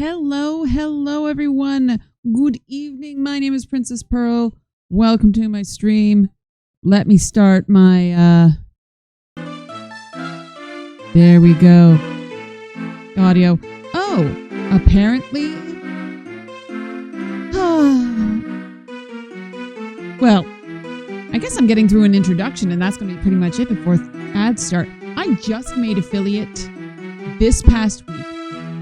Hello everyone. Good evening. My name is Princess Pearl. Welcome to my stream. Let me start my there we go. Audio. Oh, apparently well, I guess I'm getting through an introduction and that's going to be pretty much it before ads start. I just made affiliate this past week,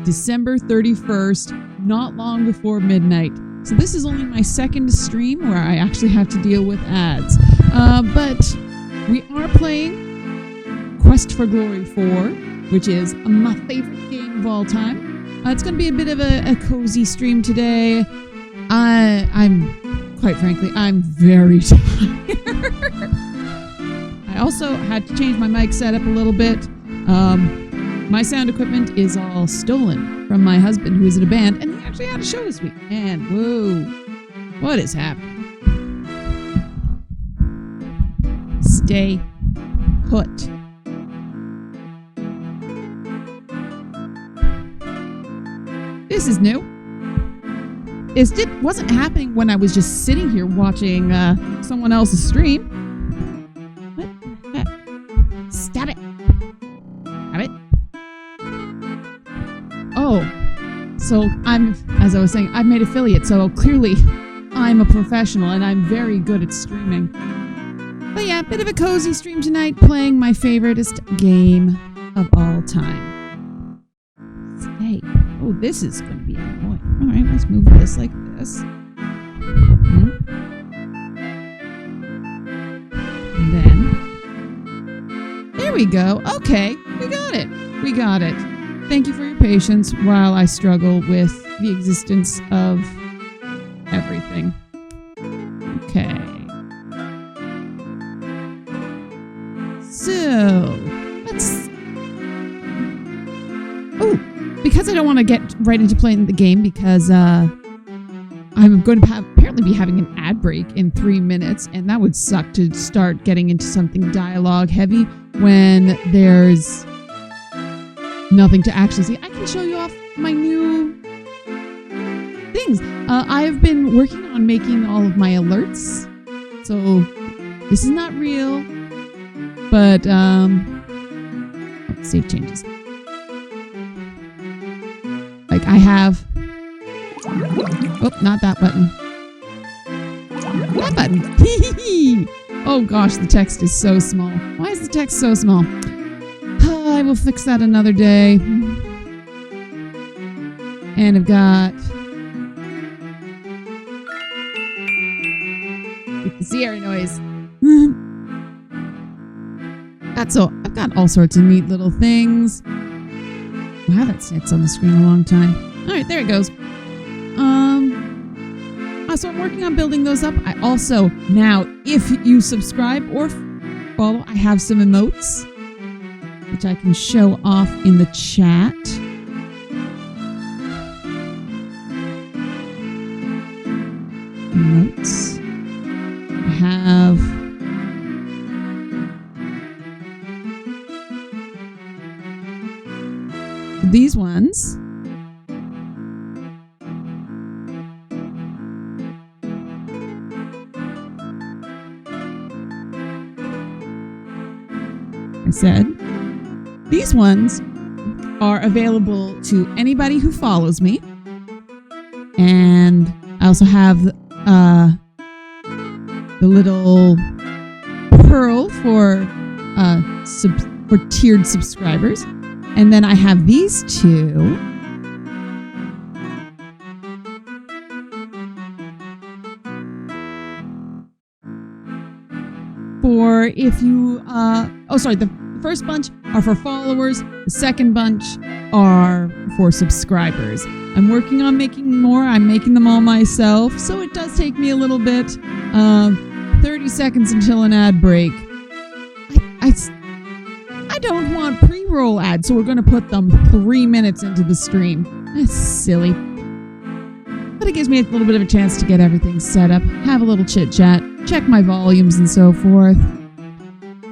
December 31st, not long before midnight. So this is only my second stream where I actually have to deal with ads. But we are playing Quest for Glory 4, which is my favorite game of all time. It's going to be a bit of a cozy stream today. Quite frankly, I'm very tired. I also had to change my mic setup a little bit. My sound equipment is all stolen from my husband, who is in a band, and he actually had a show this week. And whoa, what is happening? Stay put. This is new. It wasn't happening when I was just sitting here watching someone else's stream. What the heck? Stop it. Stop it. Oh, so as I was saying, I've made affiliate, so clearly I'm a professional and I'm very good at streaming. But yeah, bit of a cozy stream tonight, playing my favoriteest game of all time. Stay. Oh, this is going to be annoying. All right, let's move this like this. And then, there we go. Okay, we got it. We got it. Thank you for your patience while I struggle with the existence of everything. Okay. So, let's... Oh! Because I don't want to get right into playing the game, because I'm going to apparently be having an ad break in 3 minutes, and that would suck to start getting into something dialogue heavy when there's nothing to actually see. I can show you off my new things. I've been working on making all of my alerts, so this is not real, but save changes. Like I have, oh, not that button. That button. Oh gosh, the text is so small. Why is the text so small? I will fix that another day. And I've got the Sierra noise. I've got all sorts of neat little things. Wow, that sits on the screen a long time. All right, there it goes. So I'm working on building those up. I also, now, if you subscribe or follow, I have some emotes, which I can show off in the chat. Emotes. I have... these ones. I said these ones are available to anybody who follows me, and I also have the little pearl for tiered subscribers. And then I have these two. For if you, the first bunch are for followers. The second bunch are for subscribers. I'm working on making more. I'm making them all myself. So it does take me a little bit. 30 seconds until an ad break. I don't want pre-roll ads, so we're going to put them 3 minutes into the stream. That's silly. But it gives me a little bit of a chance to get everything set up, have a little chit-chat, check my volumes and so forth.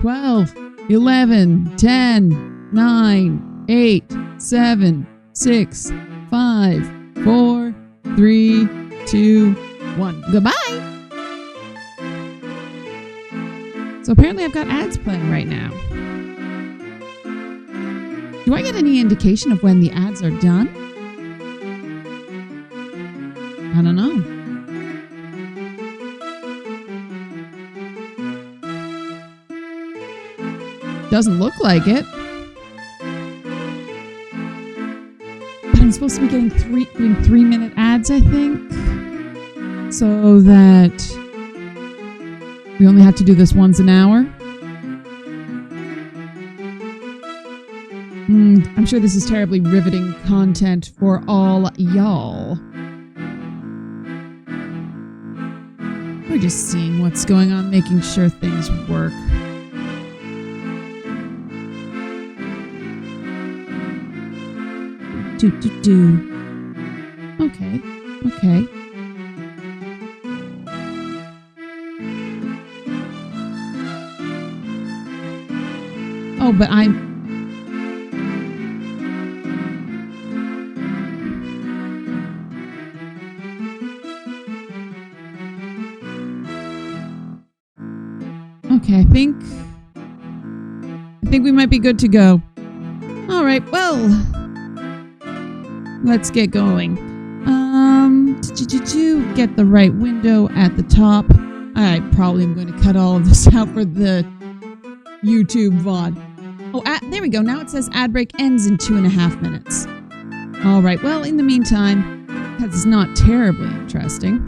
12, 11, 10, 9, 8, 7, 6, 5, 4, 3, 2, 1. Goodbye! So apparently I've got ads playing right now. Do I get any indication of when the ads are done? I don't know. Doesn't look like it. But I'm supposed to be getting doing 3-minute ads, I think. So that we only have to do this once an hour. I'm sure this is terribly riveting content for all y'all. We're just seeing what's going on, making sure things work. Okay. Oh, but okay, I think we might be good to go. All right, well, let's get going. Get the right window at the top. I probably am going to cut all of this out for the YouTube VOD. Oh, there we go. Now it says ad break ends in 2.5 minutes. All right, well, in the meantime, that's not terribly interesting.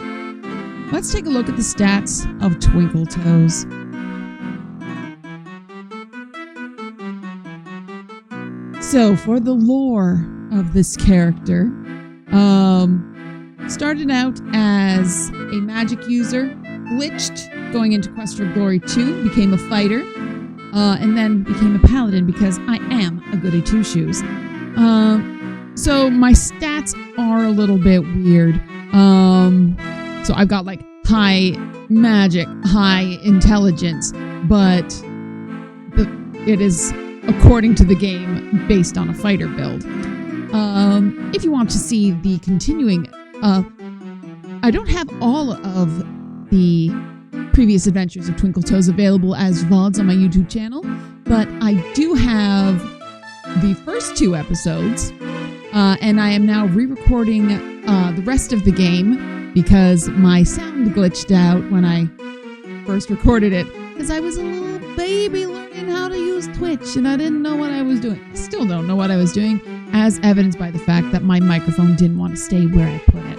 Let's take a look at the stats of Twinkle Toes. So, for the lore of this character, started out as a magic user, glitched, going into Quest for Glory 2, became a fighter, and then became a paladin because I am a goody two-shoes. So my stats are a little bit weird. So I've got like high magic, high intelligence, but it is according to the game based on a fighter build. If you want to see the continuing, I don't have all of the previous adventures of Twinkle Toes available as VODs on my YouTube channel, but I do have the first 2 episodes, and I am now re-recording the rest of the game because my sound glitched out when I first recorded it because I was a little baby learning how to use Twitch and I didn't know what I was doing. I still don't know what I was doing, as evidenced by the fact that my microphone didn't want to stay where I put it.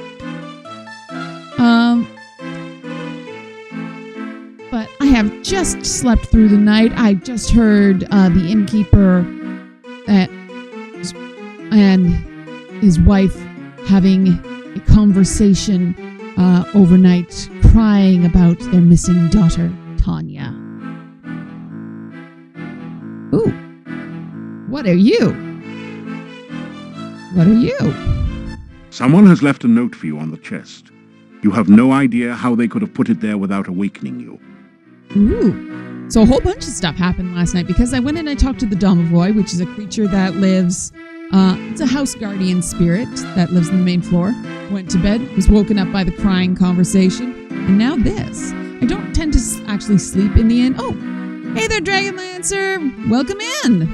But I have just slept through the night. I just heard the innkeeper and his wife having a conversation overnight, crying about their missing daughter, Tanya. Ooh, what are you? What are you? Someone has left a note for you on the chest. You have no idea how they could have put it there without awakening you. Ooh. So a whole bunch of stuff happened last night because I went and I talked to the Domovoy, which is a creature that lives, it's a house guardian spirit that lives on the main floor. Went to bed, was woken up by the crying conversation, and now this. I don't tend to actually sleep in the inn. Oh, hey there, Dragonlancer! Welcome in!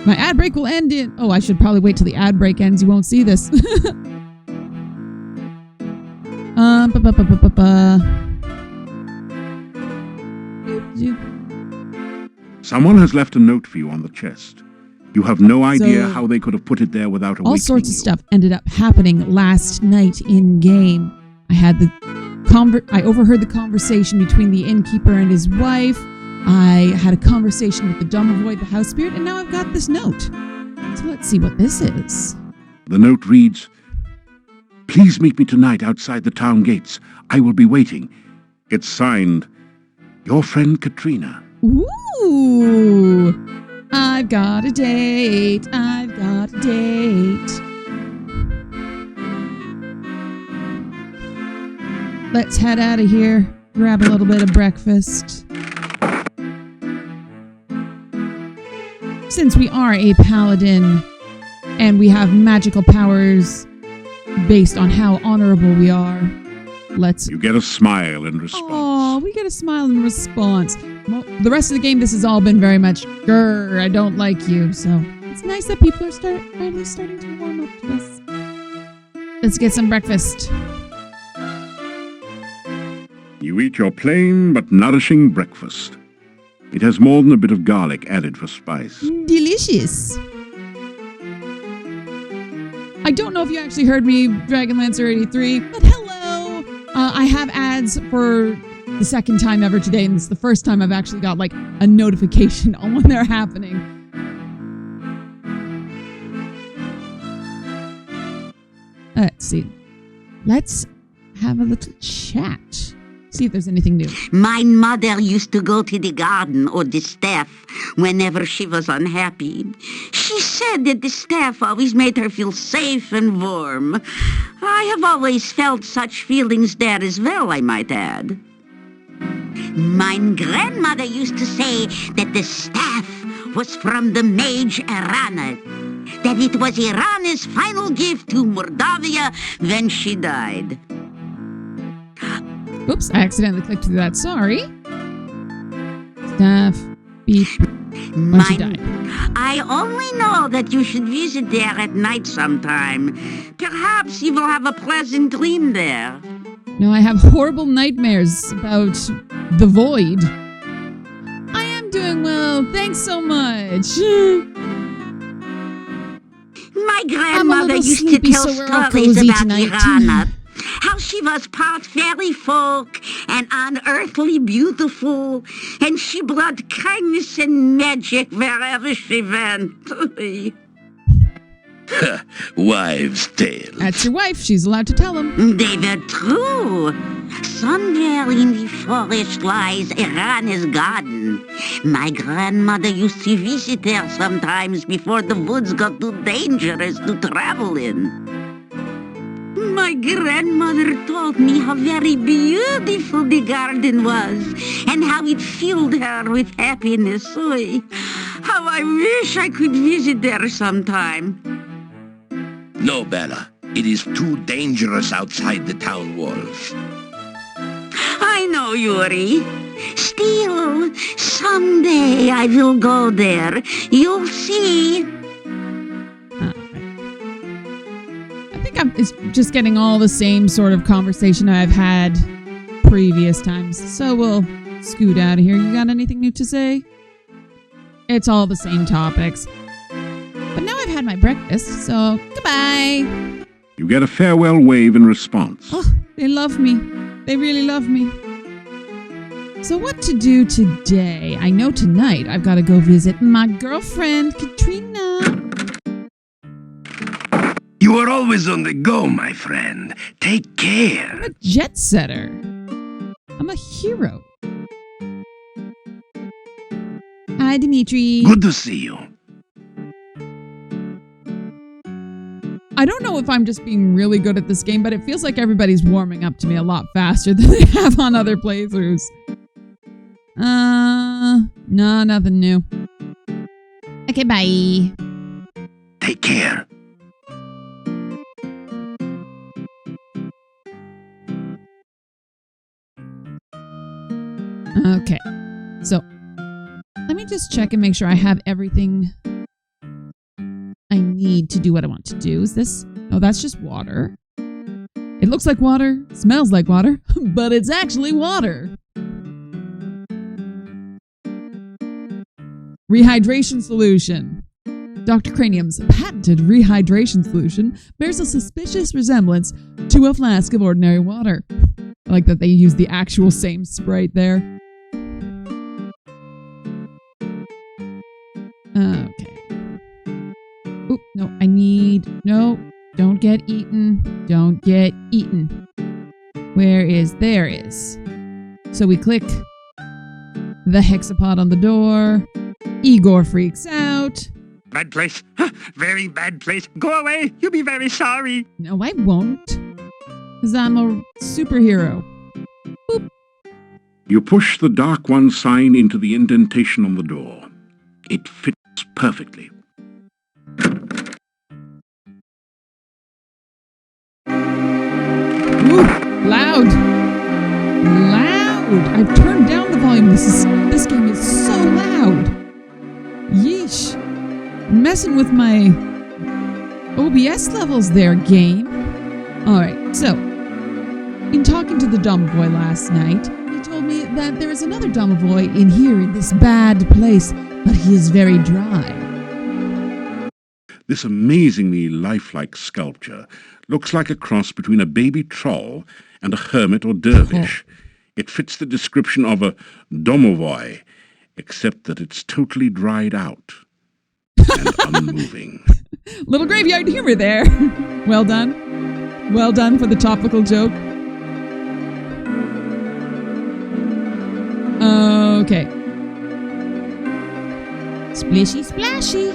My ad break will end in... Oh, I should probably wait till the ad break ends. You won't see this. Someone has left a note for you on the chest. You have no idea how they could have put it there without awakening you. All sorts of stuff ended up happening last night in game. I overheard the conversation between the innkeeper and his wife. I had a conversation with the Domovoy, the house spirit, and now I've got this note. So let's see what this is. The note reads, "Please meet me tonight outside the town gates. I will be waiting." It's signed, Your Friend Katrina. Ooh! I've got a date. I've got a date. Let's head out of here. Grab a little bit of breakfast. Since we are a paladin And we have magical powers based on how honorable we are. You get a smile in response. Oh, we get a smile in response. Well, the rest of the game, this has all been very much, grr, I don't like you. So it's nice that people are finally starting to warm up to us. Let's get some breakfast. You eat your plain but nourishing breakfast. It has more than a bit of garlic added for spice. Delicious. I don't know if you actually heard me, Dragonlancer83, but hello! I have ads for the second time ever today, and it's the first time I've actually got, like, a notification on when they're happening. Let's see. Let's have a little chat. See if there's anything new. My mother used to go to the garden or the staff whenever she was unhappy. She said that the staff always made her feel safe and warm. I have always felt such feelings there as well, I might add. My grandmother used to say that the staff was from the mage Irana, that it was Irana's final gift to Mordavia when she died. Oops, I accidentally clicked through that. Sorry. Staff. Beep. When she died. I only know that you should visit there at night sometime. Perhaps you will have a pleasant dream there. No, I have horrible nightmares about the void. I am doing well. Thanks so much. My grandmother used to tell stories about Irana. How she was part fairy folk and unearthly beautiful, and she brought kindness and magic wherever she went. Wives' tale. That's your wife. She's allowed to tell them. They were true. Somewhere in the forest lies Irana's garden. My grandmother used to visit there sometimes before the woods got too dangerous to travel in. My grandmother told me how very beautiful the garden was and how it filled her with happiness. Oy, how I wish I could visit there sometime. No, Bella. It is too dangerous outside the town walls. I know, Yuri. Still, someday I will go there. You'll see. It's just getting all the same sort of conversation I've had previous times. So we'll scoot out of here. You got anything new to say? It's all the same topics. But now I've had my breakfast, so goodbye. You get a farewell wave in response. Oh, they love me. They really love me. So what to do today? I know tonight I've got to go visit my girlfriend, Katrina. You are always on the go, my friend. Take care. I'm a jet setter. I'm a hero. Hi, Dimitri. Good to see you. I don't know if I'm just being really good at this game, but it feels like everybody's warming up to me a lot faster than they have on other playthroughs. No, nothing new. Okay, bye. Take care. Okay, so let me just check and make sure I have everything I need to do what I want to do. Is this? Oh, that's just water. It looks like water, smells like water, but it's actually water. Rehydration solution. Dr. Cranium's patented rehydration solution bears a suspicious resemblance to a flask of ordinary water. I like that they use the actual same Sprite there. Okay. Oop, no, no, don't get eaten. Don't get eaten. Where is? There is. So we click the hexapod on the door. Igor freaks out. Bad place. Very bad place. Go away. You'll be very sorry. No, I won't. Because I'm a superhero. Boop. You push the Dark One sign into the indentation on the door. It fits perfectly. this game is so loud. Yeesh. Messing with my OBS levels there, game. Alright, so, in talking to the Domovoy last night, he told me that there is another Domovoy in here in this bad place, but he is very dry. This amazingly lifelike sculpture looks like a cross between a baby troll and a hermit or dervish. It fits the description of a domovoy, except that it's totally dried out and unmoving. Little graveyard humor there. Well done. Well done for the topical joke. Okay. Splishy splashy.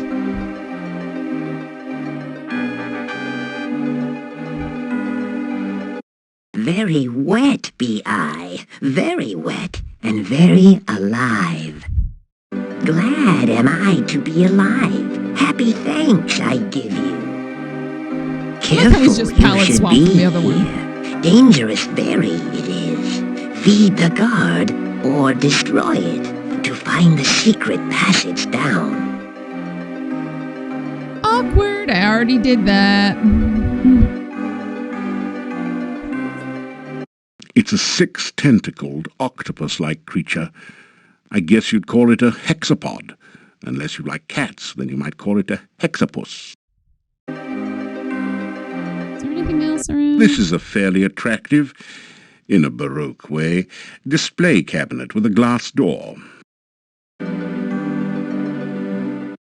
Very wet be I, very wet and very alive. Glad am I to be alive. Happy thanks I give you. Careful was just you palette should swap be from the other one. here. Dangerous very it is. Feed the guard or destroy it to find the secret passage down. Awkward. I already did that. It's a six-tentacled, octopus-like creature. I guess you'd call it a hexapod. Unless you like cats, then you might call it a hexapus. Is there anything else around? This is a fairly attractive, in a Baroque way, display cabinet with a glass door.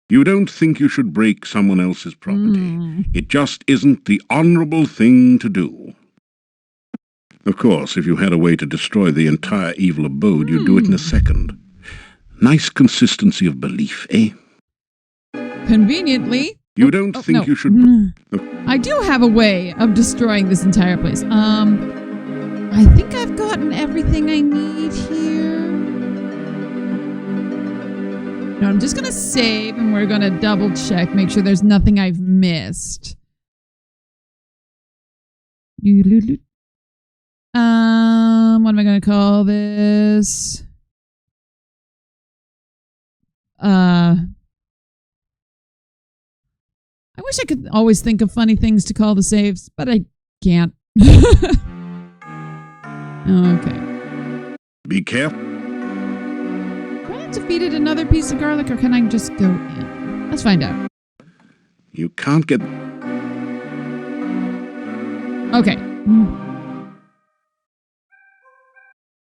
You don't think you should break someone else's property. It just isn't the honorable thing to do. Of course, if you had a way to destroy the entire evil abode, you'd do it in a second. Nice consistency of belief, eh? Conveniently. You don't think no. you should... I do have a way of destroying this entire place. I think I've gotten everything I need here. No, I'm just gonna save and we're gonna double check, make sure there's nothing I've missed. What am I gonna call this? I wish I could always think of funny things to call the saves, but I can't. Okay. Be careful. Do I have to feed it another piece of garlic, or can I just go in? Let's find out. You can't get... Okay.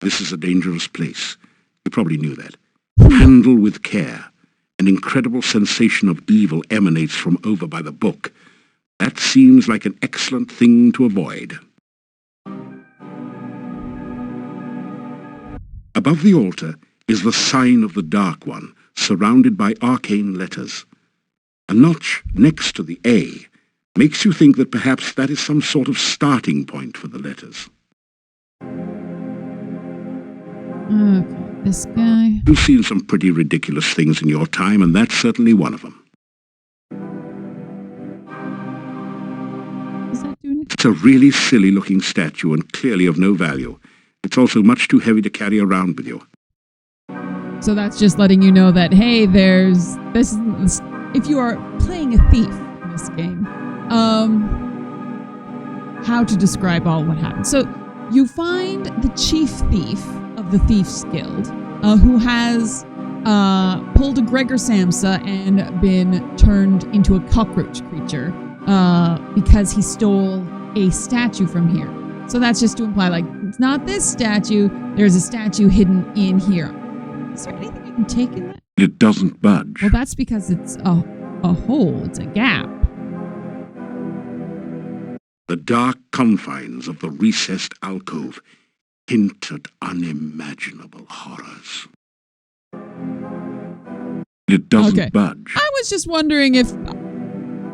This is a dangerous place. You probably knew that. Handle with care. An incredible sensation of evil emanates from over by the book. That seems like an excellent thing to avoid. Above the altar is the sign of the Dark One, surrounded by arcane letters. A notch next to the A makes you think that perhaps that is some sort of starting point for the letters. Okay, this guy. You've seen some pretty ridiculous things in your time, and that's certainly one of them. Is that doing it? It's a really silly-looking statue and clearly of no value. It's also much too heavy to carry around with you. So that's just letting you know that, hey, there's this. If you are playing a thief in this game, how to describe all what happens. So you find the chief thief of the Thieves Guild, who has pulled a Gregor Samsa and been turned into a cockroach creature because he stole a statue from here. So that's just to imply, like, it's not this statue, there's a statue hidden in here. Is there anything I can take in that? It doesn't budge. Well, that's because it's a hole, it's a gap. The dark confines of the recessed alcove hint at unimaginable horrors. It doesn't budge. I was just wondering if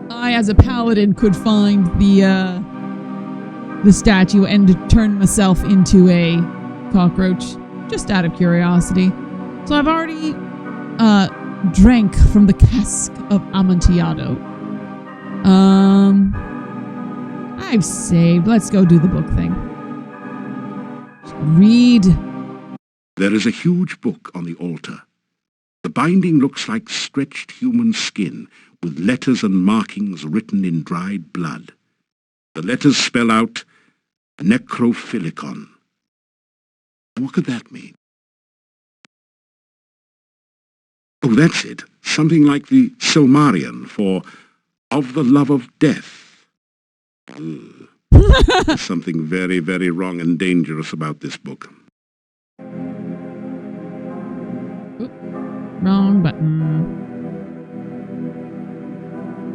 I, as a paladin, could find the statue and turn myself into a cockroach, just out of curiosity. So I've already drank from the cask of Amontillado. I've saved. Let's go do the book thing. Read There is a huge book on the altar. The binding looks like stretched human skin, with letters and markings written in dried blood. The letters spell out necrophilicon. What could that mean? Oh, that's it. Something like the Silmarillion for of the love of death. Ugh. There's something very, very wrong and dangerous about this book. Wrong button.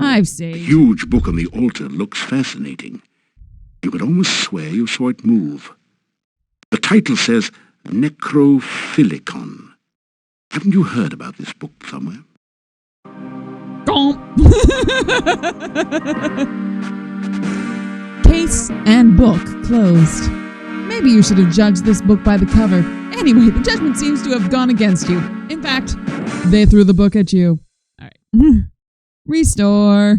I've saved. The huge book on the altar looks fascinating. You could almost swear you saw it move. The title says Necrophilicon. Haven't you heard about this book somewhere? Case and book closed. Maybe you should have judged this book by the cover. Anyway, the judgment seems to have gone against you. In fact, they threw the book at you. All right. Restore.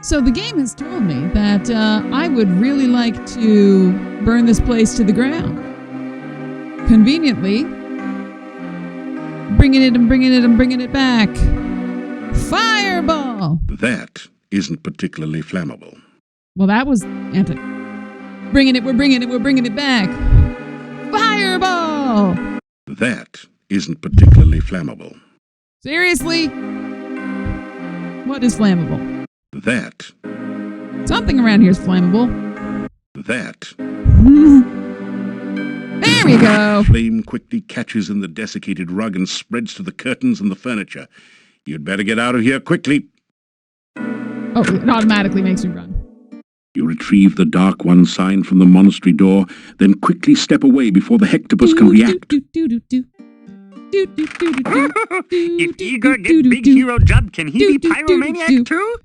So the game has told me that I would really like to burn this place to the ground. Conveniently, bringing it back. Fireball! That isn't particularly flammable. Well, that was anti. We're bringing it back. Fireball! That isn't particularly flammable. Seriously? What is flammable? That. Something around here is flammable. That. There we go. Flame quickly catches in the desiccated rug and spreads to the curtains and the furniture. You'd better get out of here quickly. Oh, it automatically makes me run. You retrieve the Dark One sign from the monastery door, then quickly step away before the Hectopus can react. If Igor gets big hero job, can he be pyromaniac too?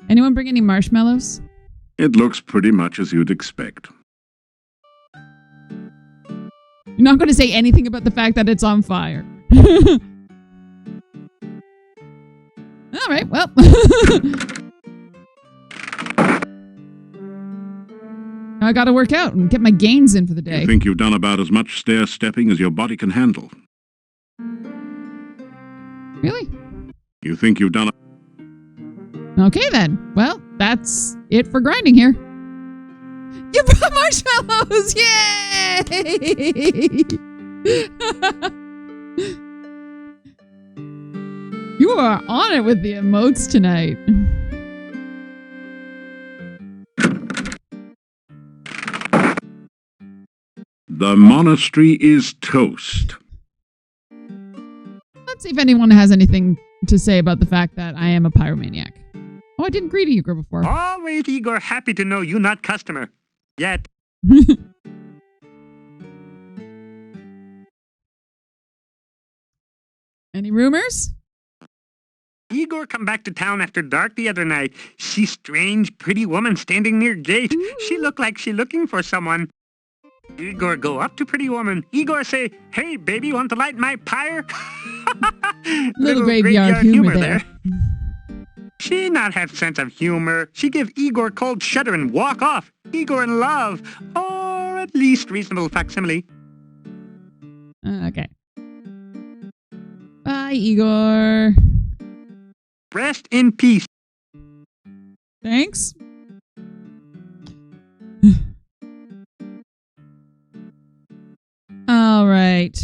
Anyone bring any marshmallows? It looks pretty much as you'd expect. You're not going to say anything about the fact that it's on fire. All right, well. I got to work out and get my gains in for the day. You think you've done about as much stair-stepping as your body can handle. Really? You think you've done Okay then. Well, that's it for grinding here. You brought marshmallows! Yay! You are on it with the emotes tonight. The monastery is toast. Let's see if anyone has anything to say about the fact that I am a pyromaniac. Oh, I didn't greet Igor before. Always, Igor, happy to know you not customer. Yet. Any rumors? Igor come back to town after dark the other night. See strange, pretty woman standing near gate. She look like she looking for someone. Igor go up to pretty woman. Igor say, "Hey, baby, want to light my pyre?" Little graveyard humor there. She not have sense of humor. She give Igor cold shudder and walk off. Igor in love, or at least reasonable facsimile. Okay. Bye, Igor. Rest in peace. Thanks. All right.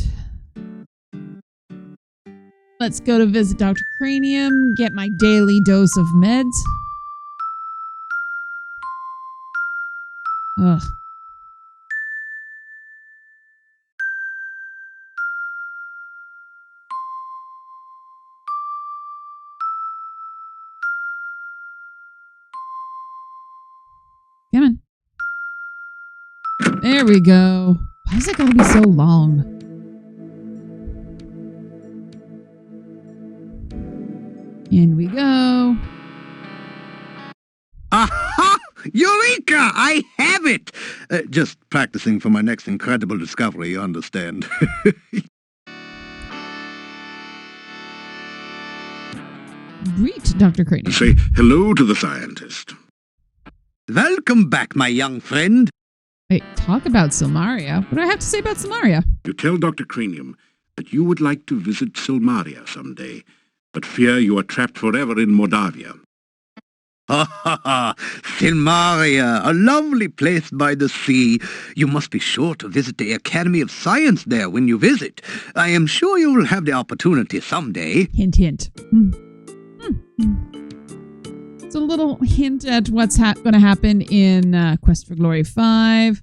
Let's go to visit Dr. Cranium, get my daily dose of meds. Ugh. Come on. There we go. Why is it gotta be so long? In we go. Aha! Eureka! I have it! Just practicing for my next incredible discovery, you understand. Greet, Dr. Cranium. Say hello to the scientist. Welcome back, my young friend. Wait, talk about Silmaria. What do I have to say about Silmaria? You tell Dr. Cranium that you would like to visit Silmaria someday, but fear you are trapped forever in Mordavia. Ha ha ha! Silmaria, a lovely place by the sea. You must be sure to visit the Academy of Science there when you visit. I am sure you will have the opportunity someday. Hint, hint. It's a little hint at what's going to happen in Quest for Glory 5.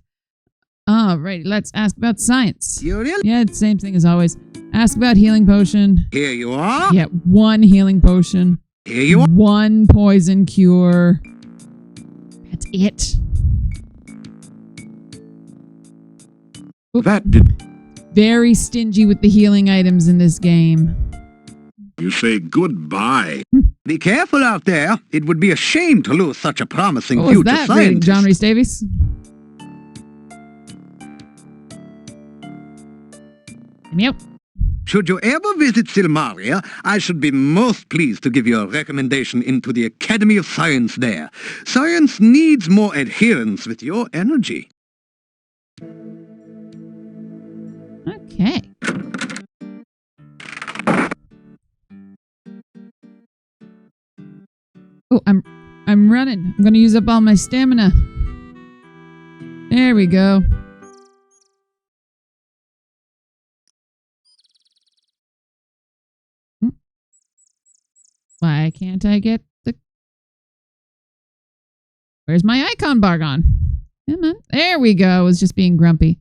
Alright, let's ask about science. You really? Yeah, it's the same thing as always. Ask about healing potion. Here you are. Yeah, 1 healing potion. Here you are. 1 poison cure. That's it. Oop. That did... Very stingy with the healing items in this game. You say goodbye. Be careful out there. It would be a shame to lose such a promising What was future that, rating, scientist. John Rhys Davies? Yep. Should you ever visit Silmaria, I should be most pleased to give you a recommendation into the Academy of Science there. Science needs more adherence with your energy. Okay. Oh, I'm running. I'm gonna use up all my stamina. There we go. Why can't I get the... Where's my icon bar gone? Come on. There we go. I was just being grumpy.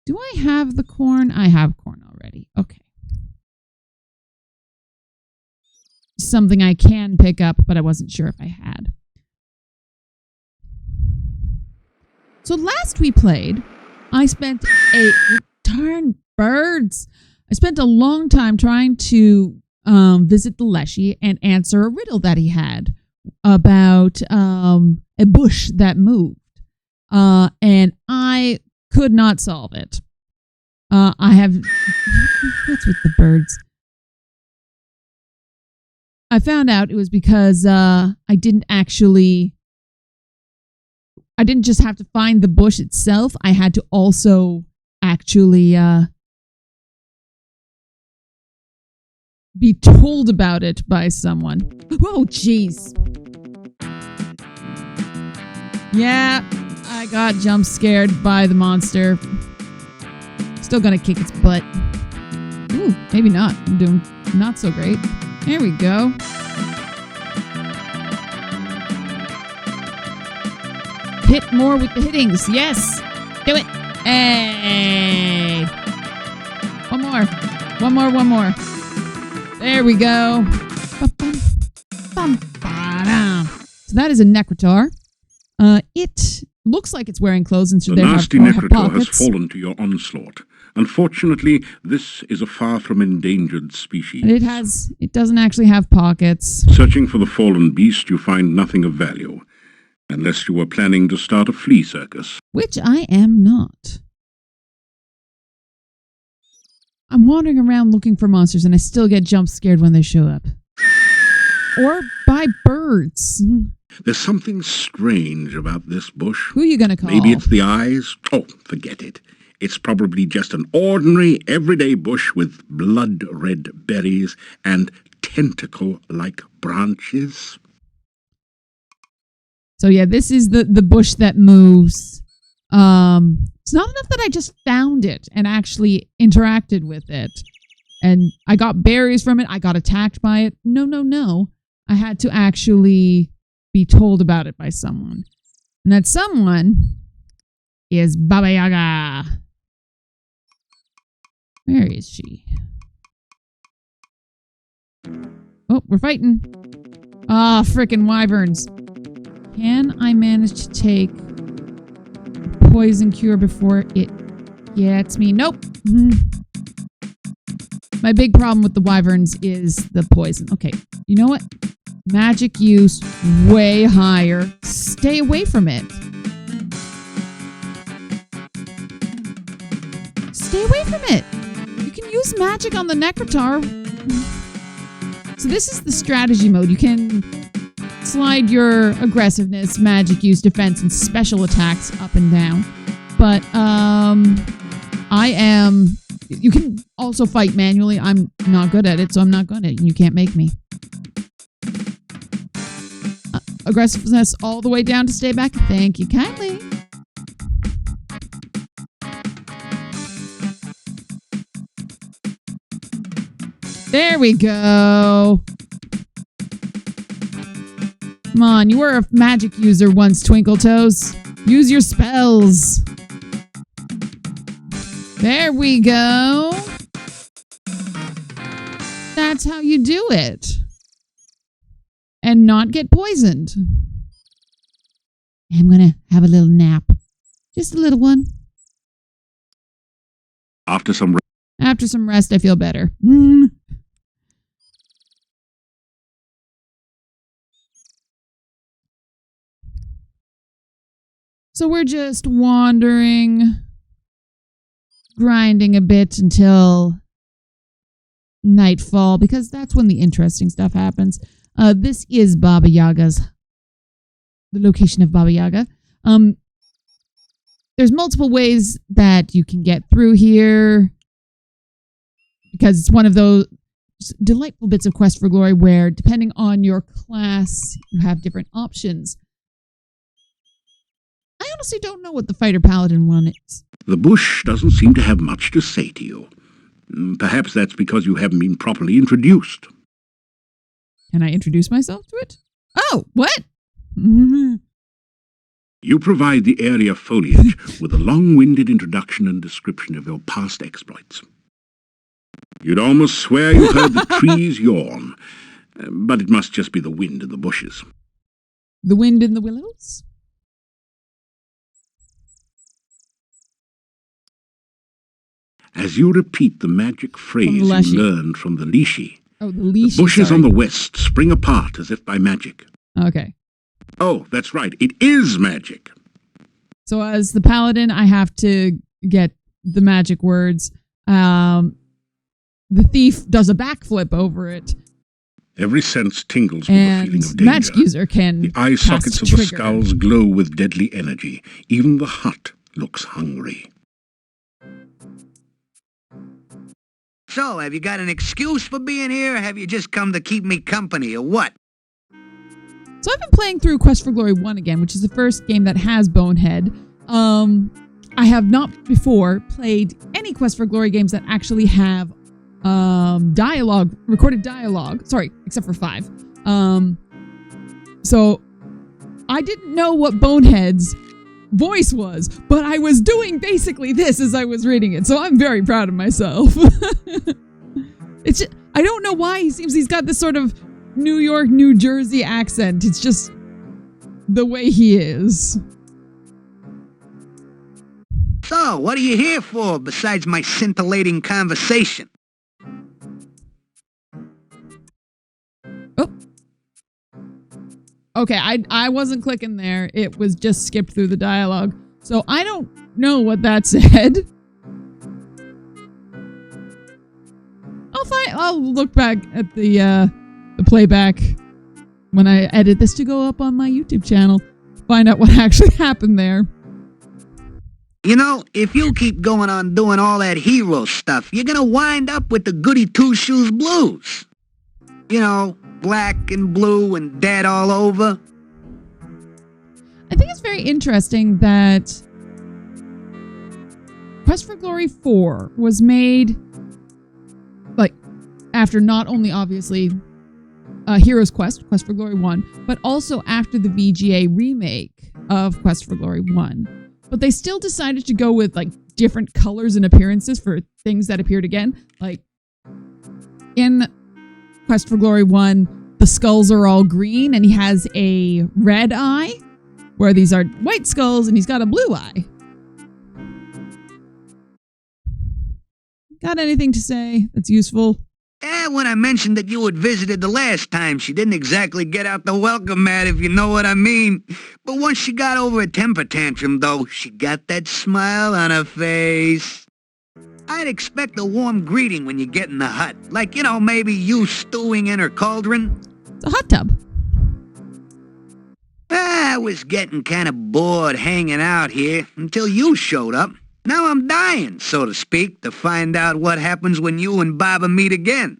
Do I have the corn? I have corn already. Okay. Something I can pick up, but I wasn't sure if I had. So last we played, I spent darn birds. I spent a long time trying to visit the Leshy and answer a riddle that he had about a bush that moved. And I could not solve it. I have... What's with the birds? I found out it was because I didn't just have to find the bush itself. I had to also actually be told about it by someone. Oh, jeez. Yeah, I got jump scared by the monster. Still gonna kick its butt. Ooh, maybe not. I'm doing not so great. There we go. Hit more with the hittings. Yes. Do it. Hey. One more. There we go. So that is a Necrotar. It looks like it's wearing clothes and should The therefore nasty have Necrotar has pockets. fallen to your onslaught. Unfortunately, this is a far from endangered species. And it doesn't actually have pockets. Searching for the fallen beast, you find nothing of value. Unless you were planning to start a flea circus. Which I am not. I'm wandering around looking for monsters and I still get jump scared when they show up. Or by birds. There's something strange about this bush. Who are you gonna call? Maybe it's the eyes. Oh, forget it. It's probably just an ordinary, everyday bush with blood-red berries and tentacle-like branches. So yeah, this is the bush that moves. It's not enough that I just found it and actually interacted with it. And I got berries from it. I got attacked by it. No. I had to actually be told about it by someone. And that someone is Baba Yaga. Where is she? Oh, we're fighting. Ah, frickin' wyverns. Can I manage to take poison cure before it gets me? Nope. My big problem with the wyverns is the poison. Okay, you know what? Magic use way higher. Stay away from it. Stay away from it. You can use magic on the Necrotar. So this is the strategy mode. You can slide your aggressiveness, magic use, defense, and special attacks up and down. But you can also fight manually. I'm not good at it, so I'm not good at it. You can't make me. Aggressiveness all the way down to stay back. Thank you kindly. There we go. Come on, you were a magic user once, Twinkle Toes. Use your spells. There we go. That's how you do it. And not get poisoned. I'm gonna have a little nap. Just a little one. After some rest, I feel better. So we're just wandering, grinding a bit until nightfall, because that's when the interesting stuff happens. This is the location of Baba Yaga. There's multiple ways that you can get through here, because it's one of those delightful bits of Quest for Glory where, depending on your class, you have different options. I honestly don't know what the Fighter Paladin one is. The bush doesn't seem to have much to say to you. Perhaps that's because you haven't been properly introduced. Can I introduce myself to it? Oh, what? You provide the area foliage with a long-winded introduction and description of your past exploits. You'd almost swear you heard the trees yawn, but it must just be the wind in the bushes. The wind in the willows? As you repeat the magic phrase you learned from the Lishi, the bushes on the west spring apart as if by magic. Okay. Oh, that's right. It is magic. So as the paladin, I have to get the magic words. The thief does a backflip over it. Every sense tingles with a feeling of danger. Magic user can The eye sockets of the skulls glow with deadly energy. Even the hut looks hungry. So, have you got an excuse for being here, or have you just come to keep me company, or what? So I've been playing through Quest for Glory 1 again, which is the first game that has Bonehead. I have not before played any Quest for Glory games that actually have recorded dialogue. Sorry, except for 5. So I didn't know what Bonehead's voice was, but I was doing basically this as I was reading it, so I'm very proud of myself. It's just, I don't know why he's got this sort of New York, New Jersey accent. It's just the way he is. So, what are you here for besides my scintillating conversation? Oh. Okay, I wasn't clicking there. It was just skipped through the dialogue. So I don't know what that said. I'll look back at the playback when I edit this to go up on my YouTube channel. Find out what actually happened there. You know, if you keep going on doing all that hero stuff, you're gonna wind up with the goody two-shoes blues. You know, black and blue and dead all over. I think it's very interesting that Quest for Glory 4 was made after not only obviously Heroes Quest for Glory 1, but also after the VGA remake of Quest for Glory 1. But they still decided to go with different colors and appearances for things that appeared again. Like in Quest for Glory 1, the skulls are all green and he has a red eye, where these are white skulls and he's got a blue eye. Got anything to say that's useful? When I mentioned that you had visited the last time, she didn't exactly get out the welcome mat, if you know what I mean. But once she got over a temper tantrum, though, she got that smile on her face. I'd expect a warm greeting when you get in the hut. Like, maybe you stewing in her cauldron. It's a hot tub. I was getting kind of bored hanging out here until you showed up. Now I'm dying, so to speak, to find out what happens when you and Baba meet again.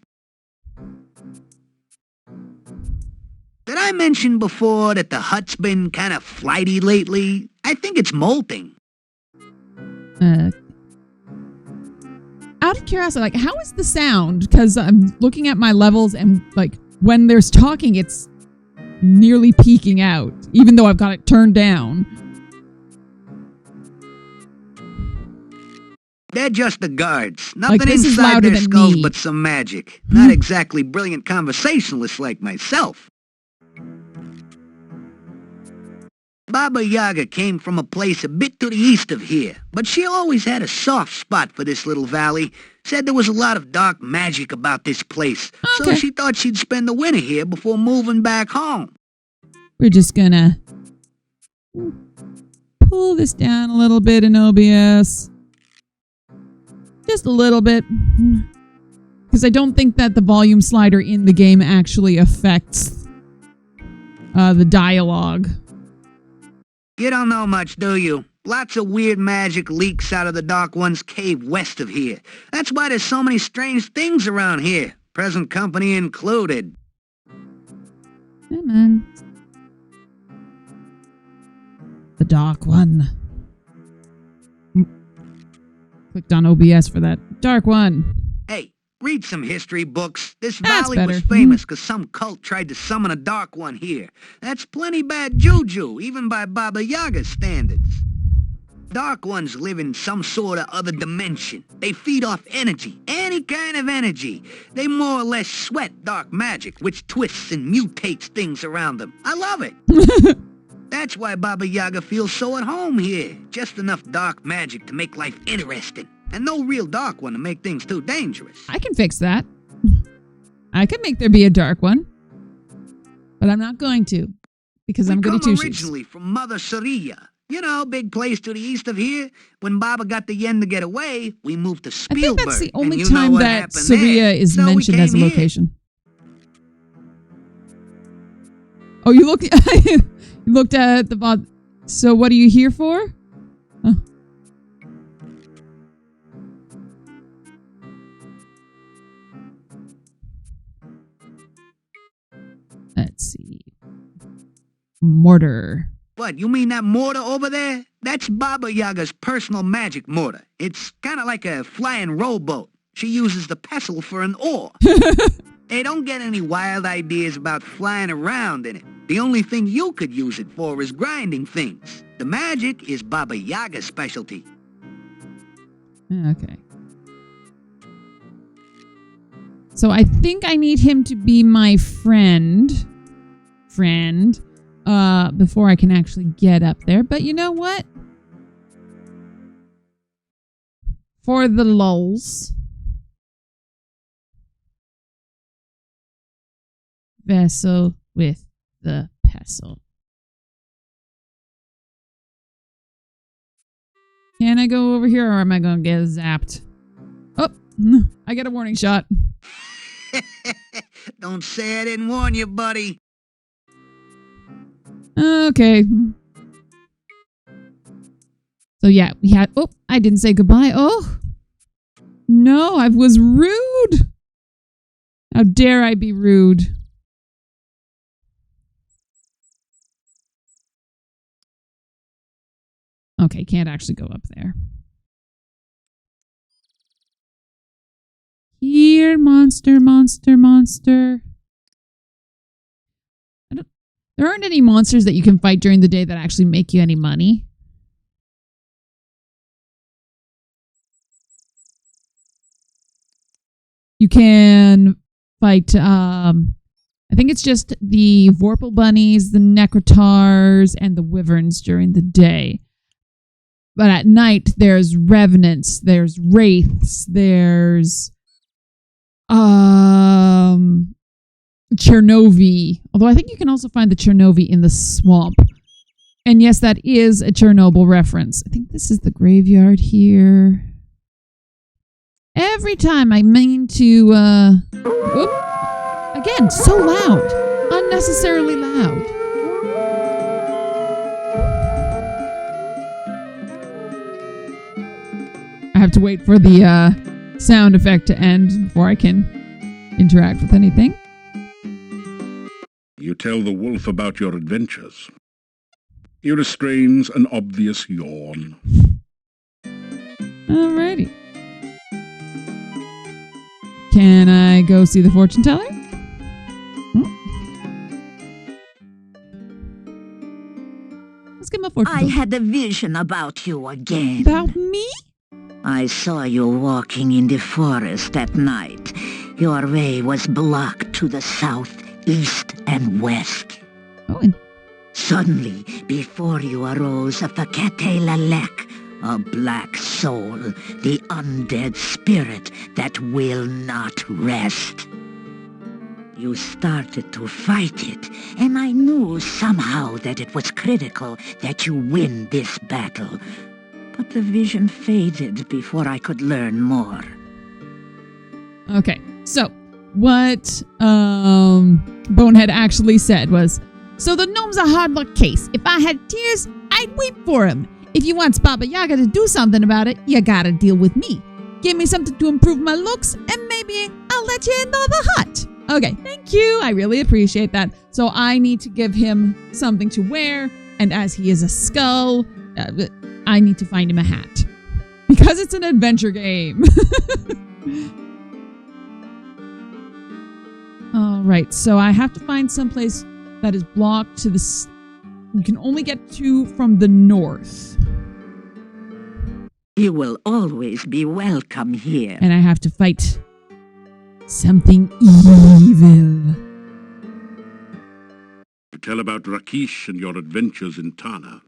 Did I mention before that the hut's been kind of flighty lately? I think it's molting. Out of curiosity, like, how is the sound? Because I'm looking at my levels and, like, when there's talking, it's nearly peaking out, even though I've got it turned down. They're just the guards. Like, Nothing this is inside louder their than skulls me. but some magic. Not exactly brilliant conversationalists like myself. Baba Yaga came from a place a bit to the east of here, but she always had a soft spot for this little valley. Said there was a lot of dark magic about this place, so she thought she'd spend the winter here before moving back home. We're just gonna pull this down a little bit in OBS. Just a little bit. Because I don't think that the volume slider in the game actually affects the dialogue. You don't know much, do you? Lots of weird magic leaks out of the Dark One's cave west of here. That's why there's so many strange things around here, present company included. Come on. The Dark One. Clicked on OBS for that. Dark One. Hey, read some history books. This That's valley better. was famous because some cult tried to summon a Dark One here. That's plenty bad juju, even by Baba Yaga's standards. Dark Ones live in some sort of other dimension. They feed off energy, any kind of energy. They more or less sweat dark magic, which twists and mutates things around them. I love it. That's why Baba Yaga feels so at home here. Just enough dark magic to make life interesting. And no real Dark One to make things too dangerous. I can fix that. I could make there be a Dark One. But I'm not going to. Because I'm going to two-shoes. Originally from Mother Saria. You know, big place to the east of here. When Baba got the yen to get away, we moved to I Spielberg. think that's the only and you know time what that happened Saria there. is So we mentioned as a came here. location. Oh, you looked you looked at the bot. So what are you here for? Huh. Let's see. Mortar. What, you mean that mortar over there? That's Baba Yaga's personal magic mortar. It's kind of like a flying rowboat. She uses the pestle for an oar. Hey, don't get any wild ideas about flying around in it. The only thing you could use it for is grinding things. The magic is Baba Yaga's specialty. Okay. So I think I need him to be my friend. Before I can actually get up there. But you know what? For the lulz. Vessel with the pestle. Can I go over here or am I going to get zapped? Oh, I get a warning shot. Don't say I didn't warn you, buddy. Okay. So yeah, we had... Oh, I didn't say goodbye. Oh. No, I was rude. How dare I be rude? Okay, can't actually go up there. Here, monster, monster, monster. There aren't any monsters that you can fight during the day that actually make you any money. You can fight, I think it's just the Vorpal bunnies, the Necrotars, and the Wyverns during the day. But at night, there's Revenants, there's Wraiths, there's Chernovi. Although I think you can also find the Chernovi in the swamp. And yes, that is a Chernobyl reference. I think this is the graveyard here. Every time I mean to, again, so loud. Unnecessarily loud. I have to wait for the sound effect to end before I can interact with anything. You tell the wolf about your adventures. He restrains an obvious yawn. Alrighty. Can I go see the fortune teller? Let's give him a fortune I teller. had a vision about you again. About me? I saw you walking in the forest at night. Your way was blocked to the south, east, and west. Oh, and Suddenly, before you arose a Fakete Lalek, a black soul, the undead spirit that will not rest. You started to fight it, and I knew somehow that it was critical that you win this battle. But the vision faded before I could learn more. okay. So, what Bonehead actually said was, so the gnome's a hard luck case. If I had tears, I'd weep for him. If you want Baba Yaga to do something about it, you gotta deal with me. Give me something to improve my looks, and maybe I'll let you into the hut. Okay, thank you. I really appreciate that. So I need to give him something to wear, and as he is a skull, I need to find him a hat. Because it's an adventure game. Alright, so I have to find someplace that is blocked to the... You can only get to from the north. You will always be welcome here. And I have to fight something evil. You tell about Rakesh and your adventures in Tana.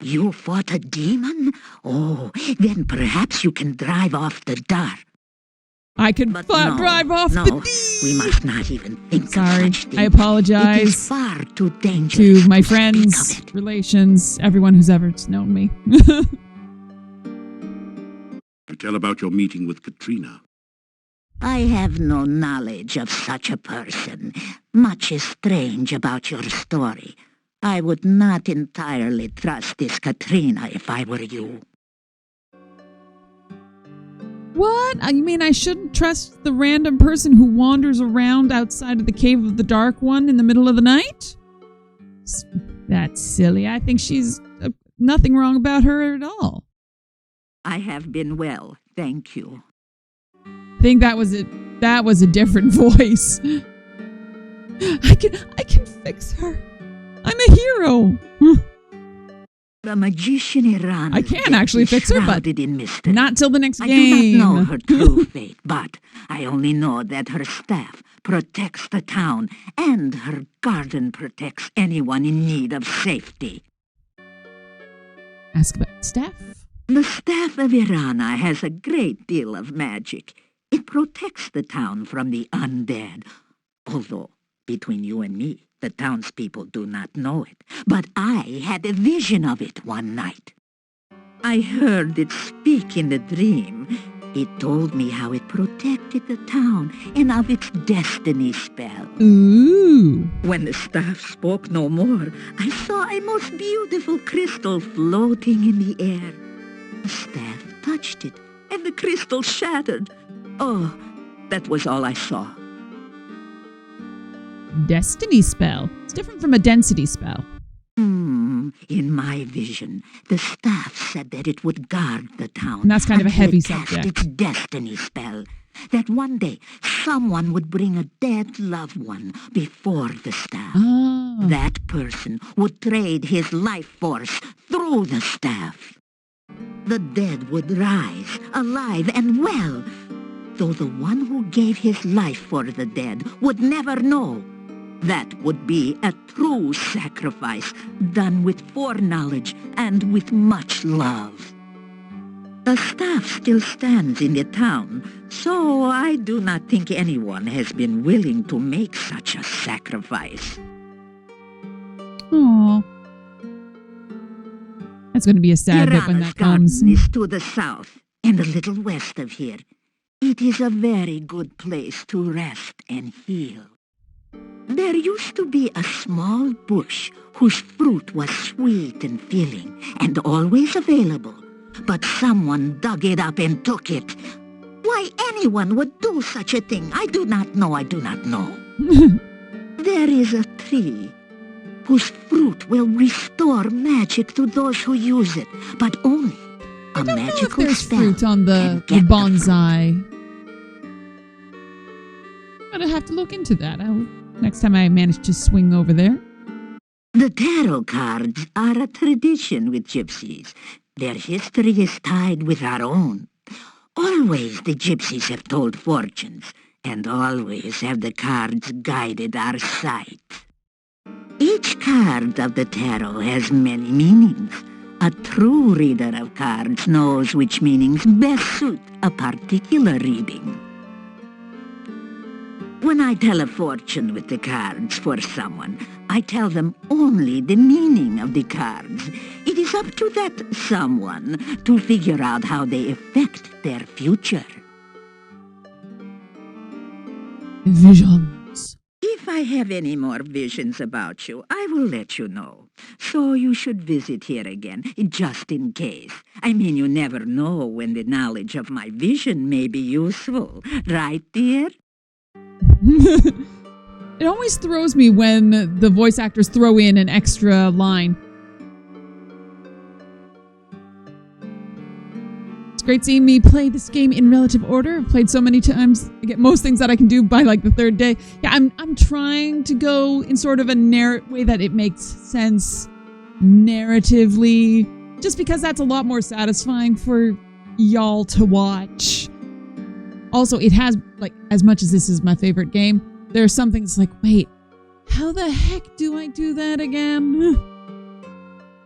You fought a demon? Oh, then perhaps you can drive off the dark. I can But drive off no, the we must not even think Sorry, of such things. I It apologize is far too dangerous to my speak friends, of it. relations, everyone who's ever known me. You tell about your meeting with Katrina. I have no knowledge of such a person. Much is strange about your story. I would not entirely trust this Katrina if I were you. What? You mean I shouldn't trust the random person who wanders around outside of the Cave of the Dark One in the middle of the night? That's silly. I think she's... nothing wrong about her at all. I have been well, thank you. I think that was a different voice. I can fix her. I'm a hero. The magician Iran. I can actually fix her, but in mystery. not till the next I game. do not know her true fate, but I only know that her staff protects the town, and her garden protects anyone in need of safety. Ask about staff. The staff of Irana has a great deal of magic. It protects the town from the undead, although, between you and me, the townspeople do not know it. But I had a vision of it one night. I heard it speak in a dream. It told me how it protected the town and of its destiny spell. Ooh. When the staff spoke no more, I saw a most beautiful crystal floating in the air. The staff touched it, and the crystal shattered. Oh, that was all I saw. Destiny spell. It's different from a density spell. In my vision, the staff said that it would guard the town. And that's kind of a until heavy it cast subject. Its destiny spell. That one day, someone would bring a dead loved one before the staff. Oh. That person would trade his life force through the staff. The dead would rise, alive and well, though the one who gave his life for the dead would never know. That would be a true sacrifice, done with foreknowledge and with much love. The staff still stands in the town, so I do not think anyone has been willing to make such a sacrifice. Aww. That's going to be a sad bit when Irana's that comes. garden is to the south and a little west of here. It is a very good place to rest and heal. There used to be a small bush whose fruit was sweet and filling and always available, but someone dug it up and took it. Why anyone would do such a thing, I do not know. There is a tree whose fruit will restore magic to those who use it, but only a magical There's spell fruit on the can get bonsai. I'm gonna have to look into that. Next time I manage to swing over there. The tarot cards are a tradition with gypsies. Their history is tied with our own. Always the gypsies have told fortunes, and always have the cards guided our sight. Each card of the tarot has many meanings. A true reader of cards knows which meanings best suit a particular reading. When I tell a fortune with the cards for someone, I tell them only the meaning of the cards. It is up to that someone to figure out how they affect their future. Visions. If I have any more visions about you, I will let you know. So you should visit here again, just in case. I mean, you never know when the knowledge of my vision may be useful. Right, dear? It always throws me when the voice actors throw in an extra line. It's great seeing me play this game in relative order. I've played so many times. I get most things that I can do by like the third day. Yeah, I'm trying to go in sort of a way that it makes sense narratively, just because that's a lot more satisfying for y'all to watch. Also, it has, like, as much as this is my favorite game, there are some things like, wait, how the heck do I do that again?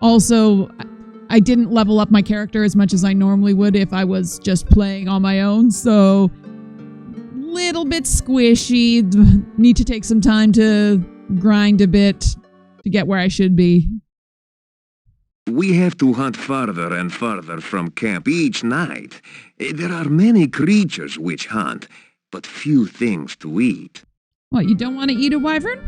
Also, I didn't level up my character as much as I normally would if I was just playing on my own, so little bit squishy. Need to take some time to grind a bit to get where I should be. We have to hunt farther and farther from camp each night. There are many creatures which hunt, but few things to eat. What, you don't want to eat a wyvern?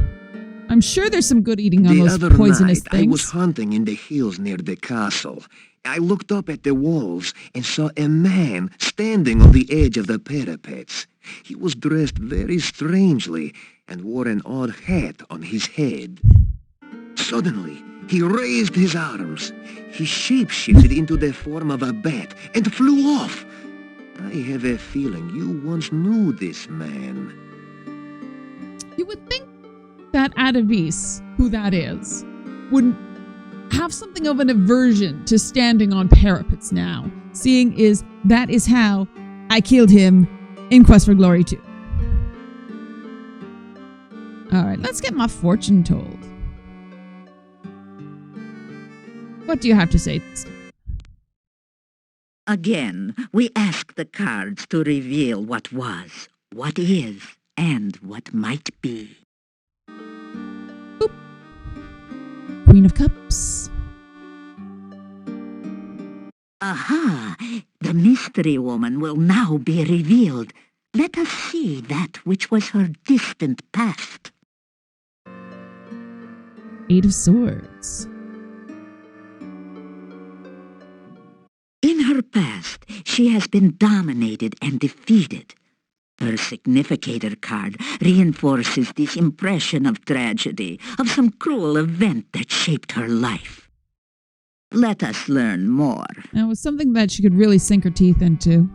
I'm sure there's some good eating on The those other poisonous night, things. I was hunting in the hills near the castle. I looked up at the walls and saw a man standing on the edge of the parapets. He was dressed very strangely and wore an odd hat on his head. Suddenly, he raised his arms. He shape-shifted into the form of a bat and flew off. I have a feeling you once knew this man. You would think that Adavis, who that is, would have something of an aversion to standing on parapets now, seeing that is how I killed him in Quest for Glory 2. Alright, let's get my fortune told. What do you have to say this time? Again, we ask the cards to reveal what was, what is, and what might be. Boop. Queen of Cups. Aha! The mystery woman will now be revealed. Let us see that which was her distant past. Eight of Swords. In her past, she has been dominated and defeated. Her significator card reinforces this impression of tragedy, of some cruel event that shaped her life. Let us learn more. Now, it was something that she could really sink her teeth into.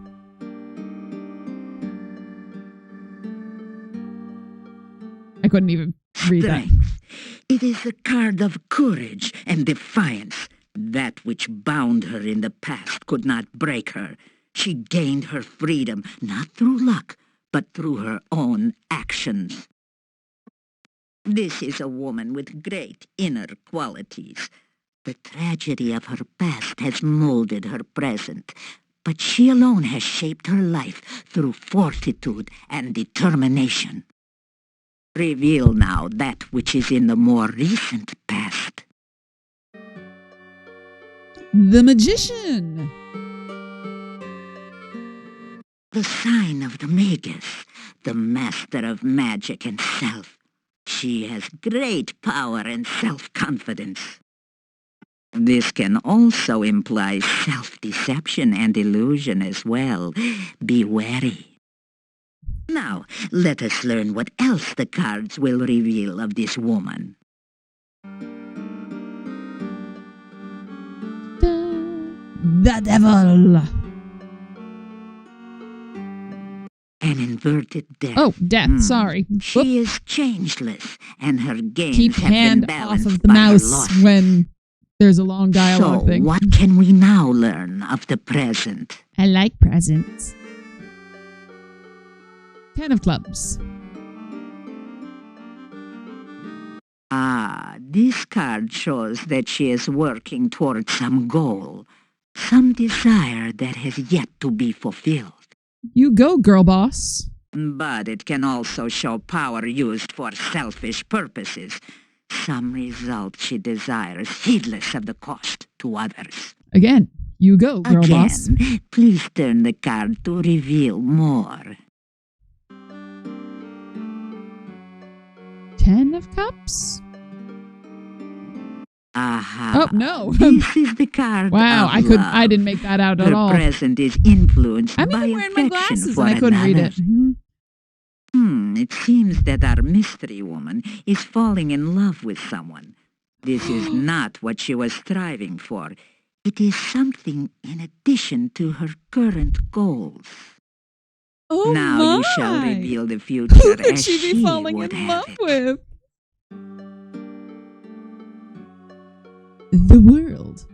I couldn't even read that. Strength. It is a card of courage and defiance. That which bound her in the past could not break her. She gained her freedom, not through luck, but through her own actions. This is a woman with great inner qualities. The tragedy of her past has molded her present, but she alone has shaped her life through fortitude and determination. Reveal now that which is in the more recent past. The Magician. The sign of the Magus, the master of magic and self. She has great power and self-confidence. This can also imply self-deception and illusion as well. Be wary. Now, let us learn what else the cards will reveal of this woman. The devil. An inverted death. Oh, death. Sorry. She is changeless, and her gains Keep have been hand balanced off of the by her mouse loss. when there's a long dialogue So, thing. what can we now learn of the present? I like presents. 10 of clubs. Ah, this card shows that she is working towards some goal, some desire that has yet to be fulfilled. You go, girl boss. But it can also show power used for selfish purposes. Some result she desires, heedless of the cost to others. Again, you go, girl boss. Again, please turn the card to reveal more. 10 of cups? Aha. Oh, no. This is the card Wow, of I love. didn't make that out at Her all. present is influenced I'm by even wearing my affection glasses for and I couldn't read another. it. It seems that our mystery woman is falling in love with someone. This is not what she was striving for. It is something in addition to her current goals. Oh Now my. you shall reveal the future Who could as she be falling would in have love it. with? The world.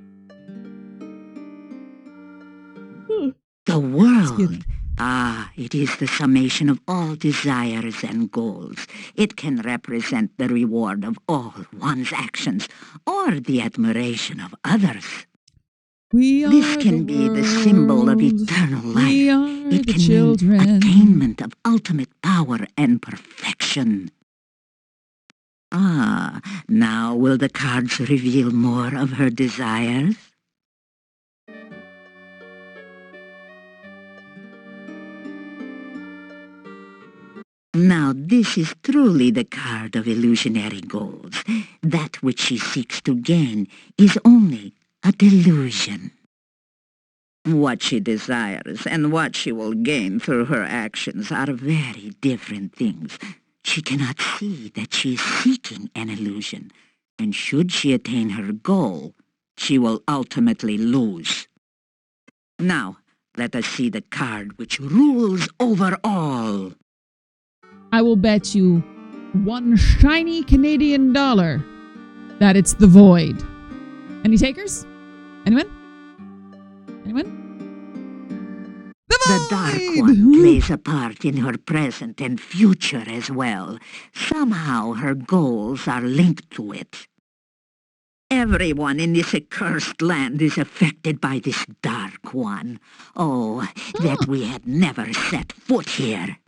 The Excuse world. me. Ah, it is the summation of all desires and goals. It can represent the reward of all one's actions or the admiration of others. We are This can be the symbol of world. eternal life. We are It the can children. mean attainment of ultimate power and perfection. Ah, now will the cards reveal more of her desires? Now this is truly the card of illusionary goals. That which she seeks to gain is only a delusion. What she desires and what she will gain through her actions are very different things. She cannot see that she is seeking an illusion, and should she attain her goal, she will ultimately lose. Now, let us see the card which rules over all. I will bet you $1 shiny Canadian dollar that it's the void. Any takers? Anyone? Anyone? The Dark One plays a part in her present and future as well. Somehow her goals are linked to it. Everyone in this accursed land is affected by this Dark One. Oh, that we had never set foot here.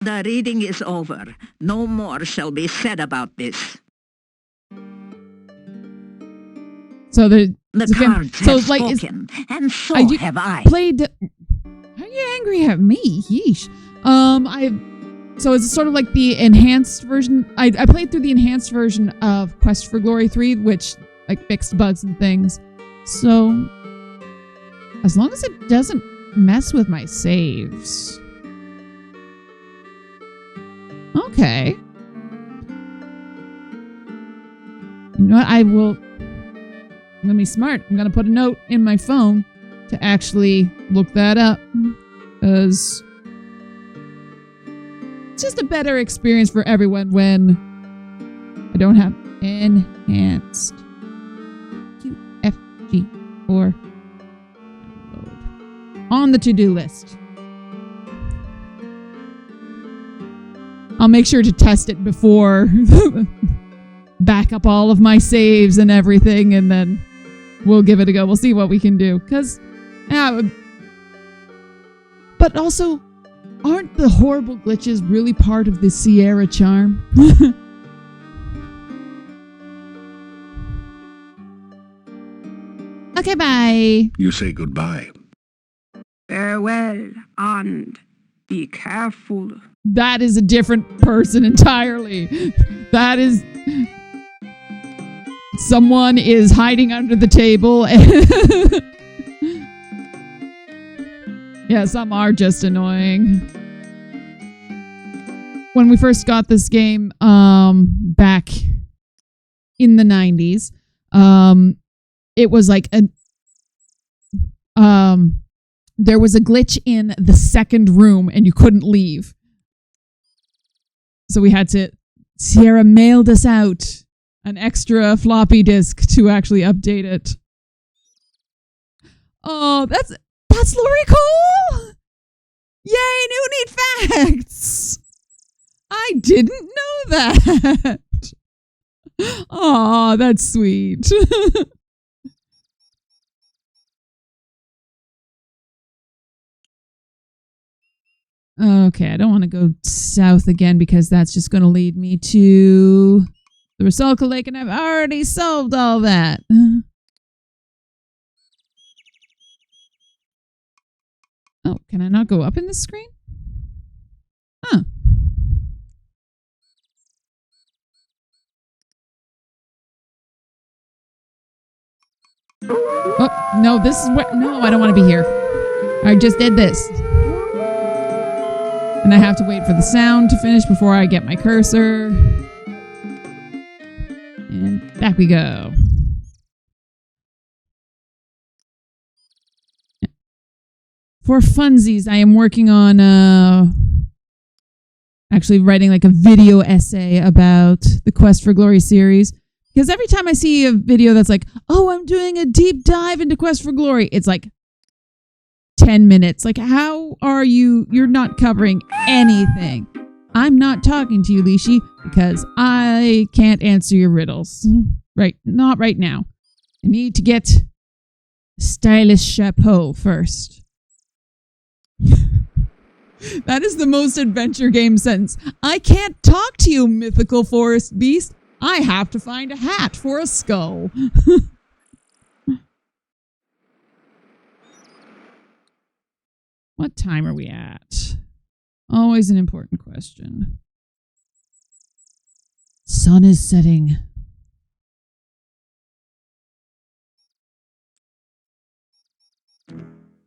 The reading is over. No more shall be said about this. So the cards so have like is spoken, and so I do- have I. played. Are you angry at me? Yeesh. So it's sort of like the enhanced version. I played through the enhanced version of Quest for Glory 3, which like fixed bugs and things. So as long as it doesn't mess with my saves. Okay. You know what? I'm gonna be smart. I'm gonna put a note in my phone to actually look that up. Because it's just a better experience for everyone when I don't have enhanced QFG or download on the to-do list. I'll make sure to test it before back up all of my saves and everything, and then we'll give it a go. We'll see what we can do. But also, aren't the horrible glitches really part of the Sierra charm? Okay, bye. You say goodbye. Farewell, and be careful. That is a different person entirely. That is... Someone is hiding under the table. Yeah, some are just annoying. When we first got this game, back in the 90s, it was like there was a glitch in the second room and you couldn't leave. So we had to... Sierra mailed us out an extra floppy disk to actually update it. Oh, that's Lori Cole! Yay, new neat facts! I didn't know that. Oh, that's sweet. Okay, I don't want to go south again because that's just going to lead me to the Rusalka Lake, and I've already solved all that. Oh, can I not go up in this screen? Huh. Oh, no, this is where... No, I don't want to be here. I just did this. And I have to wait for the sound to finish before I get my cursor. And back we go. For funsies, I am working on actually writing like a video essay about the Quest for Glory series. Because every time I see a video that's like, oh, I'm doing a deep dive into Quest for Glory, it's like 10 minutes. Like, how are you? You're not covering anything. I'm not talking to you, Lishi, because I can't answer your riddles. Right, not right now. I need to get stylish chapeau first. That is the most adventure game sentence. I can't talk to you, mythical forest beast. I have to find a hat for a skull. What time are we at? Always an important question. Sun is setting.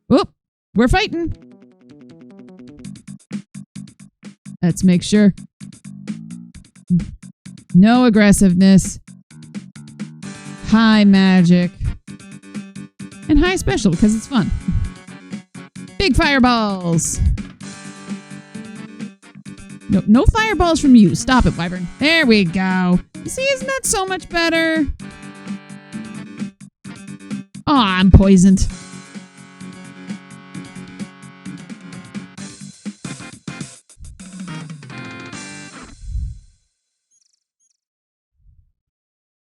Whoop! We're fighting. Let's make sure. No aggressiveness. High magic. And high special because it's fun. Big fireballs. No fireballs from you. Stop it, Wyvern. There we go. You see, isn't that so much better? Oh, I'm poisoned.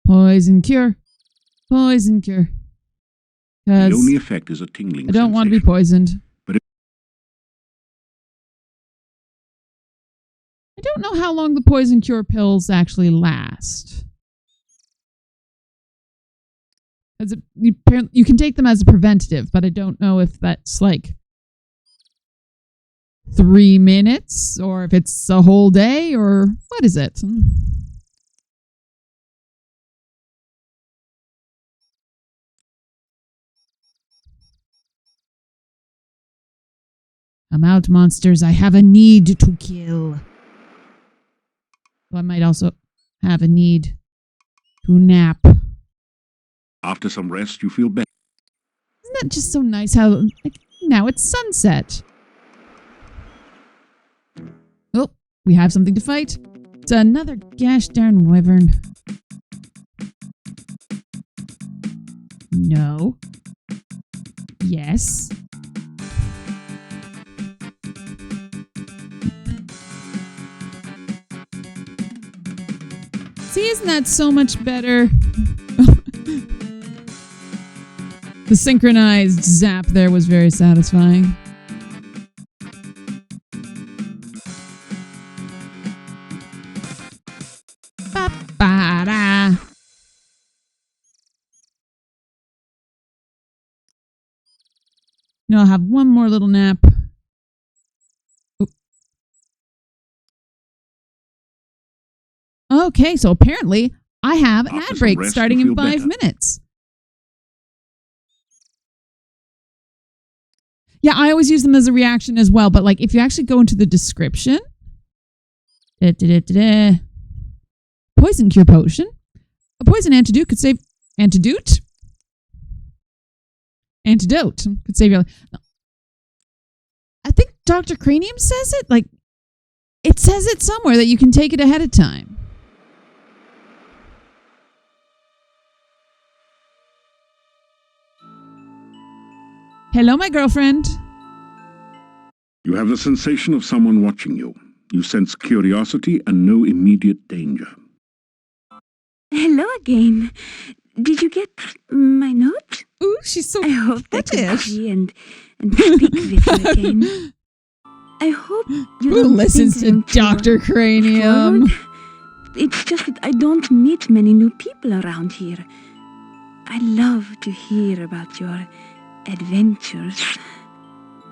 Poison cure. Poison cure. The only effect is a tingling I don't want to be sensation. poisoned. But I don't know how long the poison cure pills actually last. You can take them as a preventative, but I don't know if that's like 3 minutes or if it's a whole day or what is it? Come out, monsters. I have a need to kill. So I might also have a need to nap. after some rest, you feel better. Isn't that just so nice how, like, now it's sunset. Oh, we have something to fight. It's another gosh darn wyvern. No. Yes. See, isn't that so much better? The synchronized zap there was very satisfying. Ba-ba-da. I'll have one more little nap. Oop. Okay, so apparently I have an After ad some break rest, starting you in feel 5 better. minutes. Yeah, I always use them as a reaction as well, but like if you actually go into the description, poison cure potion, a poison antidote could save antidote could save your life. I think Dr. Cranium says it. Like it says it somewhere that you can take it ahead of time. Hello, my girlfriend. You have the sensation of someone watching you. You sense curiosity and no immediate danger. Hello again. Did you get my note? Ooh, she's so I hope I could British. see and speak with you again. I hope you Who don't listens think to I'm too Dr. Cranium? forward. It's just that I don't meet many new people around here. I love to hear about your adventures.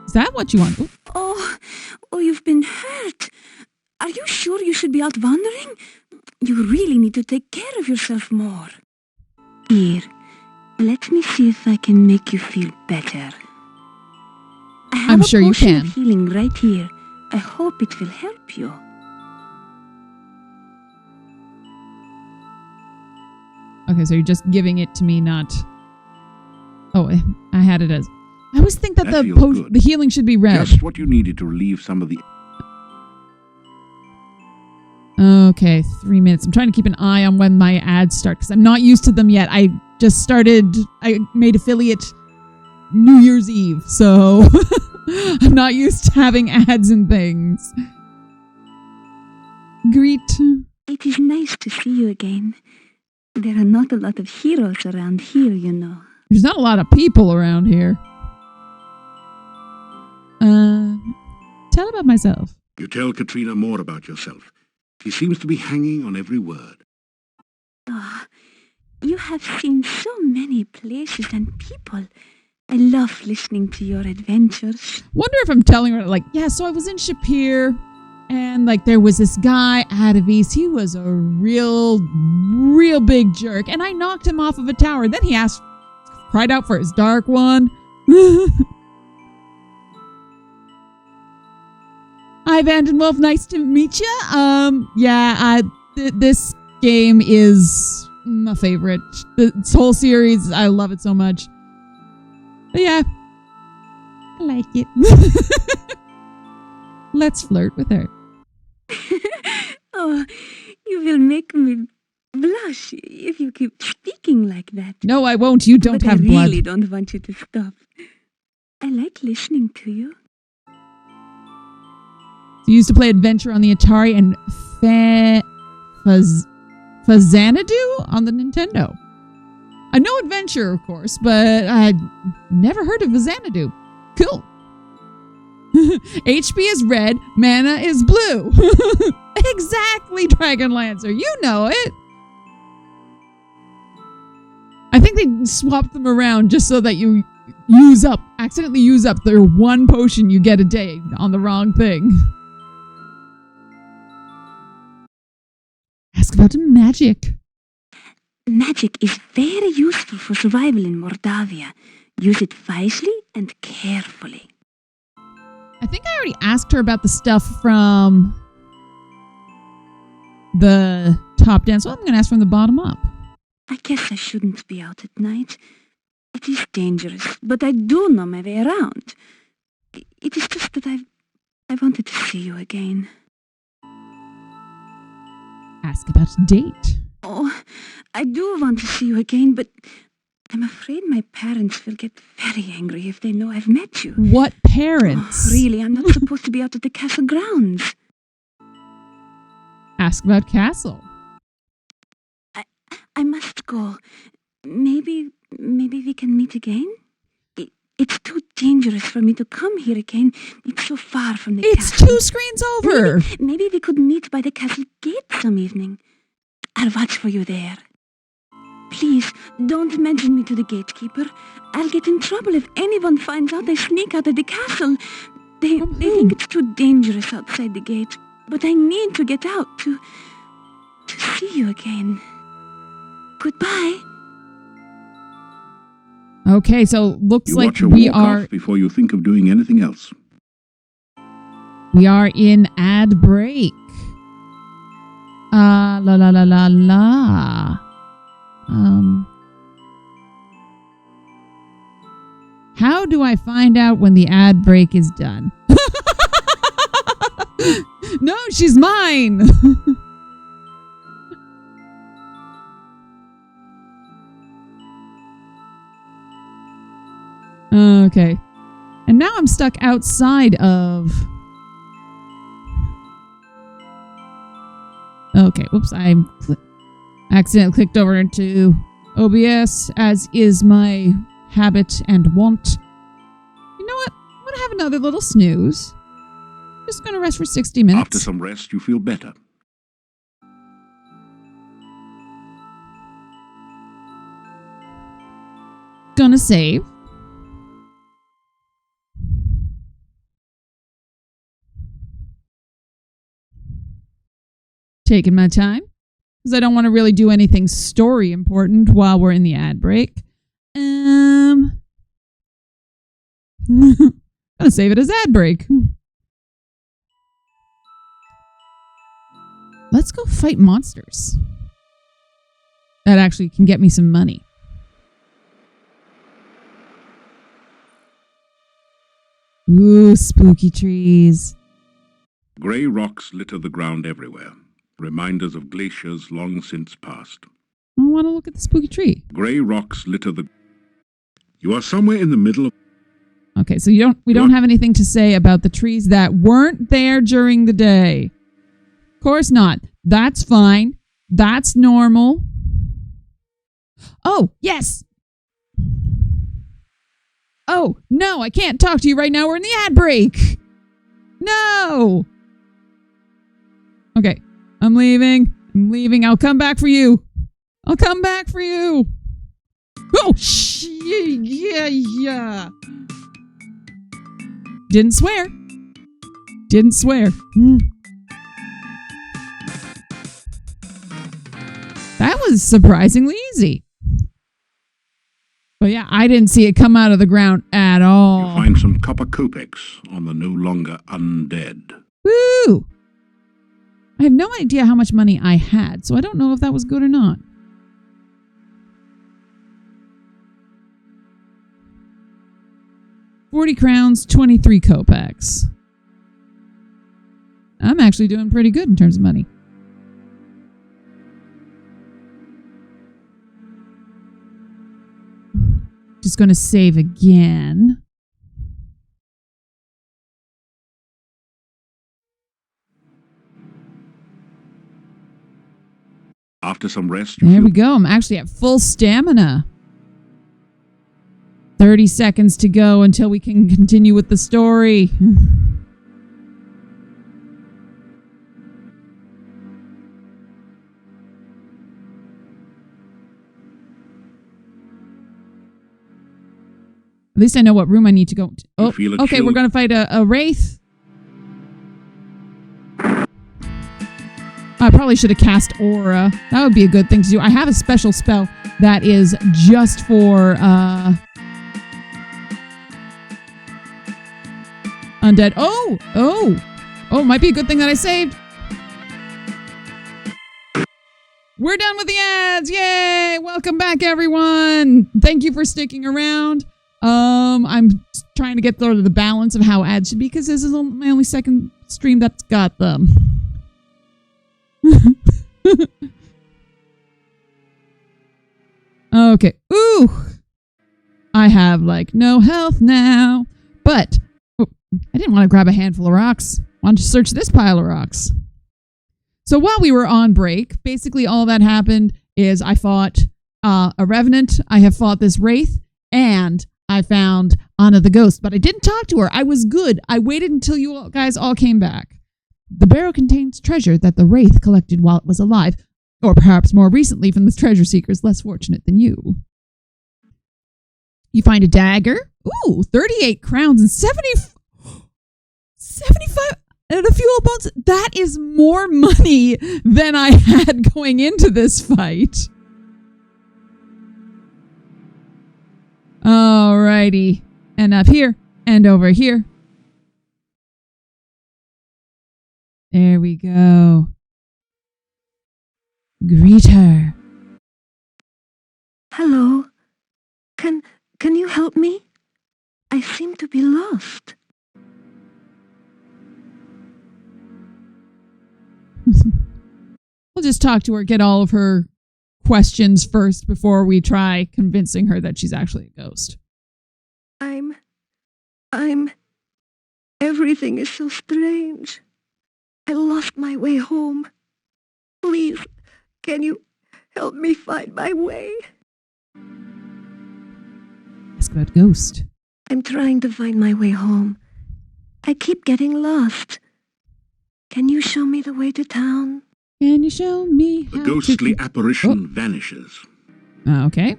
Is that what you want? Ooh. Oh, you've been hurt. Are you sure you should be out wandering? You really need to take care of yourself more. Here, let me see if I can make you feel better. I have I'm a sure you potion of can. healing right here. I hope it will help you. Okay, so you're just giving it to me, not... Oh, I had it as... I always think that That the feels good. the healing should be red. Just what you needed to relieve some of the... Okay, 3 minutes. I'm trying to keep an eye on when my ads start because I'm not used to them yet. I just started... I made affiliate New Year's Eve, so I'm not used to having ads and things. Greet. It is nice to see you again. There are not a lot of heroes around here, you know. There's not a lot of people around here. Tell about myself. You tell Katrina more about yourself. She seems to be hanging on every word. Oh, you have seen so many places and people. I love listening to your adventures. Wonder if I'm telling her, like, yeah, so I was in Shapir, and, like, there was this guy, Adavis. He was a real big jerk, and I knocked him off of a tower. Then he cried out for his dark one. Hi, Vandenwolf. Nice to meet you. This game is my favorite. This whole series, I love it so much. But yeah, I like it. Let's flirt with her. Oh, you will make me blush if you keep speaking like that. No, I won't. You don't But have I blood. really don't want you to stop. I like listening to you. You used to play Adventure on the Atari and Fazanadu on the Nintendo. I know Adventure, of course, but I'd never heard of Fazanadu. Cool. HP is red, mana is blue. Exactly, Dragonlancer. You know it. I think they swapped them around just so that you accidentally use up their one potion you get a day on the wrong thing. Ask about magic. Magic is very useful for survival in Mordavia. Use it wisely and carefully. I think I already asked her about the stuff from the top down, so I'm going to ask from the bottom up. I guess I shouldn't be out at night. It is dangerous, but I do know my way around. It is just that I wanted to see you again. Ask about date. Oh, I do want to see you again, but I'm afraid my parents will get very angry if they know I've met you. What parents? Oh, really, I'm not supposed to be out at the castle grounds. Ask about castle. I must go. Maybe we can meet again? It's too dangerous for me to come here again. It's so far from the It's castle. 2 screens over. Maybe we could meet by the castle gate some evening. I'll watch for you there. Please, don't mention me to the gatekeeper. I'll get in trouble if anyone finds out I sneak out of the castle. They think it's too dangerous outside the gate. But I need to get out to see you again. Goodbye. Okay, so looks You like watch your we walk are off before you think of doing anything else. in ad break. La la la la la. How do I find out when the ad break is done? No, she's mine. Okay. And now I'm stuck outside of... Okay, whoops, I accidentally clicked over into OBS, as is my habit and wont. You know what? I'm going to have another little snooze. Just going to rest for 60 minutes. After some rest, you feel better. Gonna save. Taking my time, because I don't want to really do anything story important while we're in the ad break. Gonna save it as ad break. Let's go fight monsters. That actually can get me some money. Ooh, spooky trees. Grey rocks litter the ground everywhere, reminders of glaciers long since passed. I want to look at the spooky tree. Grey rocks litter the... You are somewhere in the middle of... Okay, so we don't have anything to say about the trees that weren't there during the day. Of course not. That's fine. That's normal. Oh, yes. Oh, no, I can't talk to you right now. We're in the ad break. No. Okay, I'm leaving. I'll come back for you. Oh, yeah. Didn't swear. That was surprisingly easy. But yeah, I didn't see it come out of the ground at all. You find some copper kopecks on the no longer undead. Woo! I have no idea how much money I had, so I don't know if that was good or not. $40 crowns, 23 kopecks. I'm actually doing pretty good in terms of money. Just going to save again. After some rest, There we go. I'm actually at full stamina. 30 seconds to go until we can continue with the story. At least I know what room I need to go to. Oh, okay, we're going to fight a wraith. I probably should have cast Aura. That would be a good thing to do. I have a special spell that is just for undead. Oh, might be a good thing that I saved. We're done with the ads. Yay! Welcome back, everyone. Thank you for sticking around. I'm trying to get sort of the balance of how ads should be, because this is my only second stream that's got them. Okay. Ooh! I have, like, no health now. But, I didn't want to grab a handful of rocks. I wanted to search this pile of rocks. So while we were on break, basically all that happened is I fought a revenant, I have fought this wraith, and I found Anna the ghost. But I didn't talk to her. I was good. I waited until you guys all came back. The barrel contains treasure that the wraith collected while it was alive. Or perhaps more recently from the treasure seekers less fortunate than you. You find a dagger. Ooh, 38 crowns and 75 and a few old bones. That is more money than I had going into this fight. Alrighty. And up here and over here. There we go. Greet her. Hello. Can you help me? I seem to be lost. We'll just talk to her, get all of her questions first before we try convincing her that she's actually a ghost. Everything is so strange. I lost my way home. Please, can you help me find my way? Ask about ghost. I'm trying to find my way home. I keep getting lost. Can you show me the way to town? Can you show me The how ghostly to... apparition vanishes. Okay.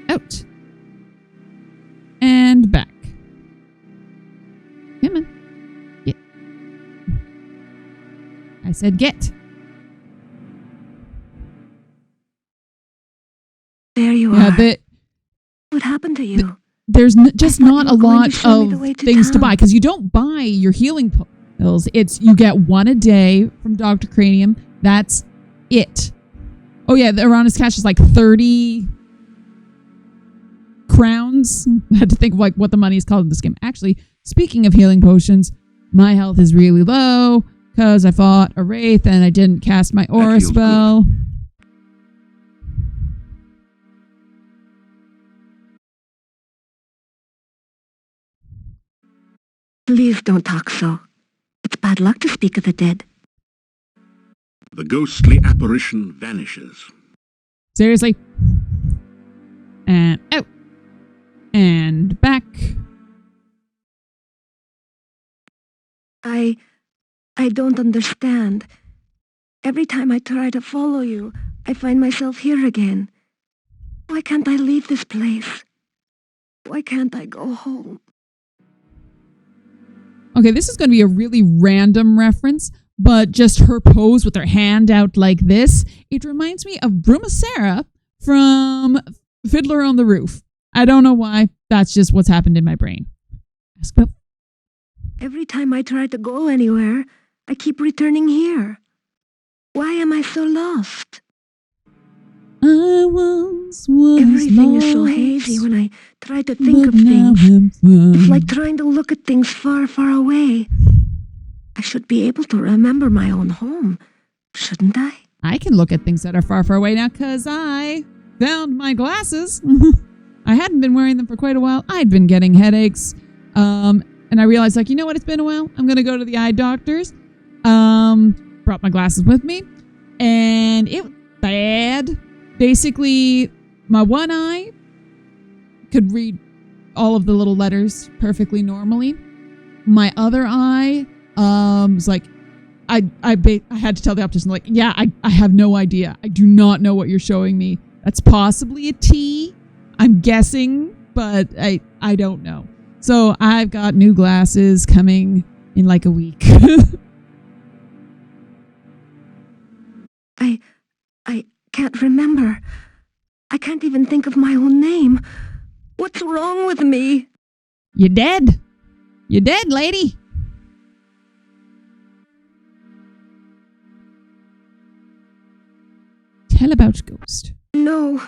Out. And back. Come on. Get. I said get. There you Yeah, are. What happened to you? There's just I thought not you a were going lot to show me the of way to things to town. buy because you don't buy your healing pills. It's you get one a day from Dr. Cranium. That's it. Oh yeah, the Uranus cash is like 30 crowns. I had to think of like what the money is called in this game. Actually, speaking of healing potions, my health is really low because I fought a wraith and I didn't cast my aura feels spell. Please don't talk so. It's bad luck to speak of the dead. The ghostly apparition vanishes. Seriously. And out. And back. I don't understand. Every time I try to follow you, I find myself here again. Why can't I leave this place? Why can't I go home? Okay, this is going to be a really random reference, but just her pose with her hand out like this, it reminds me of Bruma Sarah from Fiddler on the Roof. I don't know why. That's just what's happened in my brain. Ask about... Every time I try to go anywhere, I keep returning here. Why am I so lost? I once was Everything lost, is so hazy when I try to think of but now things. I'm found. It's like trying to look at things far, far away. I should be able to remember my own home, shouldn't I? I can look at things that are far, far away now because I found my glasses. I hadn't been wearing them for quite a while. I'd been getting headaches. And I realized, like, you know what? It's been a while. I'm going to go to the eye doctors. Brought my glasses with me. And it was bad. Basically, my one eye could read all of the little letters perfectly normally. My other eye was like, I had to tell the optician, like, yeah, I have no idea. I do not know what you're showing me. That's possibly a T, I'm guessing, but I don't know. So I've got new glasses coming in like a week. I can't remember. I can't even think of my own name. What's wrong with me? You're dead. You're dead, lady. Tell about ghost. No,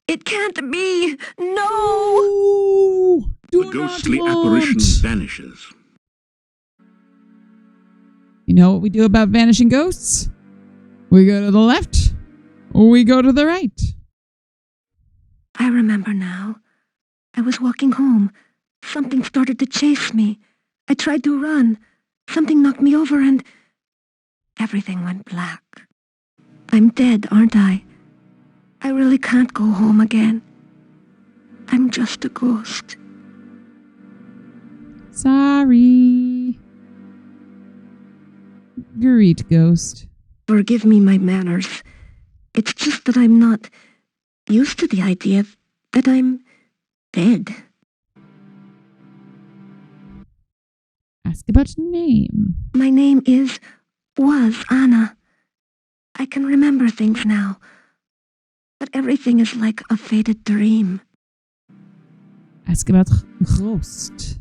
it can't be. No. Ooh, The ghostly apparition vanishes. You know what we do about vanishing ghosts? We go to the left, or we go to the right. I remember now. I was walking home. Something started to chase me. I tried to run. Something knocked me over and everything went black. I'm dead, aren't I? I really can't go home again. I'm just a ghost. Sorry. Greet, ghost. Forgive me my manners. It's just that I'm not used to the idea that I'm dead. Ask about your name. My name was Anna. I can remember things now, but everything is like a faded dream. Ask about ghost.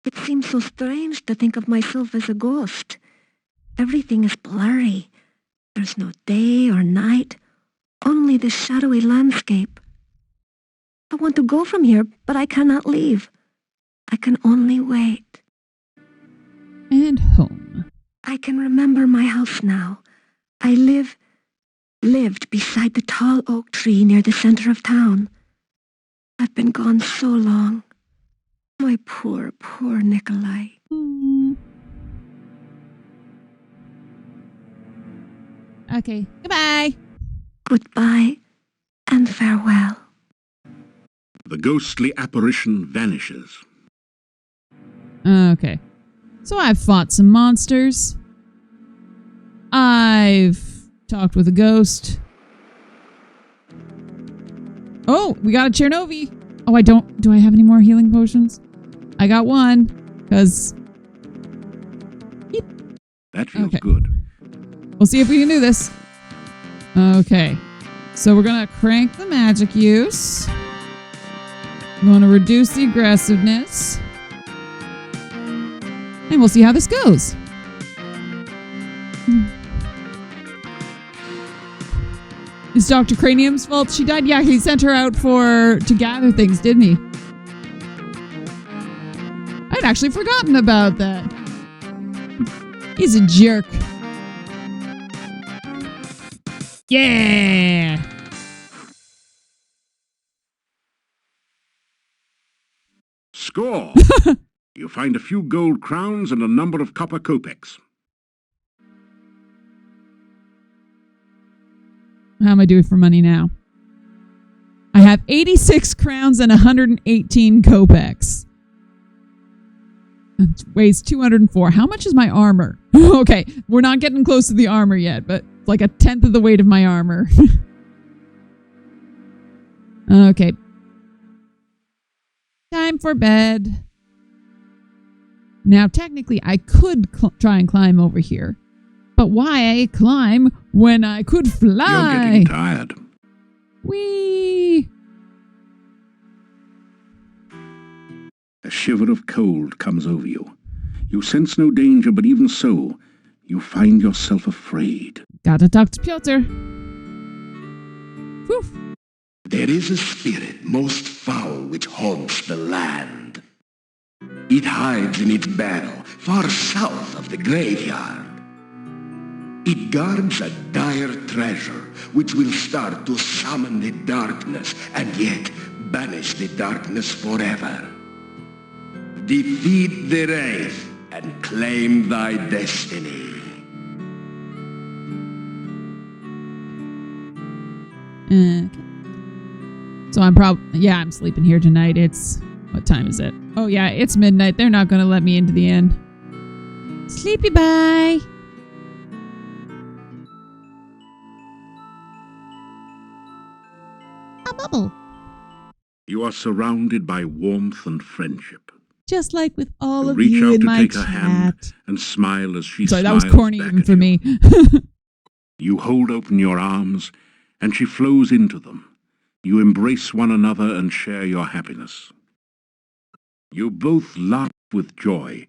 It seems so strange to think of myself as a ghost. Everything is blurry. There's no day or night, only this shadowy landscape. I want to go from here, but I cannot leave. I can only wait. And home. I can remember my house now. I lived beside the tall oak tree near the center of town. I've been gone so long. My poor, poor Nikolai. Okay, goodbye. Goodbye and farewell. The ghostly apparition vanishes. Okay. So I've fought some monsters. I've talked with a ghost. Oh, we got a Chernovi. Oh, I don't. Do I have any more healing potions? I got one, because... That feels Okay. good. We'll see if we can do this. Okay. So we're going to crank the magic use. I'm going to reduce the aggressiveness. And we'll see how this goes. It's Dr. Cranium's fault she died? Yeah, he sent her out to gather things, didn't he? I'd actually forgotten about that. He's a jerk. Yeah! Score! You find a few gold crowns and a number of copper kopecks. How am I doing for money now? I have 86 crowns and 118 kopecks. It weighs 204. How much is my armor? Okay, we're not getting close to the armor yet, but it's like a tenth of the weight of my armor. Okay. Time for bed. Now, technically, I could try and climb over here. But why climb when I could fly? You're getting tired. Whee! A shiver of cold comes over you. You sense no danger, but even so, you find yourself afraid. Gotta talk to Piotr. Whew. There is a spirit most foul which haunts the land. It hides in its barrow far south of the graveyard. It guards a dire treasure which will start to summon the darkness and yet banish the darkness forever. Defeat the wraith and claim thy destiny. Okay. So I'm sleeping here tonight. What time is it? Oh yeah, it's midnight. They're not gonna let me into the inn. Sleepy bye. A bubble. You are surrounded by warmth and friendship. Just like with all You of reach you out in to my take chat. her hand and smile as she Sorry, smiles that was corny back even at for you. me. You hold open your arms, and she flows into them. You embrace one another and share your happiness. You both laugh with joy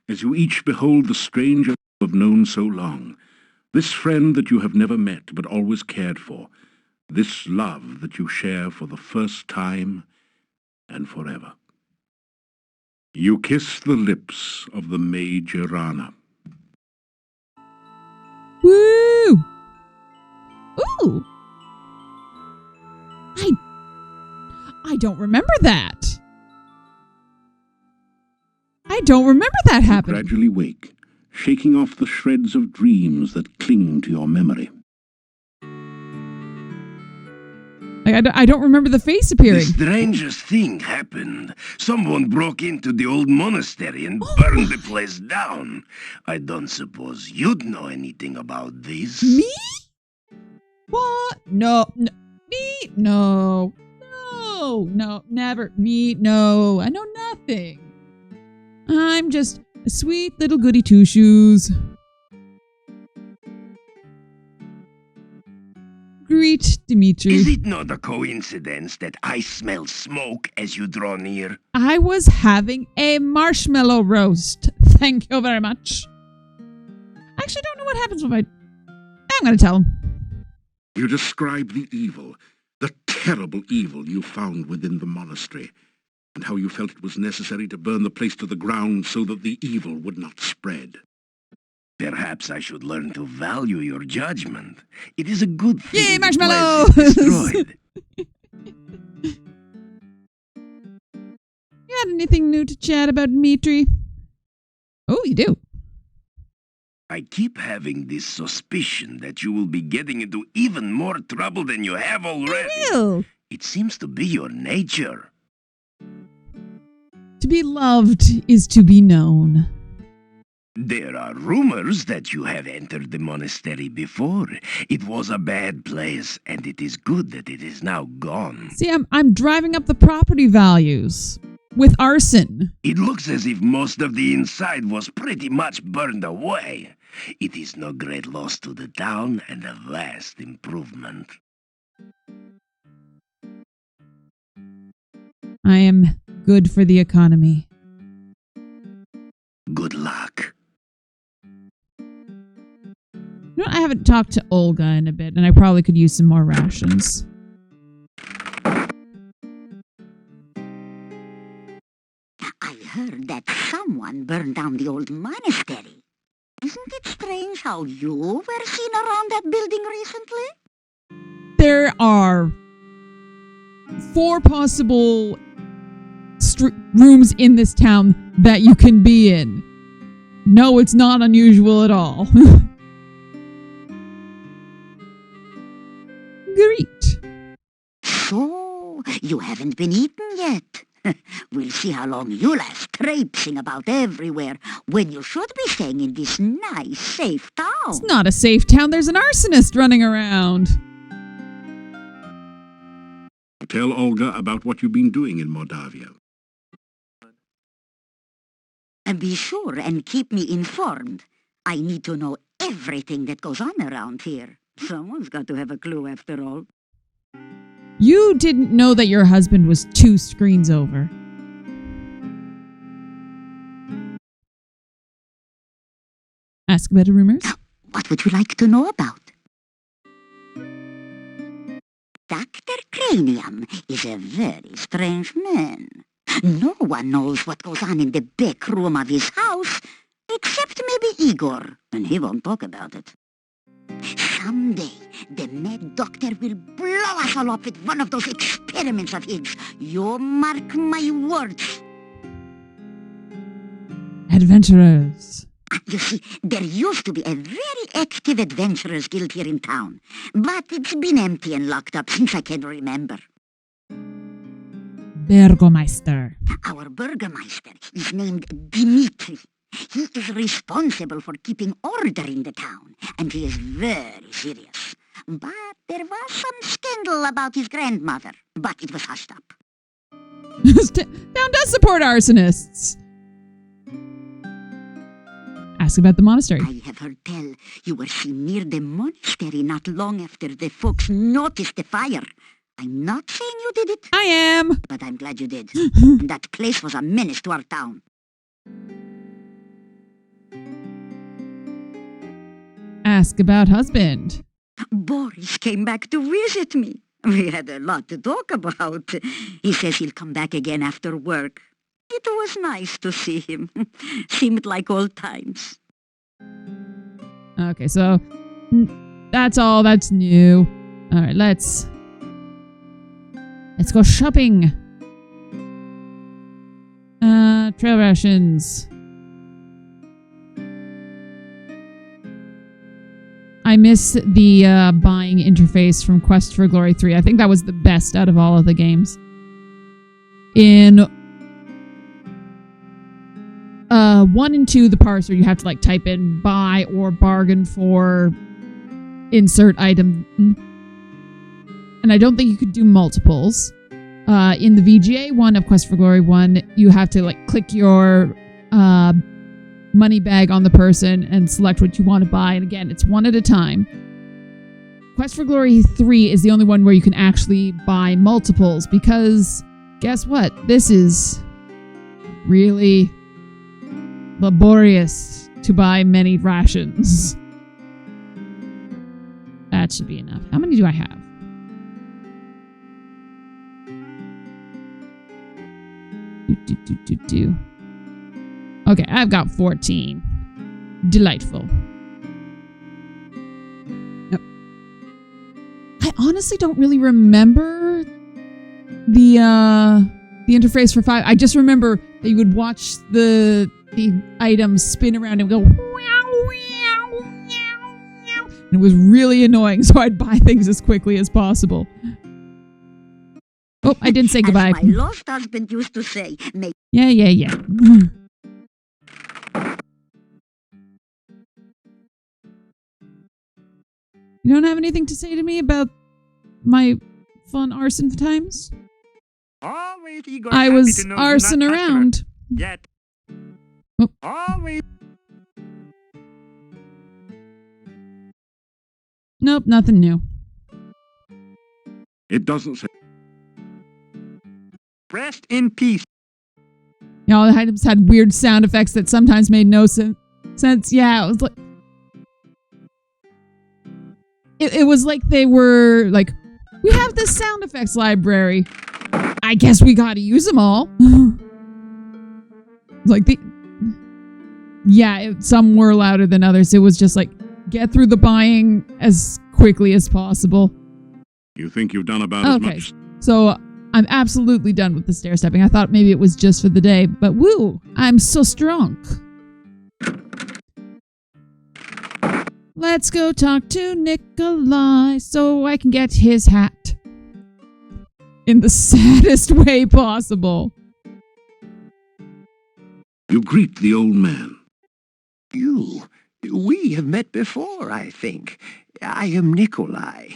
as you each behold the stranger you have known so long, this friend that you have never met but always cared for, this love that you share for the first time and forever. You kiss the lips of the maid Joanna. Woo! Ooh! I don't remember that. I don't remember that You happening. gradually wake, shaking off the shreds of dreams that cling to your memory. I don't remember the face The appearing. strangest thing happened. Someone broke into the old monastery and burned the place down. I don't suppose you'd know anything about this. Me? What? No. Me? No. No, never. Me? No. I know nothing. I'm just a sweet little goody two-shoes. Greet, Dimitri. Is it not a coincidence that I smell smoke as you draw near? I was having a marshmallow roast. Thank you very much. I actually don't know what happens if I'm going to tell him. You describe the evil, the terrible evil you found within the monastery, and how you felt it was necessary to burn the place to the ground so that the evil would not spread. Perhaps I should learn to value your judgment. It is a good thing Yay, the place marshmallows! is destroyed. You got anything new to chat about, Dimitri? Oh, you do. I keep having this suspicion that you will be getting into even more trouble than you have already. Will. It seems to be your nature. To be loved is to be known. There are rumors that you have entered the monastery before. It was a bad place, and it is good that it is now gone. See, I'm driving up the property values with arson. It looks as if most of the inside was pretty much burned away. It is no great loss to the town and a vast improvement. I am good for the economy. Good luck. You know, I haven't talked to Olga in a bit, and I probably could use some more rations. I heard that someone burned down the old monastery. Isn't it strange how you were seen around that building recently? There are 4 possible rooms in this town that you can be in. No, it's not unusual at all. Great. So, you haven't been eaten yet. We'll see how long you last traipsing about everywhere when you should be staying in this nice, safe town. It's not a safe town. There's an arsonist running around. Tell Olga about what you've been doing in Mordavia. And be sure and keep me informed. I need to know everything that goes on around here. Someone's got to have a clue after all. You didn't know that your husband was 2 screens over. Ask about the rumors. What would you like to know about? Dr. Cranium is a very strange man. No one knows what goes on in the back room of his house, except maybe Igor, and he won't talk about it. Someday, the mad doctor will blow us all up with one of those experiments of his. You mark my words. Adventurers. You see, there used to be a very active adventurers guild here in town, but it's been empty and locked up since I can remember. Burgomeister. Our burgomaster is named Dimitri. He is responsible for keeping order in the town, and he is very serious. But there was some scandal about his grandmother, but it was hushed up. Town does support arsonists. Ask about the monastery. I have heard tell you were seen near the monastery not long after the folks noticed the fire. I'm not saying you did it, I am. but I'm glad you did. That place was a menace to our town. Ask about husband. Boris came back to visit me. We had a lot to talk about. He says he'll come back again after work. It was nice to see him. Seemed like old times. Okay, so that's all that's new. All right, let's go shopping. Trail I miss the buying interface from Quest for Glory 3. I think that was the best out of all of the games. In 1 and 2, the parser, you have to like type in buy or bargain for insert item. And I don't think you could do multiples. In the VGA one of Quest for Glory 1, you have to like click your money bag on the person and select what you want to buy. And again, it's one at a time. Quest for Glory 3 is the only one where you can actually buy multiples because guess what? This is really laborious to buy many rations. That should be enough. How many do I have? Okay, I've got 14. Delightful. Yep. I honestly don't really remember the interface for 5. I just remember that you would watch the items spin around and go wow, wow, wow, wow. And it was really annoying, so I'd buy things as quickly as possible. Oh, I didn't say goodbye. As my lost husband used to say, Yeah. You don't have anything to say to me about my fun arson times? Always, Igor, I happy was to know you're arson not around. Yet. Oh. Always. Nope, nothing new. It doesn't say. Rest in peace. You know, the items had weird sound effects that sometimes made no sense. Yeah, it was like... It was like they were like, we have this sound effects library. I guess we gotta use them all. Like some were louder than others. It was just like, get through the buying as quickly as possible. You think you've done about as much? So I'm absolutely done with the stair stepping. I thought maybe it was just for the day, but woo, I'm so strong. Let's go talk to Nikolai so I can get his hat. In the saddest way possible. You greet the old man. We have met before, I think. I am Nikolai.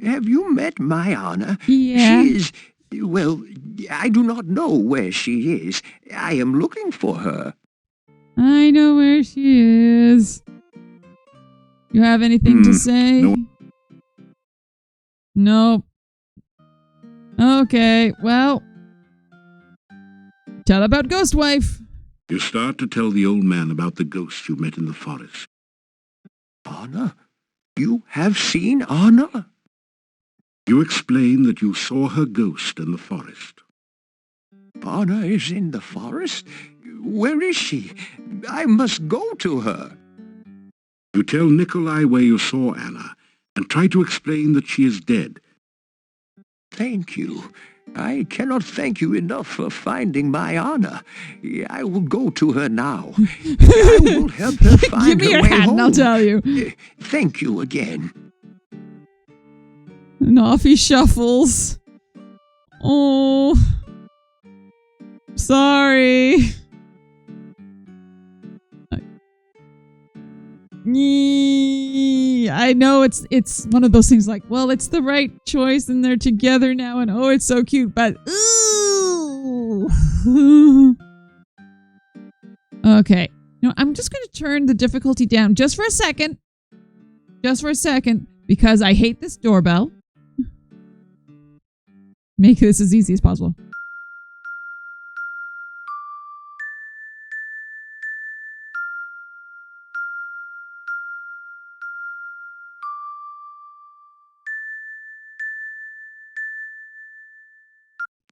Have you met my Anna? Yeah. She is... Well, I do not know where she is. I am looking for her. I know where she is. You have anything to say? No. Nope. Okay, well. Tell about Ghost Wife. You start to tell the old man about the ghost you met in the forest. Anna? You have seen Anna? You explain that you saw her ghost in the forest. Anna is in the forest? Where is she? I must go to her. You tell Nikolai where you saw Anna, and try to explain that she is dead. Thank you. I cannot thank you enough for finding my Anna. I will go to her now. I will help her find Give me her your way hat home. and I'll tell you. Thank you again. And off he shuffles. Oh. Sorry. I know it's one of those things like, well, it's the right choice and they're together now and oh, it's so cute, but ooh. Okay. No, I'm just going to turn the difficulty down just for a second. Just for a second, because I hate this doorbell. Make this as easy as possible.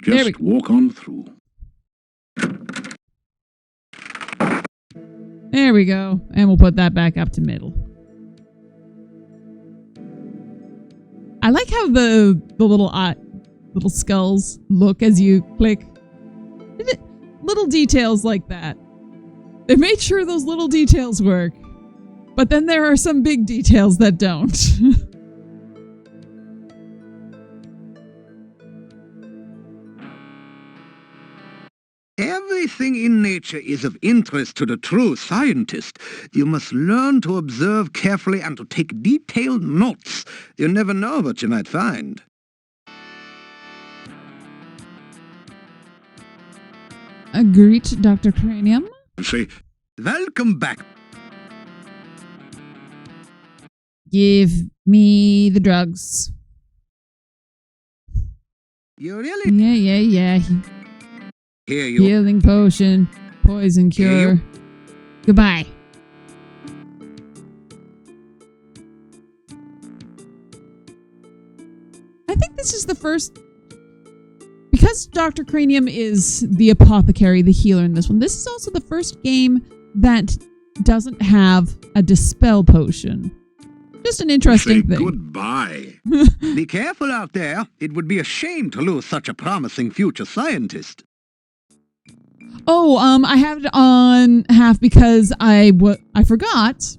Just walk on through. There we go. And we'll put that back up to middle. I like how the little skulls look as you click. Little details like that. They made sure those little details work. But then there are some big details that don't. Everything in nature is of interest to the true scientist. You must learn to observe carefully and to take detailed notes. You never know what you might find. Greet, Dr. Cranium. Say, Welcome back. Give me the drugs. You really... Yeah. Here you... Healing potion, poison cure. Goodbye. I think this is the first... Because Dr. Cranium is the apothecary, the healer in this one, this is also the first game that doesn't have a dispel potion. Just an interesting say thing. goodbye. Be careful out there. It would be a shame to lose such a promising future scientist. Oh, I have it on half because I forgot.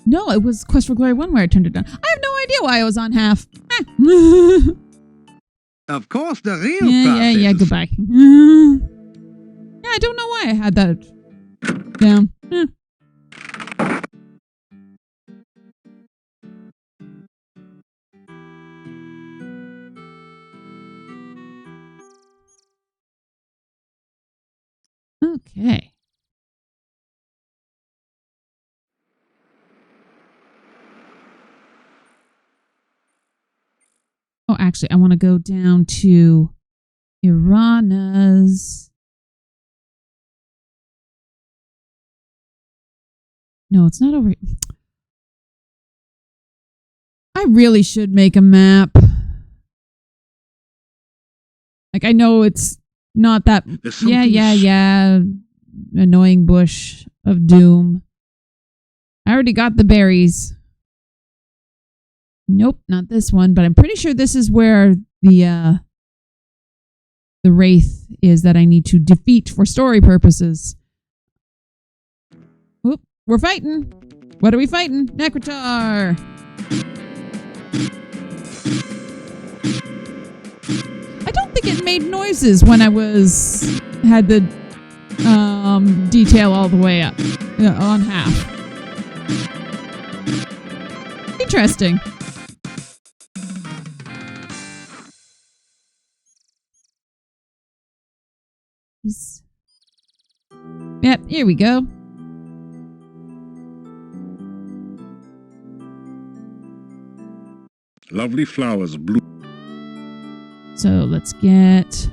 No, it was Quest for Glory 1 where I turned it down. I have no idea why I was on half. Of course, the real process... Yeah, goodbye. Yeah, I don't know why I had that down. Okay. Oh, actually, I want to go down to Irana's. No, it's not over. I really should make a map. Like, I know it's not that... Yeah. Annoying bush of doom. I already got the berries. Nope, not this one, but I'm pretty sure this is where the wraith is that I need to defeat for story purposes. Oop, we're fighting. What are we fighting? Necritar. I don't think it made noises when I had the detail all the way up on half. Interesting. Yep, here we go. Lovely flowers bloom. So let's get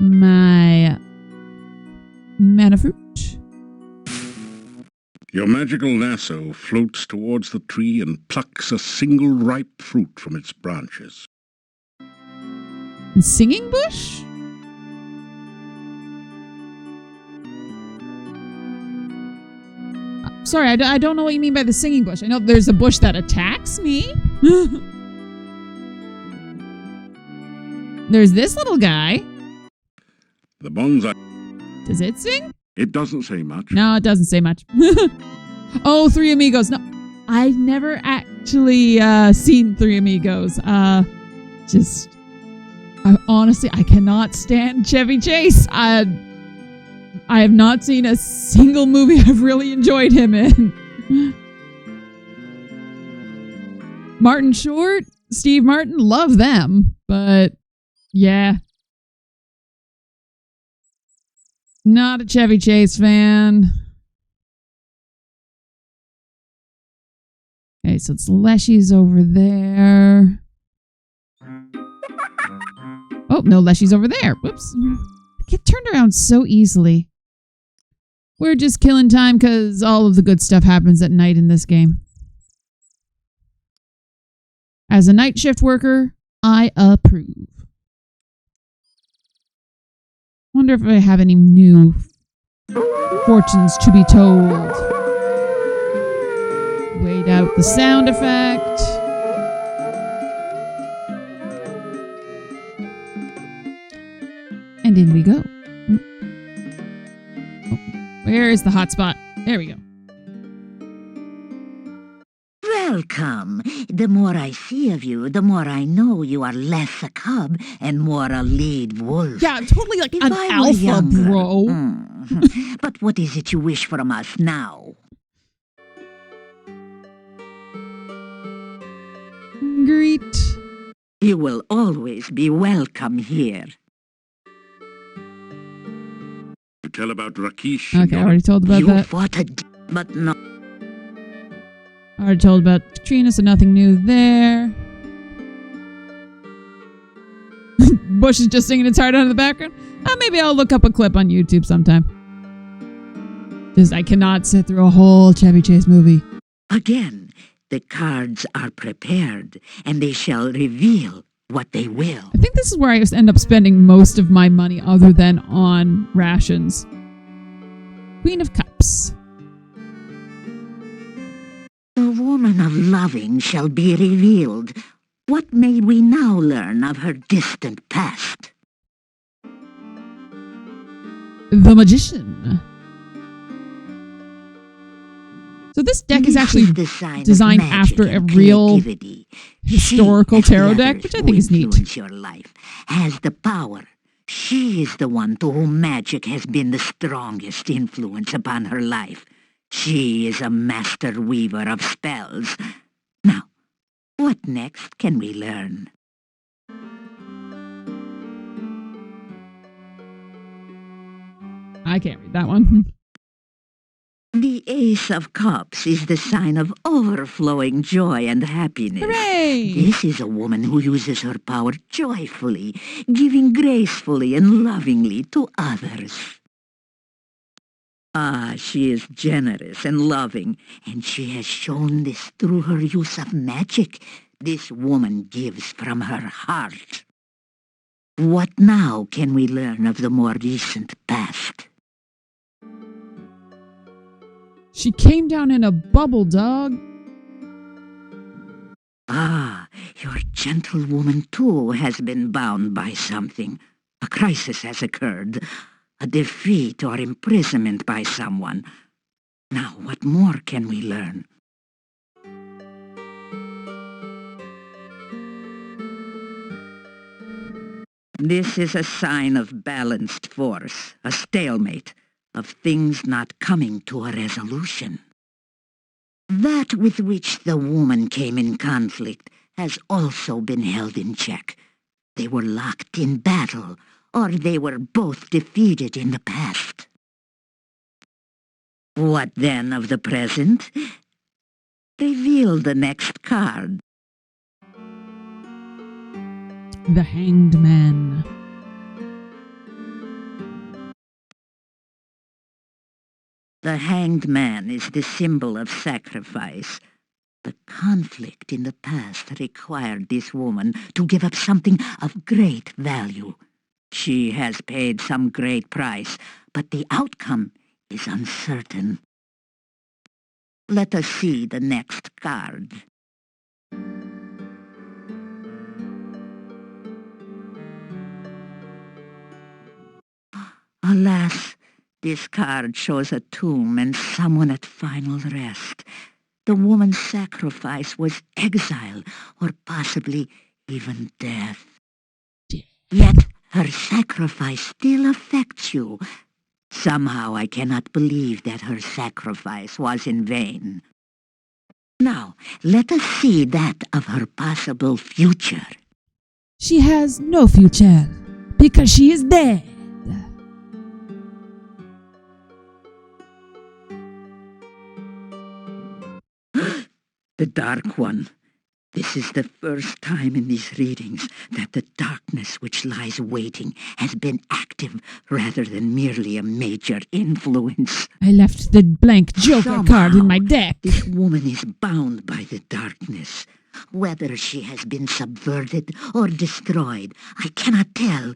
my mana fruit. Your magical lasso floats towards the tree and plucks a single ripe fruit from its branches. The singing bush? Sorry, I don't know what you mean by the singing bush. I know there's a bush that attacks me. There's this little guy. The bonsai... Does it sing? It doesn't say much. No, it doesn't say much. Oh, Three Amigos. No, I've never actually seen Three Amigos. Honestly, I cannot stand Chevy Chase. I have not seen a single movie I've really enjoyed him in. Martin Short, Steve Martin, love them, but yeah. Not a Chevy Chase fan. Okay, so it's Leshy's over there. Oh, no, Leshy's over there. Whoops. I get turned around so easily. We're just killing time because all of the good stuff happens at night in this game. As a night shift worker, I approve. Wonder if I have any new fortunes to be told. Wait out the sound effect. in we go. Oh, where is the hot spot? There we go. Welcome. The more I see of you, the more I know you are less a cub and more a lead wolf. Yeah, I'm totally like If an I were alpha, younger- bro. But what is it you wish from us now? Greet. You will always be welcome here. You tell about Rakesh. Okay, I already told about You that. fought but no. I already told about Katrina, so nothing new there. Bush is just singing its heart out in the background. Maybe I'll look up a clip on YouTube sometime. Just, I cannot sit through a whole Chevy Chase movie. Again, the cards are prepared, and they shall reveal what they will. I think this is where I end up spending most of my money other than on rations. Queen of Cups. The woman of loving shall be revealed. What may we now learn of her distant past? The Magician. So this deck is This actually the sign of designed magic after a and real creativity. historical She, as tarot the deck, others which I who think is neat. influence your life, has the power. She is the one to whom magic has been the strongest influence upon her life. She is a master weaver of spells. Now, what next can we learn? I can't read that one. The Ace of Cups is the sign of overflowing joy and happiness. Hooray! This is a woman who uses her power joyfully, giving gracefully and lovingly to others. Ah, she is generous and loving, and she has shown this through her use of magic. This woman gives from her heart. What now can we learn of the more recent past? She came down in a bubble, dog. Ah, your gentlewoman too has been bound by something. A crisis has occurred. A defeat or imprisonment by someone. Now, what more can we learn? This is a sign of balanced force, a stalemate, of things not coming to a resolution. That with which the woman came in conflict has also been held in check. They were locked in battle, or they were both defeated in the past. What then of the present? Reveal the next card. The Hanged Man. The Hanged Man is the symbol of sacrifice. The conflict in the past required this woman to give up something of great value. She has paid some great price, but the outcome is uncertain. Let us see the next card. Alas, this card shows a tomb and someone at final rest. The woman's sacrifice was exile, or possibly even death. Yet her sacrifice still affects you. Somehow I cannot believe that her sacrifice was in vain. Now, let us see that of her possible future. She has no future because she is dead. The Dark One. This is the first time in these readings that the darkness which lies waiting has been active rather than merely a major influence. I left the blank Joker card in my deck. This woman is bound by the darkness. Whether she has been subverted or destroyed, I cannot tell.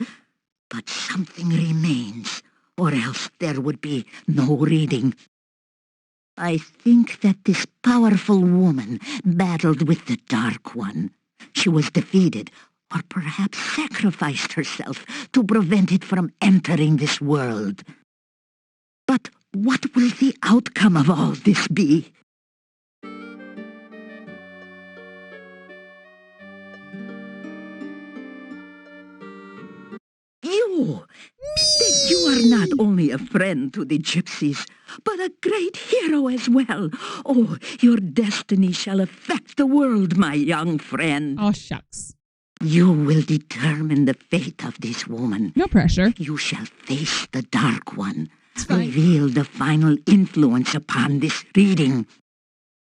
But something remains, or else there would be no reading. I think that this powerful woman battled with the Dark One. She was defeated, or perhaps sacrificed herself to prevent it from entering this world. But what will the outcome of all this be? You! Then you are not only a friend to the gypsies, but a great hero as well. Oh, your destiny shall affect the world, my young friend. Oh, shucks. You will determine the fate of this woman. No pressure. You shall face the Dark One. It's fine. Reveal the final influence upon this reading.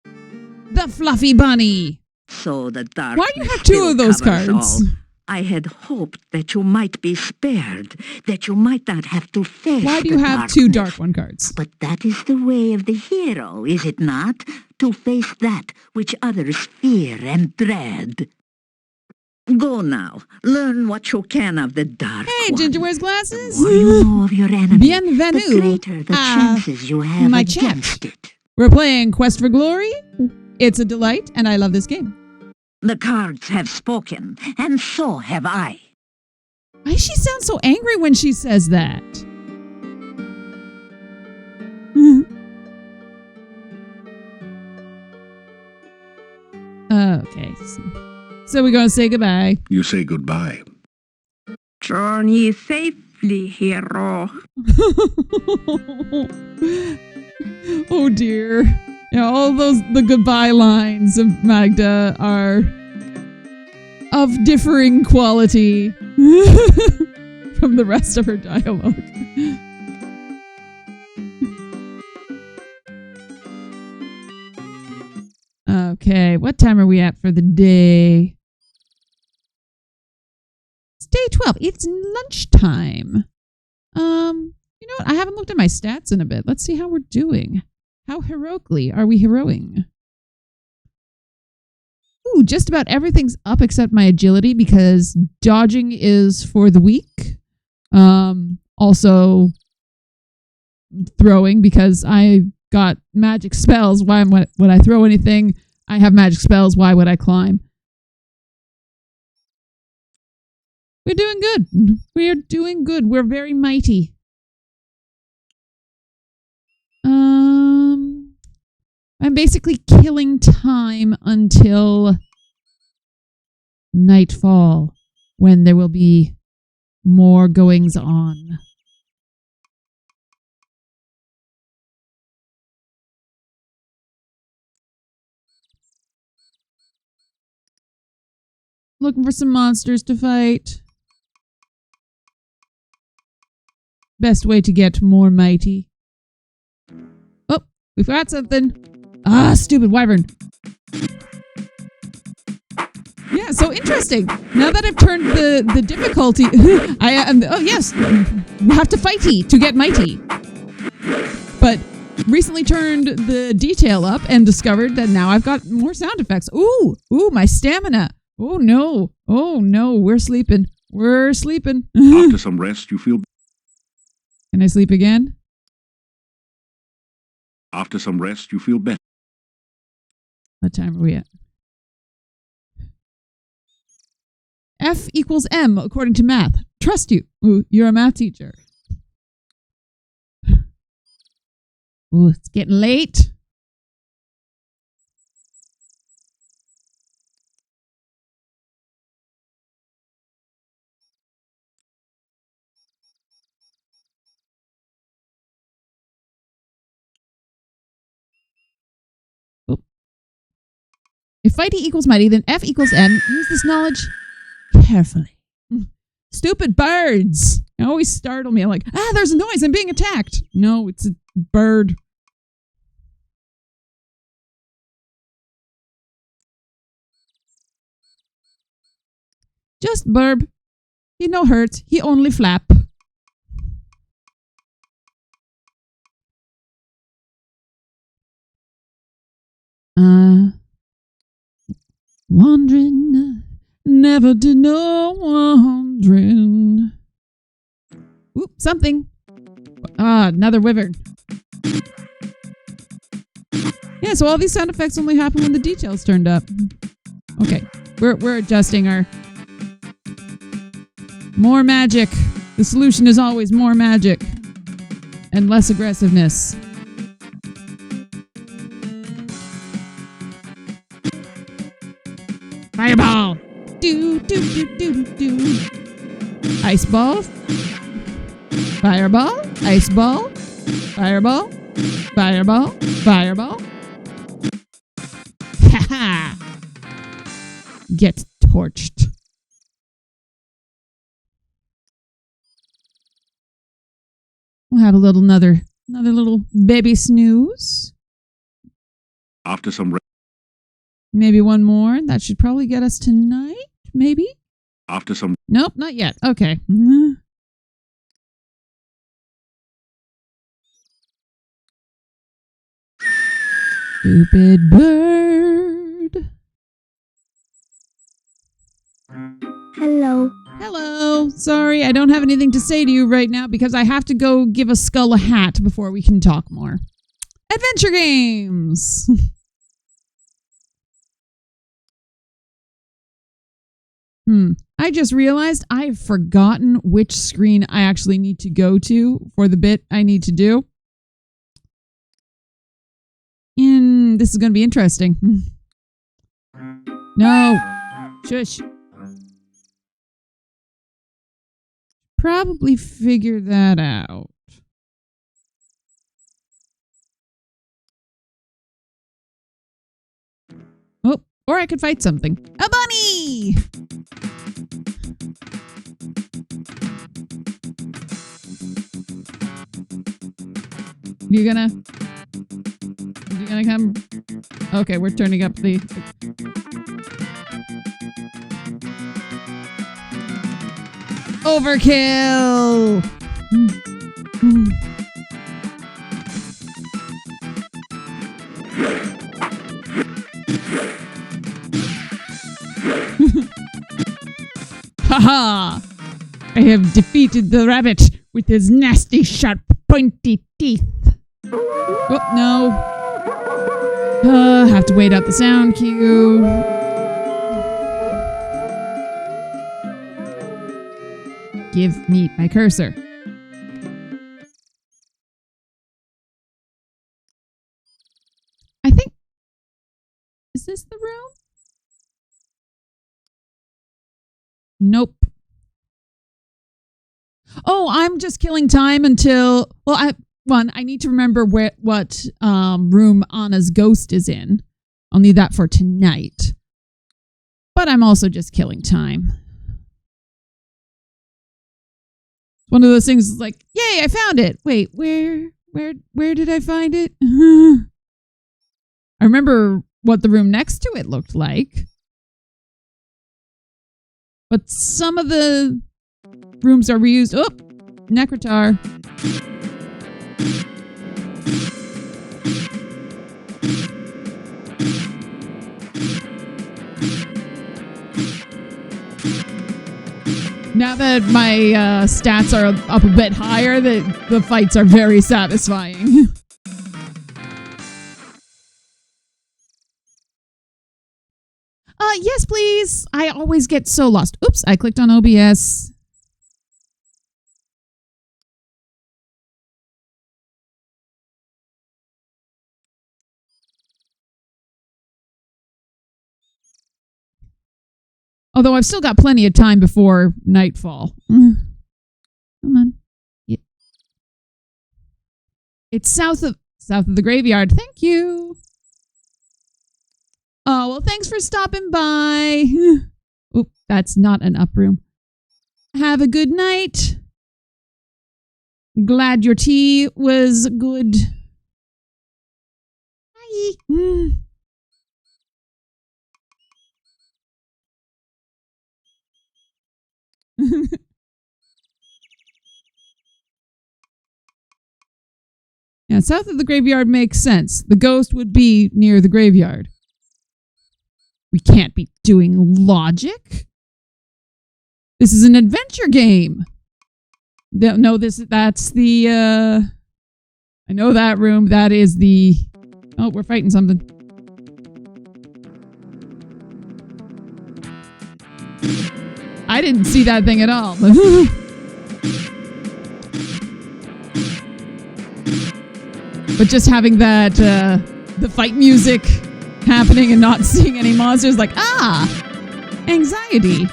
The Fluffy Bunny. So the Dark. Why do you have two of those cards? I had hoped that you might be spared, that you might not have to face. Why do you have two Dark One cards? But that is the way of the hero, is it not? To face that which others fear and dread. Go now. Learn what you can of the Dark Hey, One. Ginger wears glasses. The more you know of your enemy, Bienvenue. the greater the chances you have my against chat. it. We're playing Quest for Glory. It's a delight, and I love this game. The cards have spoken, and so have I. Why she sounds so angry when she says that? Okay. So we're going to say goodbye. You say goodbye. Journey safely, hero. Oh dear. Yeah, all the goodbye lines of Magda are of differing quality from the rest of her dialogue. Okay, what time are we at for the day? It's day 12. It's lunchtime. You know what? I haven't looked at my stats in a bit. Let's see how we're doing. How heroically are we heroing? Ooh, just about everything's up except my agility because dodging is for the weak. Also throwing because I got magic spells. Why would I throw anything? I have magic spells. Why would I climb? We're doing good. We are doing good. We're very mighty. I'm basically killing time until nightfall, when there will be more goings on. Looking for some monsters to fight. Best way to get more mighty. Oh, we forgot something. Ah, stupid wyvern. Yeah, so interesting. Now that I've turned the difficulty, I am. Oh yes, you have to fighty to get mighty. But recently turned the detail up and discovered that now I've got more sound effects. Ooh, my stamina. Oh no, we're sleeping. We're sleeping. After some rest, you feel... Can I sleep again? After some rest, you feel better. What time are we at? F equals M according to math. Trust you. Ooh, you're a math teacher. Ooh, it's getting late. If fighty equals mighty, then F equals M. Use this knowledge carefully. Stupid birds! They always startle me. I'm like, there's a noise. I'm being attacked. No, it's a bird. Just burb. He no hurt. He only flap. Wandering, never did no wandering. Oop, something. Another wyvern. Yeah, so all these sound effects only happen when the details turned up. Okay, we're adjusting our More magic. The solution is always more magic. And less aggressiveness. Fireball! Do, do, do, do, do. Ice ball. Fireball. Ice ball. Fireball. Fireball. Fireball. Ha ha! Get torched. We'll have another little baby snooze. After some Maybe one more. That should probably get us tonight. Maybe? after some Nope, not yet. Okay. Stupid bird. Hello. Hello. Sorry, I don't have anything to say to you right now because I have to go give a skull a hat before we can talk more. Adventure games. I just realized I've forgotten which screen I actually need to go to for the bit I need to do. And this is going to be interesting. No. Shush. Probably figure that out. Oh, or I could fight something. A bunny! You gonna come? Okay, we're turning up the... Overkill! Haha! I have defeated the rabbit with his nasty, sharp, pointy teeth. Oh, no. Have to wait out the sound cue. Give me my cursor. I think... Is this the room? Nope. Oh, I'm just killing time until... Well, I need to remember what room Anna's ghost is in. I'll need that for tonight. But I'm also just killing time. One of those things is like, yay, I found it. Wait, where did I find it? I remember what the room next to it looked like. But some of the rooms are reused. Oh, Necrotar. Now that my stats are up a bit higher, the fights are very satisfying. Yes, please. I always get so lost. Oops, I clicked on OBS. Although I've still got plenty of time before nightfall. Come on. Yeah. It's south of the graveyard. Thank you. Oh, well, thanks for stopping by. Oop, that's not an up room. Have a good night. Glad your tea was good. Bye. Yeah, south of the graveyard makes sense. The ghost would be near the graveyard. We can't be doing logic. This is an adventure game. No, that's the I know that room. That is the... Oh, we're fighting something. I didn't see that thing at all. But just having that, the fight music happening and not seeing any monsters, like, anxiety.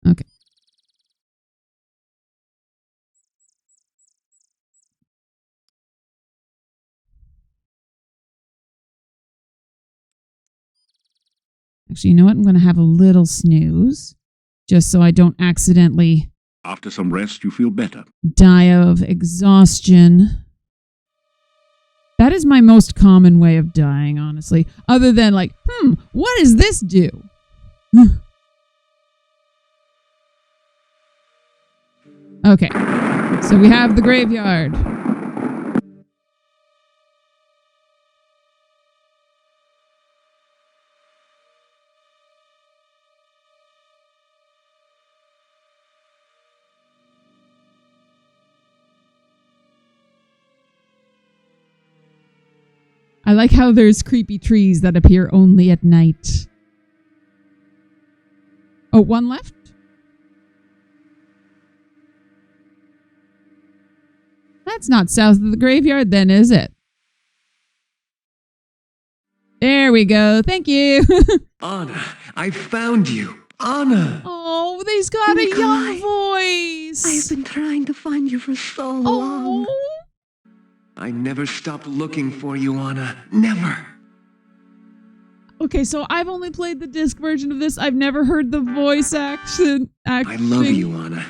Okay. Actually, you know what? I'm going to have a little snooze, just so I don't accidentally... After some rest, you feel better. Die of exhaustion. That is my most common way of dying, honestly. Other than like, what does this do? Okay. So we have the graveyard. I like how there's creepy trees that appear only at night. Oh, one left? That's not south of the graveyard then, is it? There we go. Thank you. Anna, I found you. Anna! Oh, he's got a young voice. I've been trying to find you for so long. Oh. I never stopped looking for you, Anna. Never. Okay, so I've only played the disc version of this. I've never heard the voice action. I love you, Anna.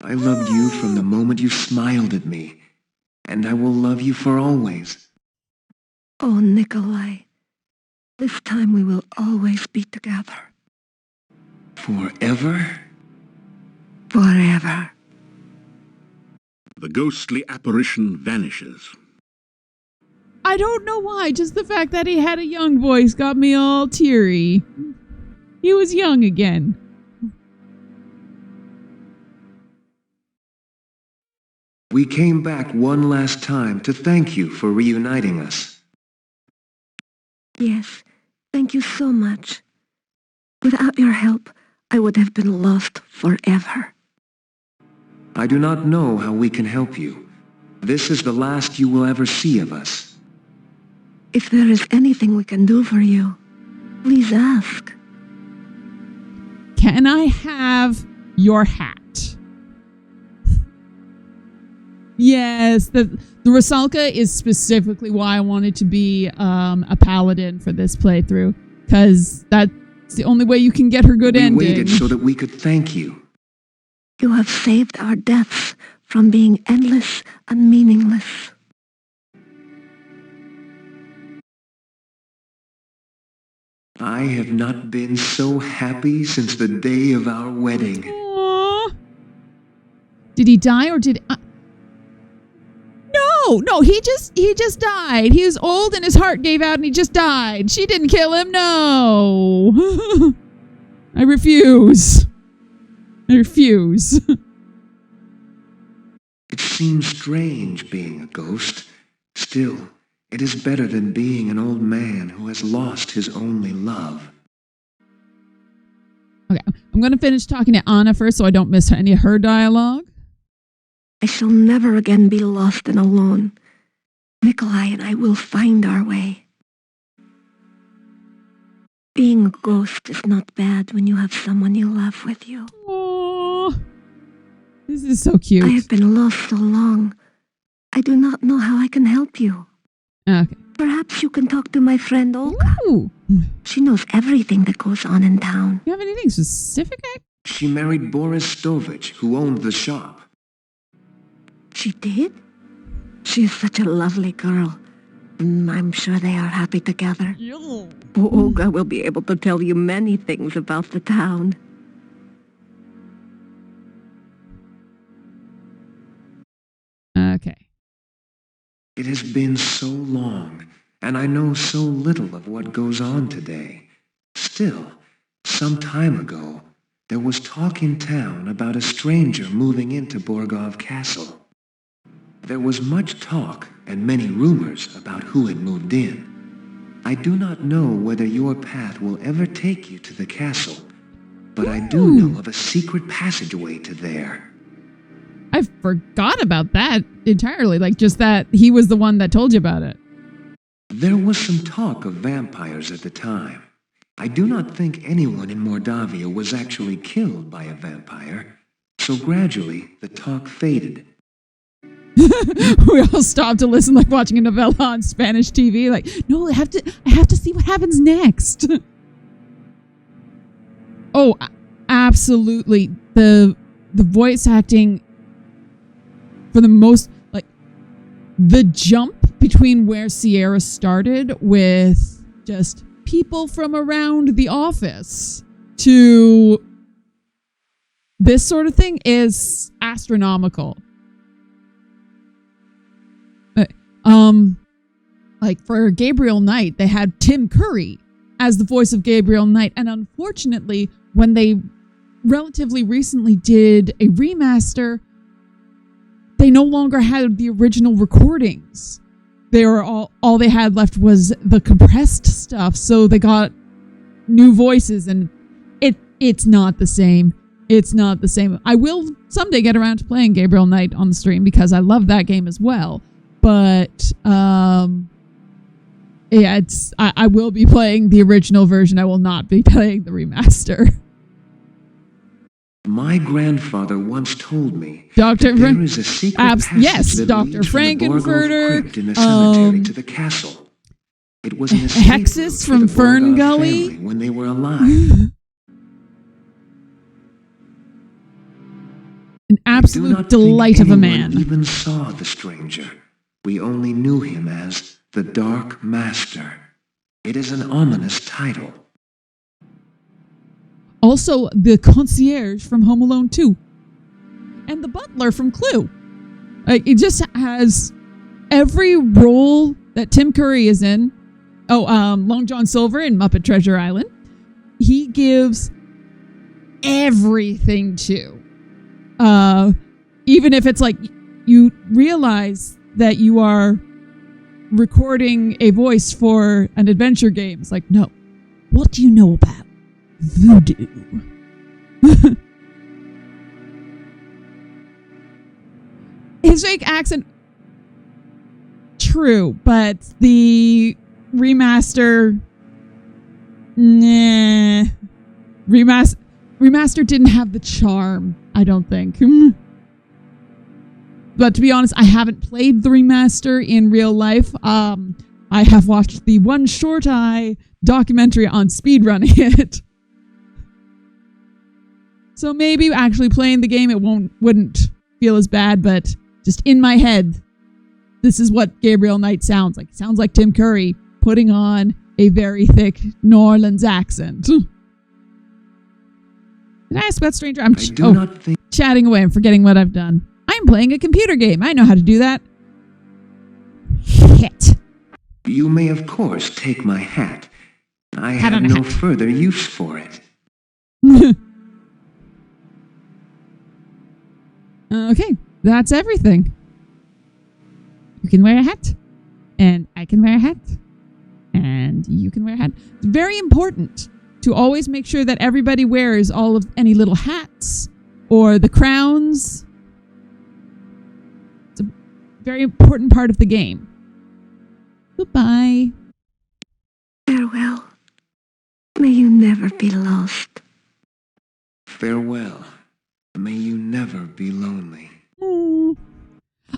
I loved you from the moment you smiled at me. And I will love you for always. Oh, Nikolai. This time we will always be together. Forever? Forever. The ghostly apparition vanishes. I don't know why, just the fact that he had a young voice got me all teary. He was young again. We came back one last time to thank you for reuniting us. Yes, thank you so much. Without your help, I would have been lost forever. I do not know how we can help you. This is the last you will ever see of us. If there is anything we can do for you, please ask. Can I have your hat? Yes, the Rusalka is specifically why I wanted to be a paladin for this playthrough, because that's the only way you can get her good ending. We waited so that we could thank you. You have saved our deaths from being endless and meaningless. I have not been so happy since the day of our wedding. Aww. Did he die or did... No, he just died. He was old and his heart gave out and he just died. She didn't kill him, no. I refuse. It seems strange being a ghost. Still, it is better than being an old man who has lost his only love. Okay, I'm going to finish talking to Anna first so I don't miss any of her dialogue. I shall never again be lost and alone. Nikolai and I will find our way. Being a ghost is not bad when you have someone you love with you. Aww. This is so cute. I have been lost so long. I do not know how I can help you. Okay. Perhaps you can talk to my friend Olga. Ooh. She knows everything that goes on in town. You have anything specific? She married Boris Stovich, who owned the shop. She did? She is such a lovely girl. I'm sure they are happy together. Olga will be able to tell you many things about the town. Okay. It has been so long, and I know so little of what goes on today. Still, some time ago, there was talk in town about a stranger moving into Borgov Castle. There was much talk, and many rumors about who had moved in. I do not know whether your path will ever take you to the castle, but I do know of a secret passageway to there. I forgot about that entirely. Like, just that he was the one that told you about it. There was some talk of vampires at the time. I do not think anyone in Mordavia was actually killed by a vampire, so gradually the talk faded. We all stopped to listen, like watching a novella on Spanish TV. Like, no, I have to see what happens next. Oh, absolutely. The voice acting, for the most, like, the jump between where Sierra started with just people from around the office to this sort of thing is astronomical. Like for Gabriel Knight, they had Tim Curry as the voice of Gabriel Knight, and unfortunately, when they relatively recently did a remaster, they no longer had the original recordings. They were all they had left was the compressed stuff, so they got new voices, and it's not the same. It's not the same. I will someday get around to playing Gabriel Knight on the stream because I love that game as well. But yeah, I will be playing the original version. I will not be playing the remaster. My grandfather once told me Dr. that there is a secret passage yes, that Dr. leads from the Frankenfurter, Borgov crypt in the cemetery to the castle. It was an escape Hexus route from for the Fern Borgov Gully. family when they were alive. An absolute delight of a man. Even saw the stranger. We only knew him as the Dark Master. It is an ominous title. Also, the concierge from Home Alone 2. And the butler from Clue. Like, it just has every role that Tim Curry is in. Oh, Long John Silver in Muppet Treasure Island. He gives everything to. Even if it's like, you realize that you are recording a voice for an adventure game. It's like, no. What do you know about voodoo? His fake accent, true, but the remaster, nah. Remaster didn't have the charm, I don't think. But to be honest, I haven't played the remaster in real life. I have watched the One Short Eye documentary on speedrunning it. So maybe actually playing the game, it wouldn't feel as bad, but just in my head, this is what Gabriel Knight sounds like. It sounds like Tim Curry putting on a very thick New Orleans accent. Did I ask about Stranger? I'm chatting away. I'm forgetting what I've done. I'm playing a computer game. I know how to do that. Shit. You may, of course, take my hat. I have no further use for it. Okay, that's everything. You can wear a hat, and I can wear a hat, and you can wear a hat. It's very important to always make sure that everybody wears all of any little hats or the crowns. It's a very important part of the game. Goodbye. Farewell. May you never be lost. Farewell. May you never be lonely.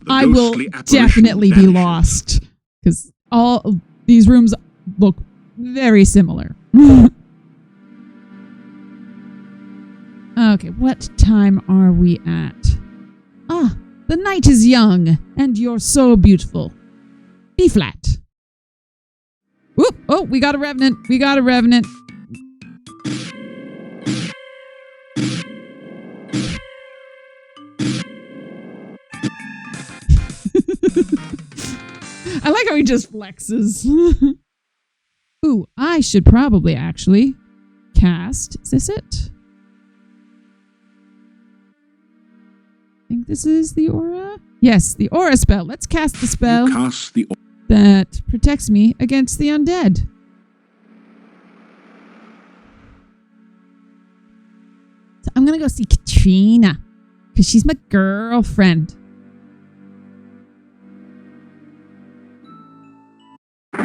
I will definitely be lost, because all these rooms look very similar. Okay, what time are we at? Ah, the night is young, and you're so beautiful. B flat. Whoop! Oh, we got a revenant. We got a revenant. I like how he just flexes. Ooh, I should probably actually cast. Is this it? I think this is the aura. Yes, the aura spell. Let's cast the spell You cast the that protects me against the undead. So I'm gonna go see Katrina, because she's my girlfriend. This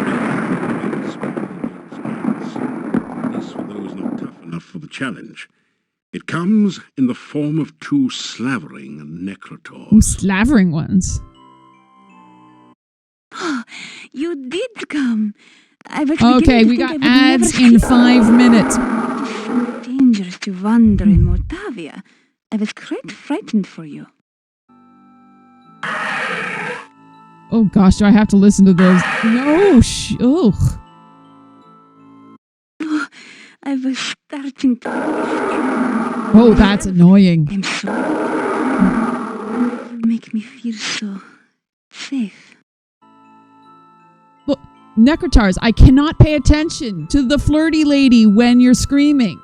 for those not tough enough for the challenge. It comes in the form of two slavering necrotors. Ooh, slavering ones. Oh, you did come. I was Okay, beginning to we think I got would never ads see in you. 5 minutes. It's dangerous to wander in Mordavia. I was quite frightened for you. Oh gosh, do I have to listen to those? No, ugh. Oh, I was starting to... Oh, that's annoying. I'm so... You make me feel so safe. Look, Necrotars, I cannot pay attention to the flirty lady when you're screaming.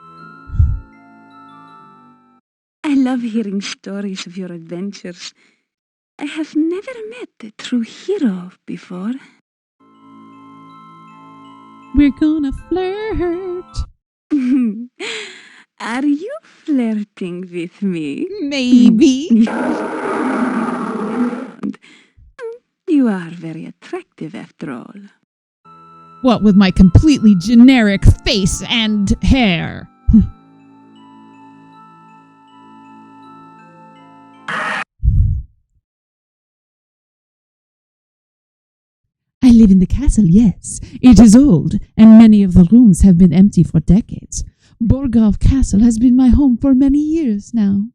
I love hearing stories of your adventures. I have never met a true hero before. We're gonna flirt. Are you flirting with me? Maybe. You are very attractive after all. What with my completely generic face and hair? I live in the castle, yes. It is old, and many of the rooms have been empty for decades. Borgolf Castle has been my home for many years now.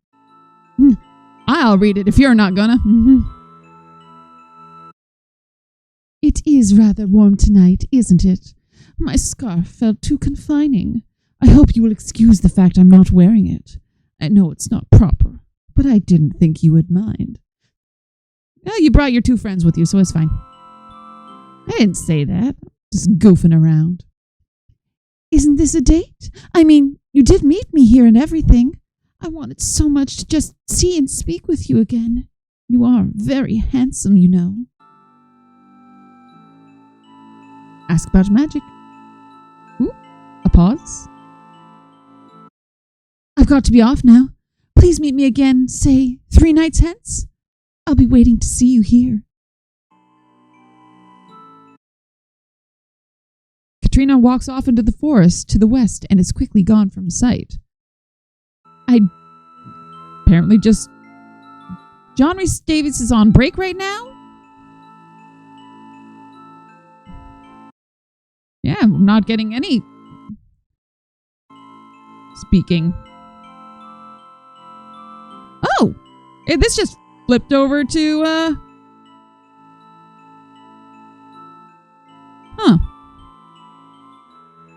I'll read it if you're not gonna. It is rather warm tonight, isn't it? My scarf felt too confining. I hope you will excuse the fact I'm not wearing it. I know it's not proper, but I didn't think you would mind. Well, you brought your two friends with you, so it's fine. I didn't say that. Just goofing around. Isn't this a date? I mean, you did meet me here and everything. I wanted so much to just see and speak with you again. You are very handsome, you know. Ask about magic. Ooh, a pause. I've got to be off now. Please meet me again, say, 3 nights hence. I'll be waiting to see you here. Katrina walks off into the forest to the west and is quickly gone from sight. Apparently just... John Rhys Davies is on break right now? Yeah, I'm not getting any speaking. Oh! This just flipped over to, Huh.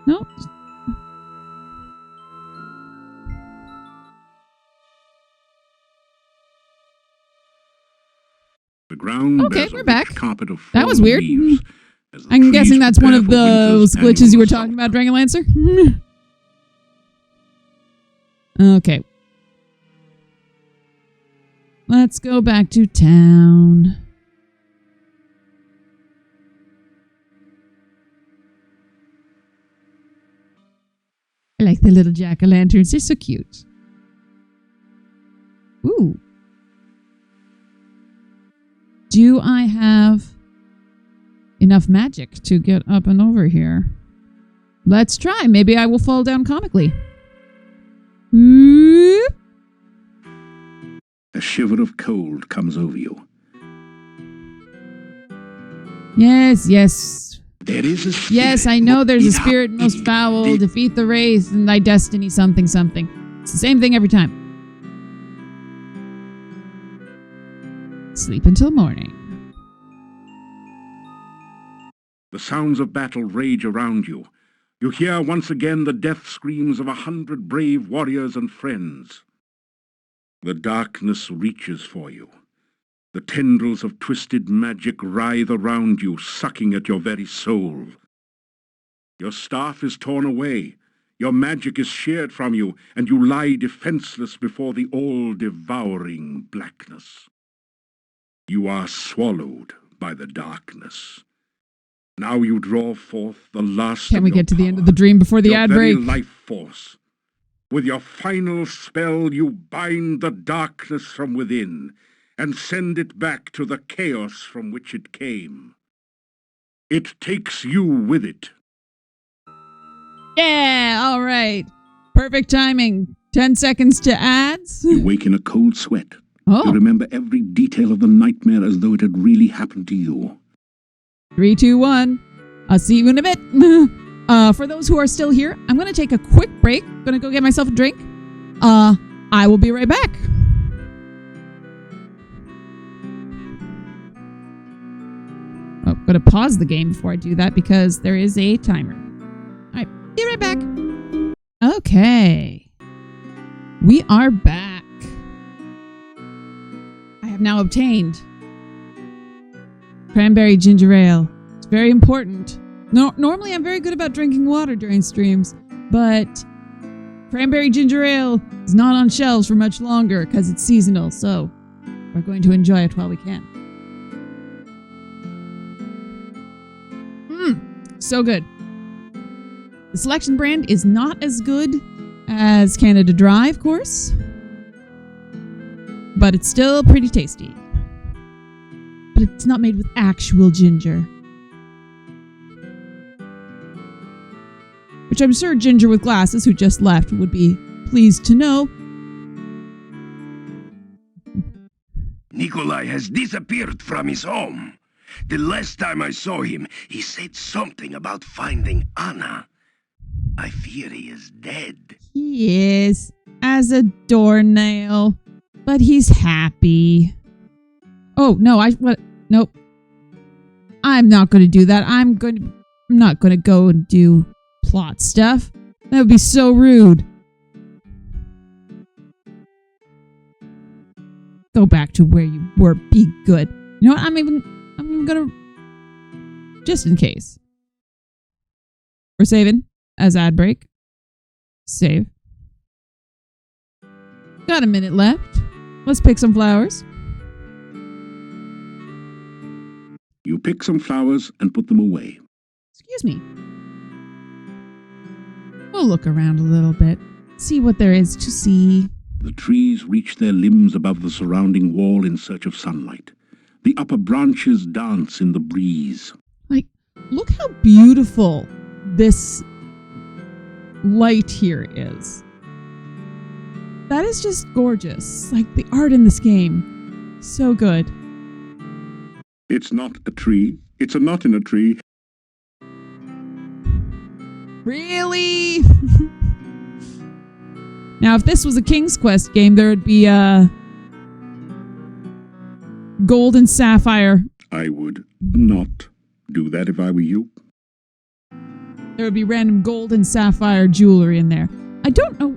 Nope. The ground Okay, bears a we're rich back. carpet of That was fallen weird. leaves, as the I'm trees guessing that's one prepare of for winter's those glitches you were annual talking assault. about, Dragonlancer. Okay. Let's go back to town. I like the little jack-o'-lanterns. They're so cute. Ooh. Do I have enough magic to get up and over here? Let's try. Maybe I will fall down comically. Whoop. A shiver of cold comes over you. Yes, yes. There is a spirit. Yes, I know there's a It spirit most foul, defeat the wraith, and thy destiny something something. It's the same thing every time. Sleep until morning. The sounds of battle rage around you. You hear once again the death screams of 100 brave warriors and friends. The darkness reaches for you. The tendrils of twisted magic writhe around you, sucking at your very soul. Your staff is torn away. Your magic is sheared from you, and you lie defenseless before the all-devouring blackness. You are swallowed by the darkness. Now you draw forth the last Can of we your get to the end of power, the dream before the your ad very break? life force. With your final spell, you bind the darkness from within and send it back to the chaos from which it came. It takes you with it. Yeah, all right. Perfect timing. 10 seconds to ads. You wake in a cold sweat. Oh. You remember every detail of the nightmare as though it had really happened to you. 3, 2, 1. I'll see you in a bit. For those who are still here, I'm going to take a quick break. Going to go get myself a drink. I will be right back. Oh, going to pause the game before I do that because there is a timer. All right, be right back. Okay. We are back. I have now obtained cranberry ginger ale. It's very important. Normally I'm very good about drinking water during streams, but cranberry ginger ale is not on shelves for much longer because it's seasonal, so we're going to enjoy it while we can. So good. The selection brand is not as good as Canada Dry, of course, but it's still pretty tasty. But it's not made with actual ginger. Which I'm sure Ginger with Glasses, who just left, would be pleased to know. Nikolai has disappeared from his home. The last time I saw him, he said something about finding Anna. I fear he is dead. He is, as a doornail, but he's happy. Oh, no, nope. I'm not going to do that. I'm not going to go and do plot stuff. That would be so rude. Go back to where you were. Be good. You know what? I'm even gonna, just in case. We're saving as ad break. Save. Got a minute left. Let's pick some flowers. You pick some flowers and put them away. Excuse me. We'll look around a little bit. See what there is to see. The trees reach their limbs above the surrounding wall in search of sunlight. The upper branches dance in the breeze. Like, look how beautiful this light here is. That is just gorgeous. Like, the art in this game. So good. It's not a tree. It's a knot in a tree. Really? Now, if this was a King's Quest game, there would be gold and sapphire. I would not do that if I were you. There would be random gold and sapphire jewelry in there. I don't know.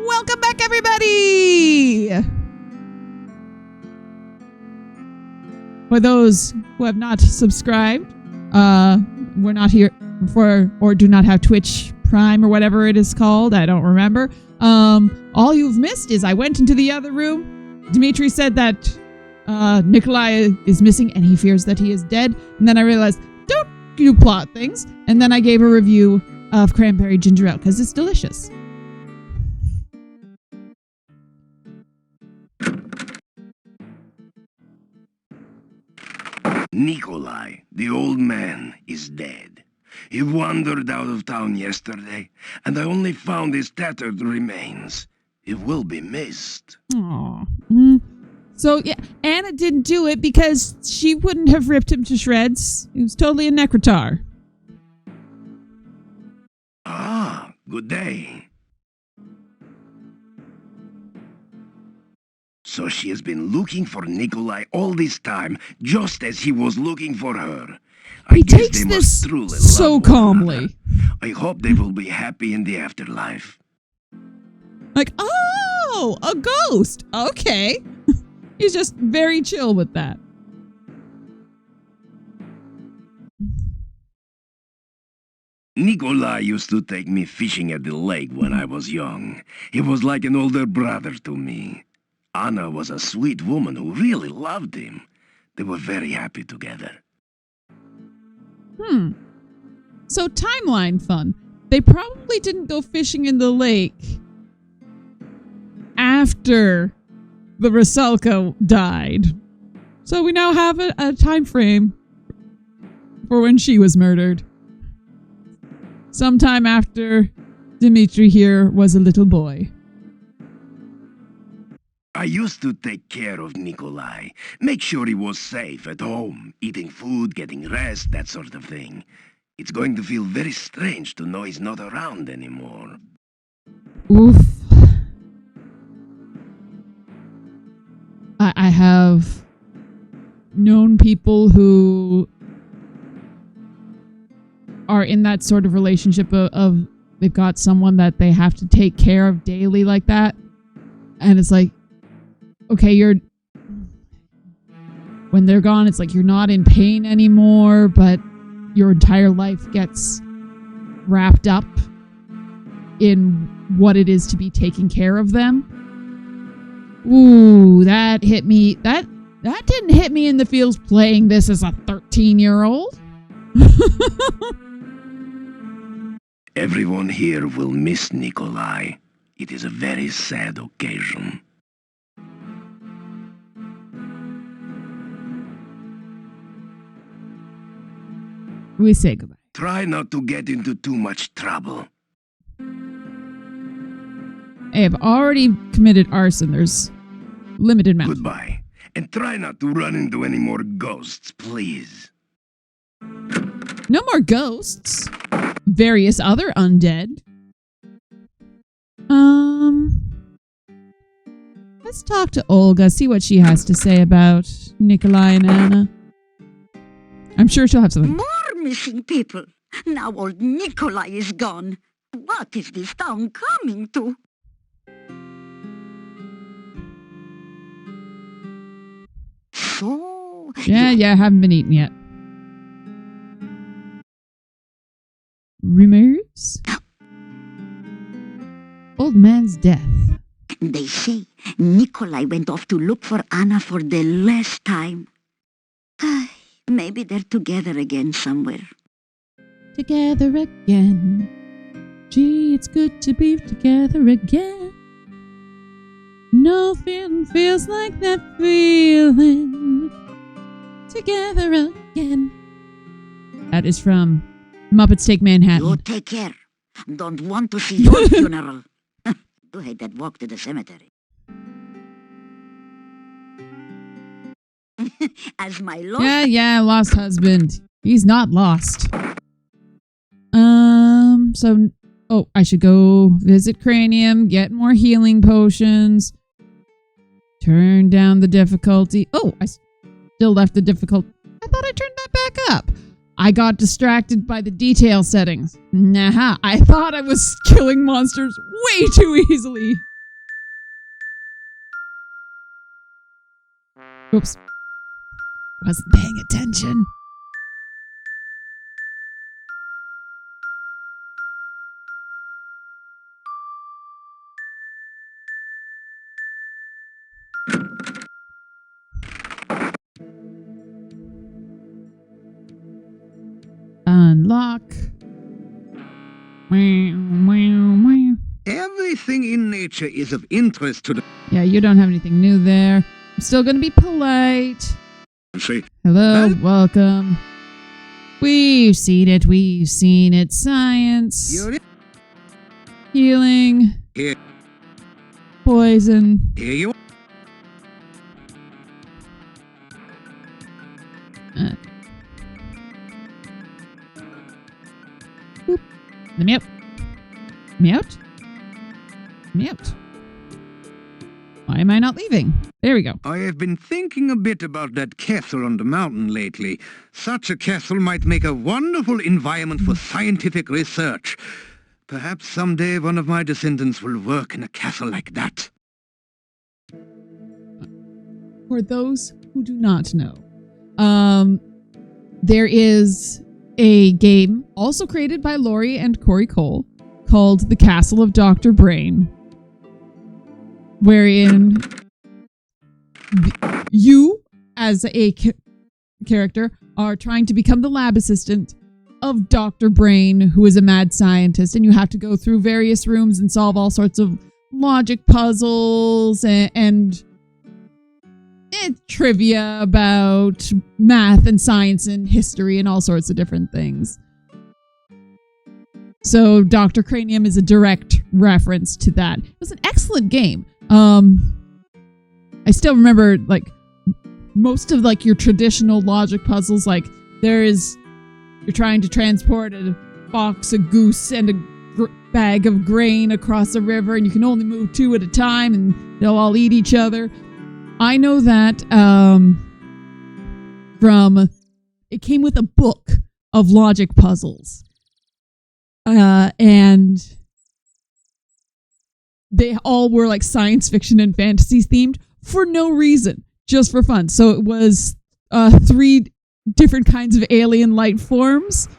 Welcome back, everybody! For those who have not subscribed, we're not here for, or do not have Twitch Prime or whatever it is called. I don't remember. All you've missed is I went into the other room. Dimitri said that Nikolai is missing and he fears that he is dead. And then I realized, don't do plot things. And then I gave a review of cranberry ginger ale because it's delicious. Nikolai, the old man, is dead. He wandered out of town yesterday, and I only found his tattered remains. He will be missed. Aww. So, yeah, Anna didn't do it because she wouldn't have ripped him to shreds. He was totally a necrotar. Ah, good day. So she has been looking for Nikolai all this time, just as he was looking for her. I He guess takes they this must truly so love one calmly. another. I hope they will be happy in the afterlife. Like, oh, a ghost. Okay. He's just very chill with that. Nikolai used to take me fishing at the lake when I was young. He was like an older brother to me. Anna was a sweet woman who really loved him. They were very happy together. So timeline fun. They probably didn't go fishing in the lake after the Rusalka died. So we now have a time frame for when she was murdered. Sometime after Dimitri here was a little boy. I used to take care of Nikolai. Make sure he was safe at home, eating food, getting rest, that sort of thing. It's going to feel very strange to know he's not around anymore. Oof. I have known people who are in that sort of relationship of they've got someone that they have to take care of daily like that. And it's like, okay, when they're gone, it's like you're not in pain anymore, but your entire life gets wrapped up in what it is to be taking care of them. Ooh, that hit me. That didn't hit me in the feels playing this as a 13-year-old. Everyone here will miss Nikolai. It is a very sad occasion. We say goodbye. Try not to get into too much trouble. I have already committed arson. There's limited amount. Goodbye. And try not to run into any more ghosts, please. No more ghosts. Various other undead. Let's talk to Olga, see what she has to say about Nikolai and Anna. I'm sure she'll have something. More missing people. Now old Nikolai is gone. What is this town coming to? So... Yeah, haven't been eaten yet. Rumors? Old man's death. They say Nikolai went off to look for Anna for the last time. Maybe they're together again somewhere. Together again. Gee, it's good to be together again. No feeling feels like that feeling. Together again. That is from Muppets Take Manhattan. You take care. Don't want to see your funeral. Do hate that walk to the cemetery. As my lost... Yeah, lost husband. He's not lost. I should go visit Cranium, get more healing potions, turn down the difficulty. Oh, I still left the difficulty. I thought I turned that back up. I got distracted by the detail settings. Nah, I thought I was killing monsters way too easily. Oops. Wasn't paying attention. Unlock. Everything in nature is of interest to the... Yeah, you don't have anything new there. I'm still gonna be polite. See? Hello, welcome. We've seen it. Science. You're Healing. Here. Poison. Here you are. Boop. Let me out. Me out? Me out. Why am I not leaving? There we go. I have been thinking a bit about that castle on the mountain lately. Such a castle might make a wonderful environment for scientific research. Perhaps someday one of my descendants will work in a castle like that. For those who do not know, there is a game also created by Laurie and Corey Cole called The Castle of Dr. Brain, wherein you, as a character, are trying to become the lab assistant of Dr. Brain, who is a mad scientist, and you have to go through various rooms and solve all sorts of logic puzzles and trivia about math and science and history and all sorts of different things. So Dr. Cranium is a direct reference to that. It was an excellent game. I still remember like most of like your traditional logic puzzles, like you're trying to transport a fox, a goose, and a bag of grain across a river, and you can only move 2 at a time, and they'll all eat each other. I know that it came with a book of logic puzzles, and they all were like science fiction and fantasy themed for no reason, just for fun. So it was 3 different kinds of alien life forms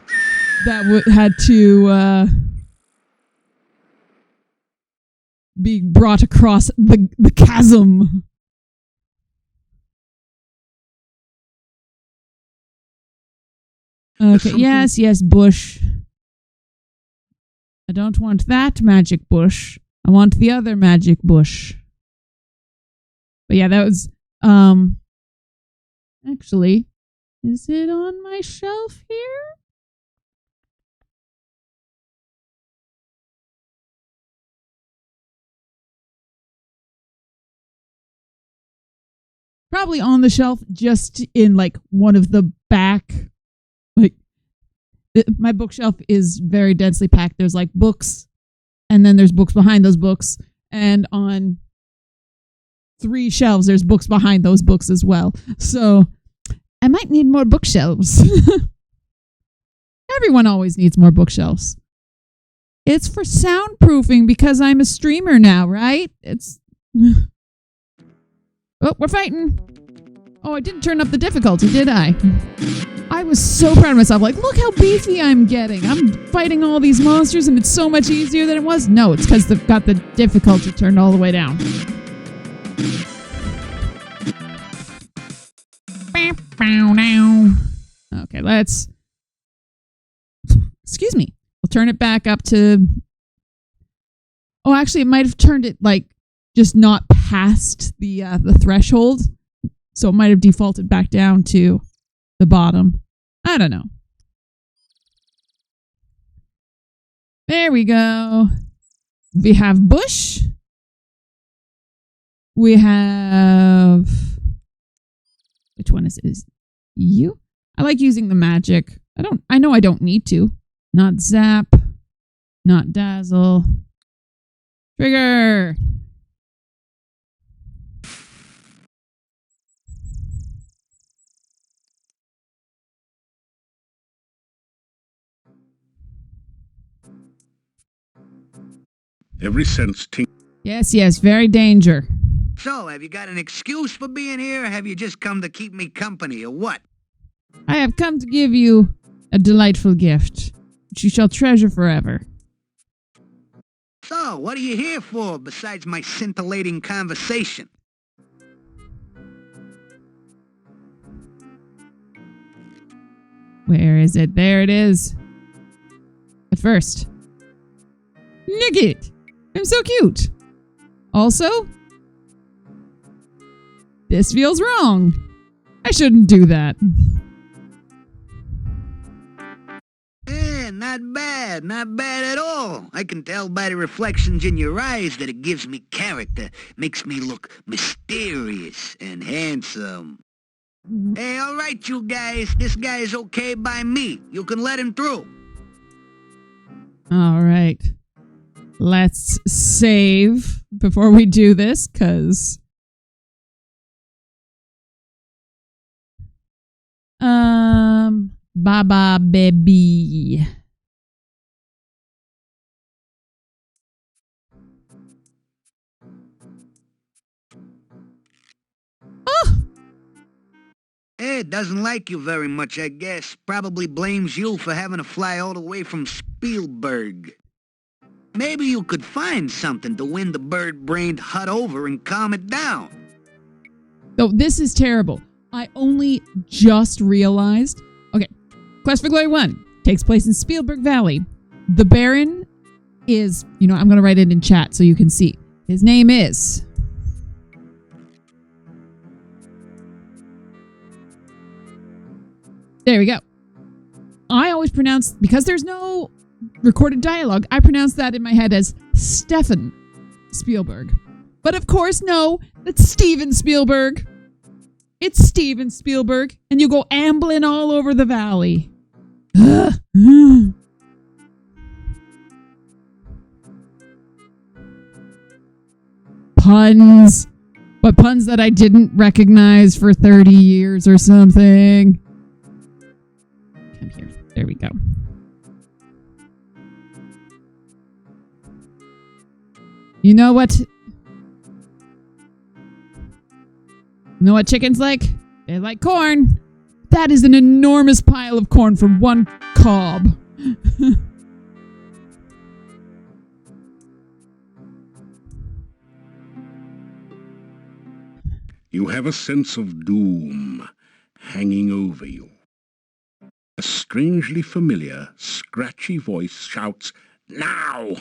that had to be brought across the chasm. Okay, yes, bush. I don't want that magic bush. I want the other magic bush. But yeah, that was, actually, is it on my shelf here? Probably on the shelf, just in like one of the back, like my bookshelf is very densely packed. There's like books, and then there's books behind those books, and on 3 shelves there's books behind those books as well. So I might need more bookshelves. Everyone always needs more bookshelves. It's for soundproofing because I'm a streamer now, right? It's oh, we're fighting. Oh, I didn't turn up the difficulty, did I? I was so proud of myself. Like, look how beefy I'm getting. I'm fighting all these monsters and it's so much easier than it was. No, it's because they've got the difficulty turned all the way down. Okay, let's... Excuse me. We'll turn it back up to... Oh, actually, it might have turned it, like, just not past the threshold. So it might have defaulted back down to the bottom. I don't know. There we go. We have bush. We have... Which one is it? Is you? I like using the magic. I know I don't need to. Not zap. Not dazzle. Trigger. Every sense Yes, very danger. So, have you got an excuse for being here, or have you just come to keep me company, or what? I have come to give you a delightful gift, which you shall treasure forever. So, what are you here for, besides my scintillating conversation? Where is it? There it is. But first, look it! I'm so cute! Also, this feels wrong. I shouldn't do that. Not bad at all. I can tell by the reflections in your eyes that it gives me character, makes me look mysterious and handsome. Hey, all right, you guys, this guy is okay by me. You can let him through. All right. Let's save before we do this, because... Baba baby. Oh! It doesn't like you very much, I guess. Probably blames you for having to fly all the way from Spielberg. Maybe you could find something to win the bird-brained hut over and calm it down. Oh, this is terrible. I only just realized. Okay, Quest for Glory 1 takes place in Spielberg Valley. The Baron is, I'm going to write it in chat so you can see. His name is... There we go. I always pronounce, because there's no recorded dialogue, I pronounce that in my head as Stefan Spielberg. But of course, no, that's Steven Spielberg. It's Steven Spielberg, and you go ambling all over the valley. Puns. But puns that I didn't recognize for 30 years or something. Come here. There we go. You know what? You know what chickens like? They like corn. That is an enormous pile of corn from one cob. You have a sense of doom hanging over you. A strangely familiar, scratchy voice shouts, "Now!"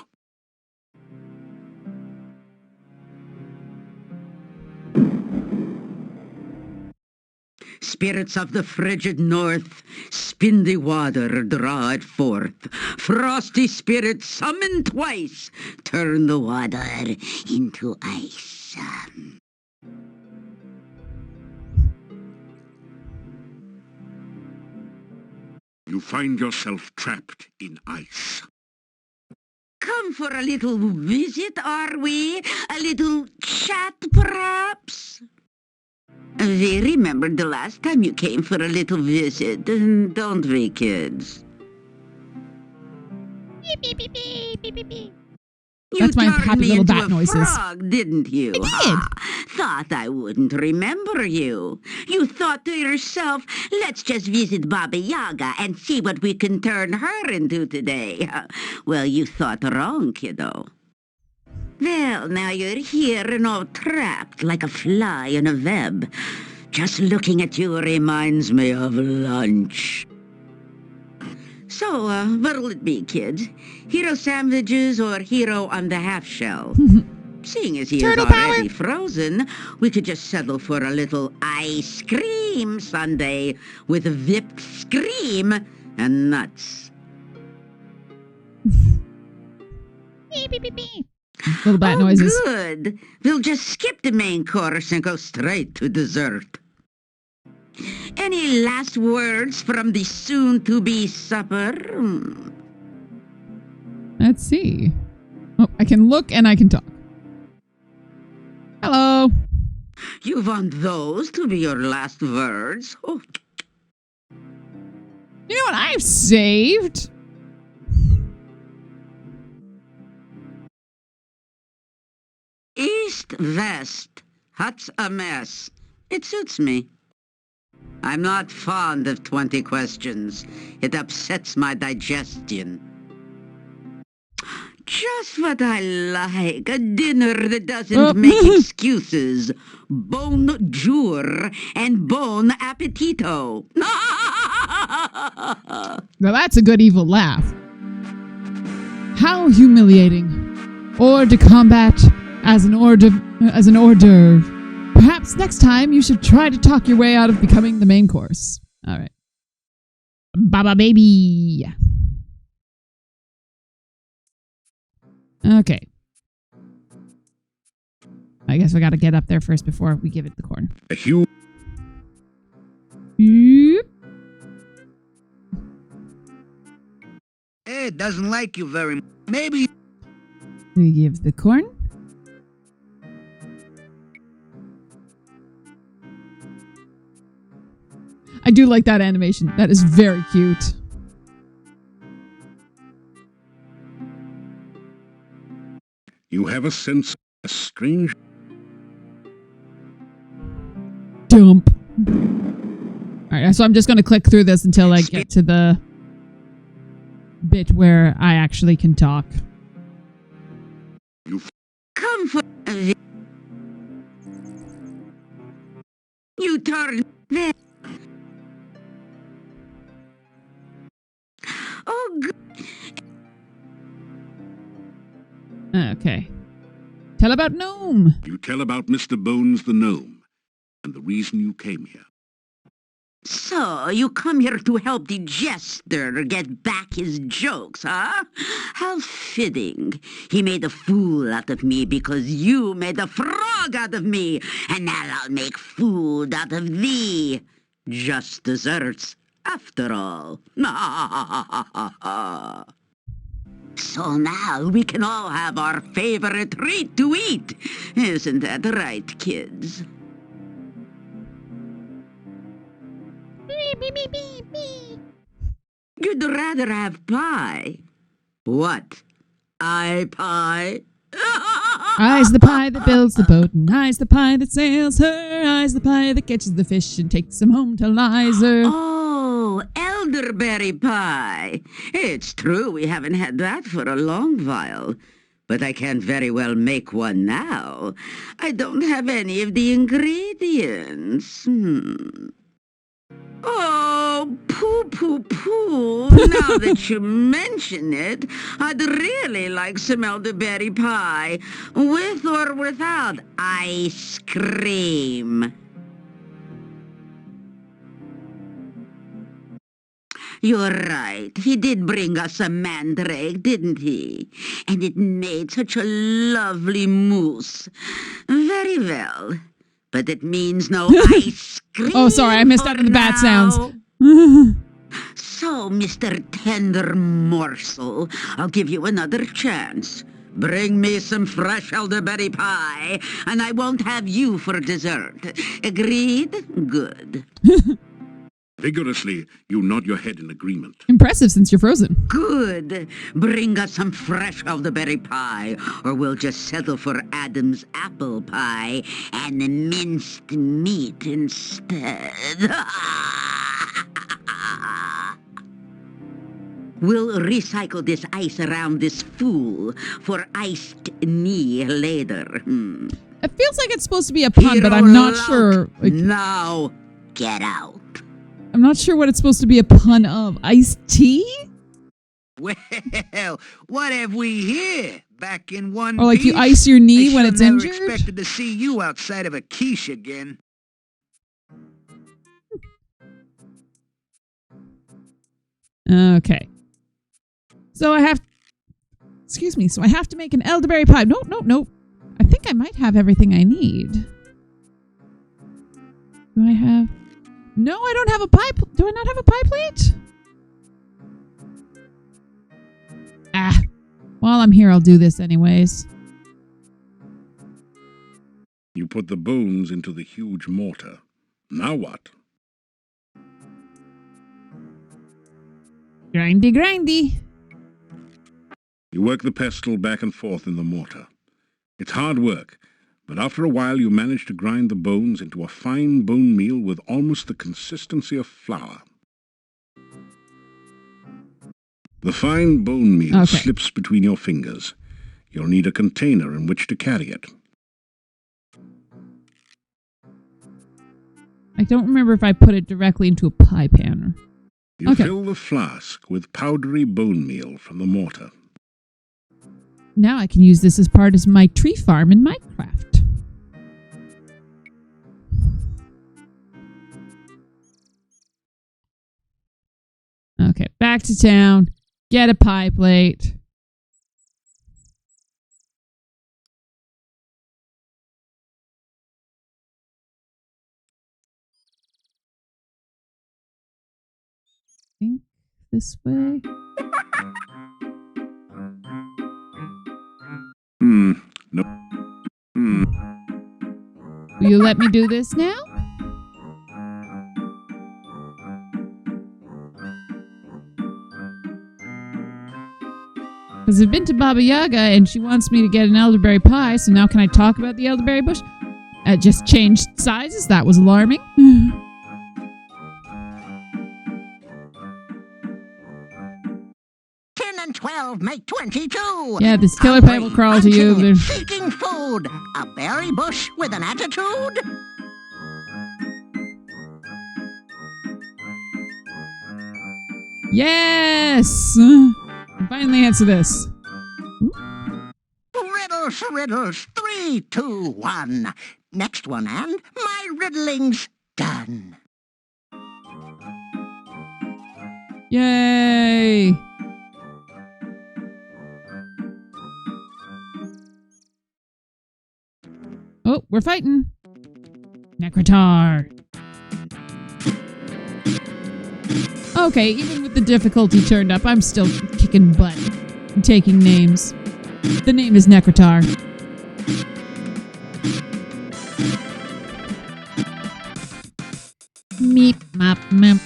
Spirits of the frigid north, spin the water, draw it forth. Frosty spirits, summon twice, turn the water into ice. You find yourself trapped in ice. Come for a little visit, are we? A little chat, perhaps? We remember the last time you came for a little visit, don't we, kids? Beep, beep, beep, beep, beep, beep, beep. You That's my turned happy me little into bat a noises. frog, didn't you? I did. Ha! Thought I wouldn't remember you. You thought to yourself, let's just visit Baba Yaga and see what we can turn her into today. Well, you thought wrong, kiddo. Well, now you're here and all trapped like a fly in a web. Just looking at you reminds me of lunch. So, what'll it be, kids? Hero sandwiches or hero on the half shell? Seeing as he is Turtle already power. frozen, we could just settle for a little ice cream sundae with whipped cream and nuts. Beep, beep, beep, beep. Little bat noises. Good. We'll just skip the main course and go straight to dessert. Any last words from the soon-to-be supper? Let's see. Oh, I can look and I can talk. Hello. You want those to be your last words? Oh. You know what I've saved? East, west. Hut's a mess. It suits me. I'm not fond of 20 questions. It upsets my digestion. Just what I like. A dinner that doesn't make excuses. Bonjour and bon appetito. Now that's a good evil laugh. How humiliating. Hors de combat as an hors d'oeuvre. Perhaps next time you should try to talk your way out of becoming the main course. All right. Baba baby. Okay. I guess we gotta get up there first before we give it the corn. A huge Yep. It doesn't like you very much. Maybe... We give the corn. I do like that animation. That is very cute. You have a sense of a strange... Dump. Alright, so I'm just going to click through this until I get to the bit where I actually can talk. Come for... You turn There. Oh, Okay. Tell about Gnome. You tell about Mr. Bones the gnome and the reason you came here. so you come here to help the jester get back his jokes, huh? How fitting. He made a fool out of me because you made a frog out of me, and now I'll make food out of thee. Just desserts, after all. So now we can all have our favorite treat to eat. Isn't that right, kids? You'd rather have pie. What? Pie? I's the pie that builds the boat, and I's the pie that sails her. I's the pie that catches the fish and takes them home to Liza. Oh, elderberry pie. It's true we haven't had that for a long while. But I can't very well make one now. I don't have any of the ingredients. Oh, poo. Now that you mention it, I'd really like some elderberry pie, with or without ice cream. You're right. He did bring us a mandrake, didn't he? And it made such a lovely mousse. Very well. But it means no ice cream. Oh, sorry, I missed out on the bat sounds. So, Mr. Tender Morsel, I'll give you another chance. Bring me some fresh elderberry pie, and I won't have you for dessert. Agreed? Good. Vigorously, you nod your head in agreement. Impressive since you're frozen. Good. Bring us some fresh elderberry pie, or we'll just settle for Adam's apple pie and minced meat instead. We'll recycle this ice around this fool for iced knee later. It feels like it's supposed to be a pun, but I'm not sure. Now, get out. I'm not sure what it's supposed to be a pun of. Iced tea? Well, what have we here? Back in one Or like piece? you ice your knee when it's never injured? expected to see you outside of a quiche again. Okay. So I have... Excuse me. So I have to make an elderberry pie. Nope. I think I might have everything I need. Do I have... No, I don't have a pie... Do I not have a pie plate? Ah. While I'm here, I'll do this anyways. You put the bones into the huge mortar. Now what? Grindy. You work the pestle back and forth in the mortar. It's hard work, but after a while you manage to grind the bones into a fine bone meal with almost the consistency of flour. The fine bone meal slips between your fingers. You'll need a container in which to carry it. I don't remember if I put it directly into a pie pan. You fill the flask with powdery bone meal from the mortar. Now I can use this as part of my tree farm in Minecraft. Okay, back to town. Get a pie plate. Think this way. No. Will you let me do this now? Because I've been to Baba Yaga and she wants me to get an elderberry pie, so now can I talk about the elderberry bush? Just changed sizes? That was alarming. 10 and 12 make 22. Yeah, this killer pie will crawl to you. Continue seeking food. A berry bush with an attitude? Yes! Finally answer this. Riddles, riddles, 3, 2, 1. Next one, and my riddling's done. Yay! Oh, we're fighting. Necrotar. Okay, even with the difficulty turned up, I'm still kicking butt and taking names. The name is Necrotar. Meep, mop, mop.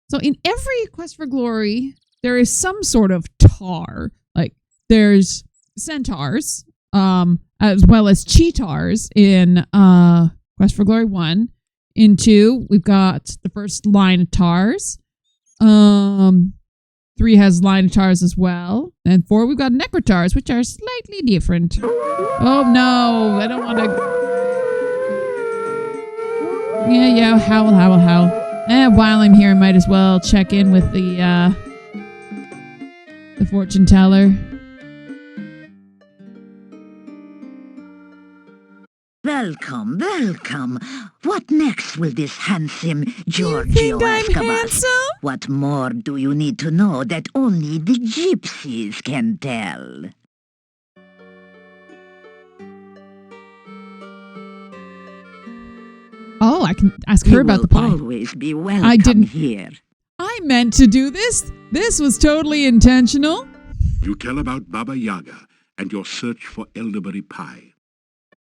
So in every Quest for Glory, there is some sort of tar. Like, there's centaurs, as well as cheetars in Quest for Glory 1. In 2, we've got the first line of tars. 3 has line of tars as well. And 4, we've got necrotars, which are slightly different. Oh no, I don't want to... Yeah, howl. While I'm here, I might as well check in with the fortune teller. Welcome, welcome. What next will this handsome Giorgio ask of us? What more do you need to know that only the gypsies can tell? Oh, I can ask her about the pie. Always be welcome I didn't here. I meant to do this. This was totally intentional. You tell about Baba Yaga and your search for elderberry pie.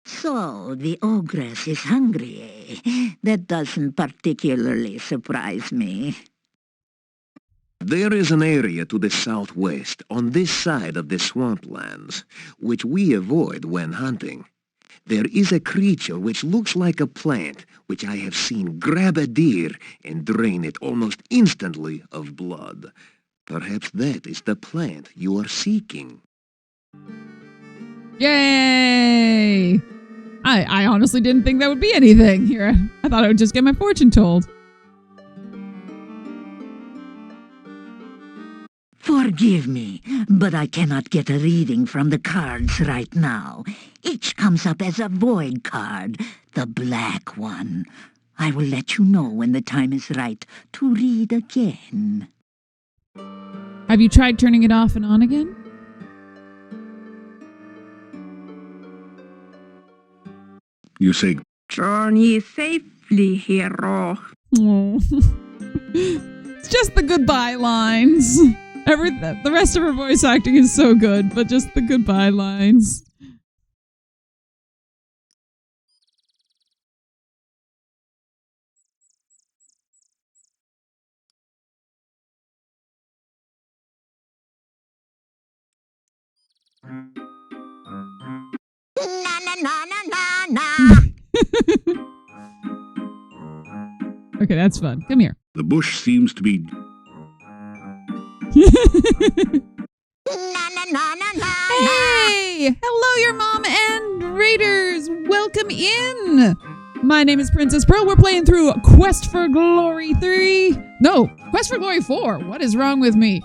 So, the ogress is hungry, eh? That doesn't particularly surprise me. There is an area to the southwest, on this side of the swamplands, which we avoid when hunting. There is a creature which looks like a plant, which I have seen grab a deer and drain it almost instantly of blood. Perhaps that is the plant you are seeking. Yay! I honestly didn't think that would be anything here. I thought I would just get my fortune told. Forgive me, but I cannot get a reading from the cards right now. Each comes up as a void card, the black one. I will let you know when the time is right to read again. Have you tried turning it off and on again? You say, Journey safely, hero. Oh. It's just the goodbye lines. The rest of her voice acting is so good, but just the goodbye lines. Na na na na na na. Okay, that's fun. Come here. the bush seems to be... Na na na na na. Hey! Hello, your mom and raiders! Welcome in! My name is Princess Pearl. We're playing through Quest for Glory 3. No, Quest for Glory 4. What is wrong with me?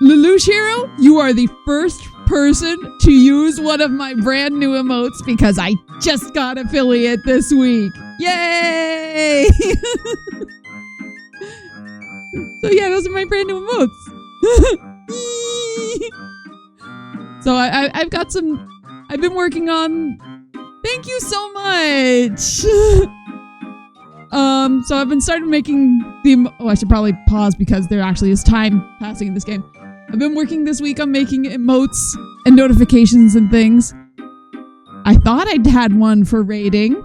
Lelouch, you are the first person to use one of my brand new emotes because I just got affiliate this week. Yay! So yeah, those are my brand new emotes. So I've got some... I've been working on... Thank you so much! So I've been started making the... Oh, I should probably pause because there actually is time passing in this game. I've been working this week on making emotes and notifications and things. I thought I'd had one for raiding.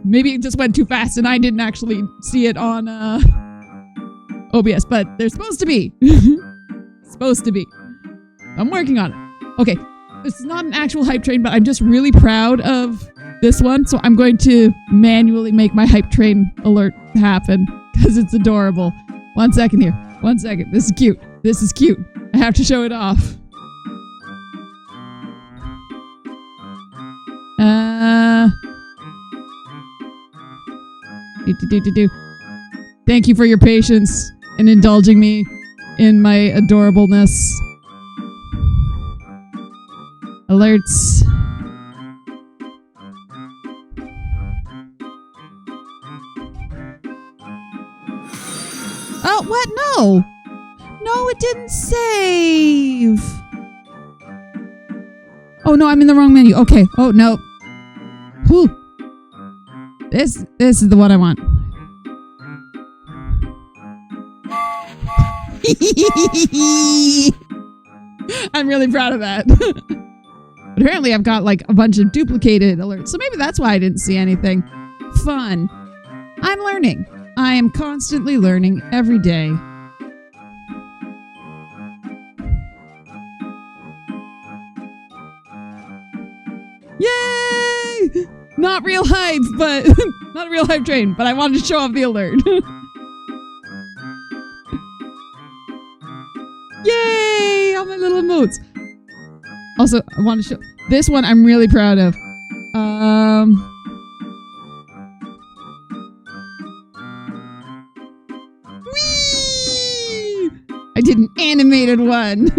Maybe it just went too fast and I didn't actually see it on OBS, but they're supposed to be. Supposed to be. I'm working on it. Okay, this is not an actual hype train, but I'm just really proud of this one, so I'm going to manually make my hype train alert happen because it's adorable. 1 second here. 1 second. This is cute. This is cute. I have to show it off. Thank you for your patience and indulging me in my adorableness. Alerts. Oh, what? No. No, it didn't save. Oh, no, I'm in the wrong menu. Okay. Oh, no. Whew. This is the one I want. I'm really proud of that. But apparently I've got like a bunch of duplicated alerts. So maybe that's why I didn't see anything. Fun. I'm learning. I am constantly learning every day. Yay! Not real hype, but not a real hype train, but I wanted to show off the alert. Yay! All my little emotes. Also, I want to show this one I'm really proud of. Whee! I did an animated one.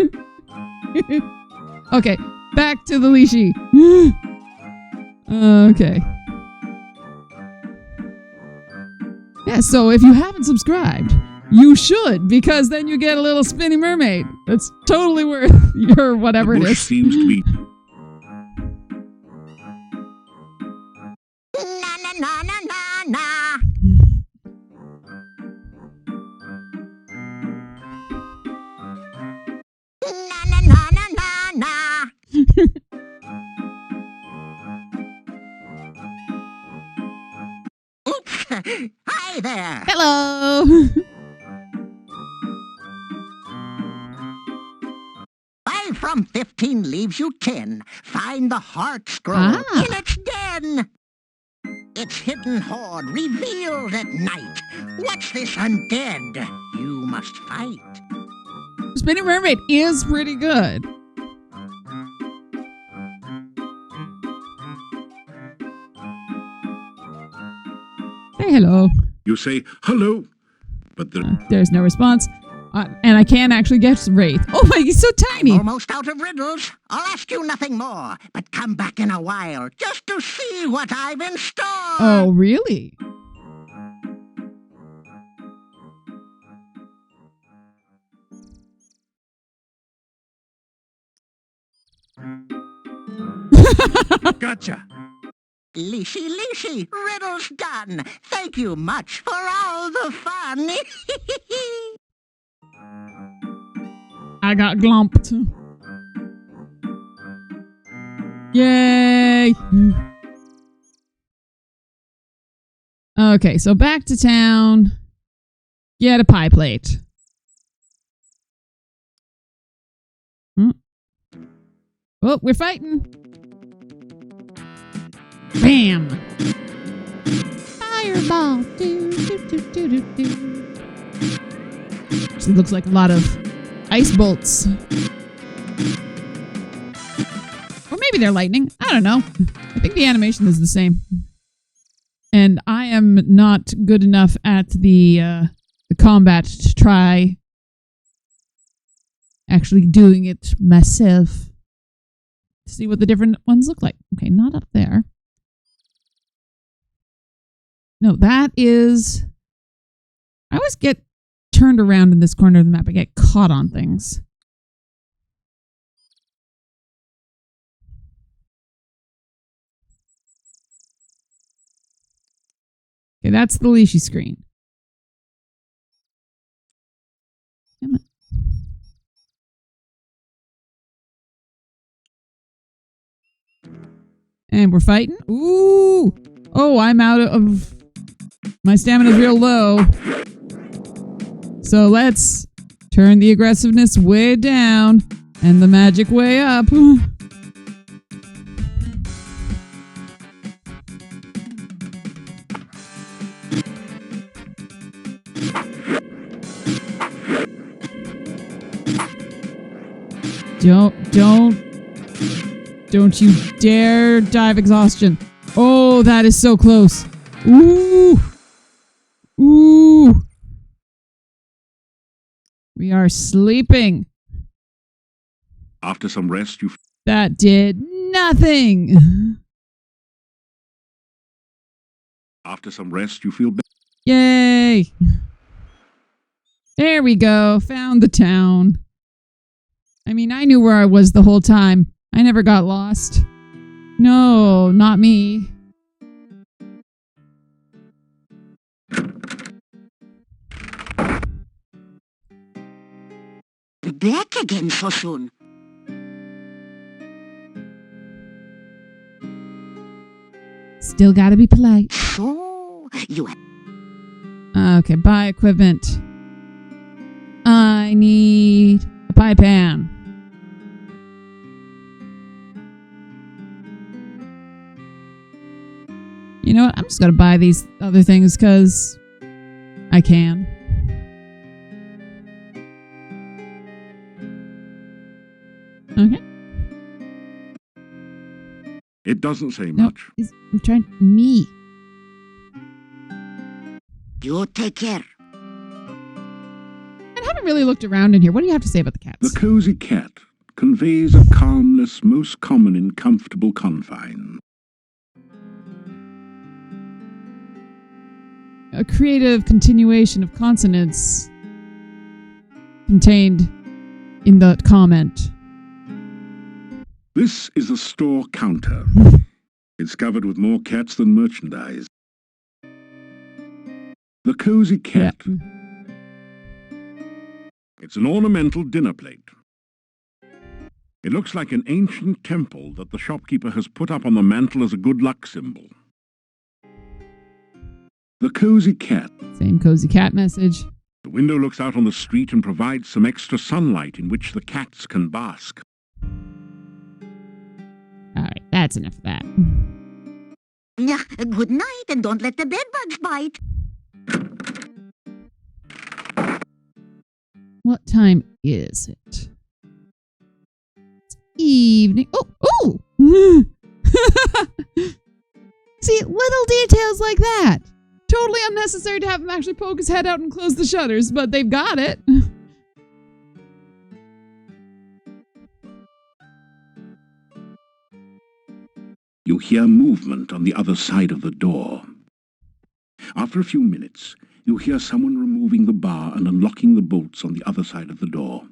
Okay, back to the leashy. Okay. Yeah, so if you haven't subscribed, you should, because then you get a little spinny mermaid. That's totally worth your whatever The it bush is. seems to be Na na na na na na. Na na na na na na. Oops! Hi there. Hello! 5 from 15 leaves you 10. Find the heart scroll Ah. in its den. Its hidden hoard revealed at night. What's this undead? You must fight. Spinning mermaid is pretty good. Say hello. You say, hello, but the There's no response. And I can't actually get Wraith. Oh my, he's so tiny. Almost out of riddles. I'll ask you nothing more, but come back in a while just to see what I've in store. Oh, really? Gotcha. Leashy, Leashy, riddles done. Thank you much for all the fun. I got glumped. Yay! Okay, so back to town. Get a pie plate. Oh, we're fighting. Bam! Fireball. Do, do, do, do, do, do. Actually looks like a lot of ice bolts. Or maybe they're lightning. I don't know. I think the animation is the same. And I am not good enough at the combat to try actually doing it myself. See what the different ones look like. Okay, not up there. No, that is... I always get turned around in this corner of the map. I get caught on things. Okay, that's the leashy screen. Damn it. And we're fighting. Ooh! Oh, I'm out of... My stamina's real low. So let's turn the aggressiveness way down and the magic way up. Don't you dare dive exhaustion. Oh, that is so close. Ooh. Ooh. We are sleeping. After some rest, you... That did nothing. After some rest, you feel better. Yay. There we go. Found the town. I mean, I knew where I was the whole time. I never got lost. No, not me. Back again so soon. Still gotta be polite. So, you... Okay, buy equipment. I need a pie pan. You know what? I'm just gonna buy these other things because I can. Okay. It doesn't say No, much. I'm trying me. You take care. I haven't really looked around in here. What do you have to say about the cats? The cozy cat conveys a calmness most common in comfortable confine. A creative continuation of consonants contained in the comment. This is a store counter. It's covered with more cats than merchandise. The cozy cat. Yeah. It's an ornamental dinner plate. It looks like an ancient temple that the shopkeeper has put up on the mantel as a good luck symbol. The cozy cat. Same cozy cat message. The window looks out on the street and provides some extra sunlight in which the cats can bask. Alright, that's enough of that. Yeah, good night, and don't let the bedbugs bite. What time is it? It's evening. Oh! See, little details like that. Totally unnecessary to have him actually poke his head out and close the shutters, but they've got it. You hear movement on the other side of the door. After a few minutes, you hear someone removing the bar and unlocking the bolts on the other side of the door.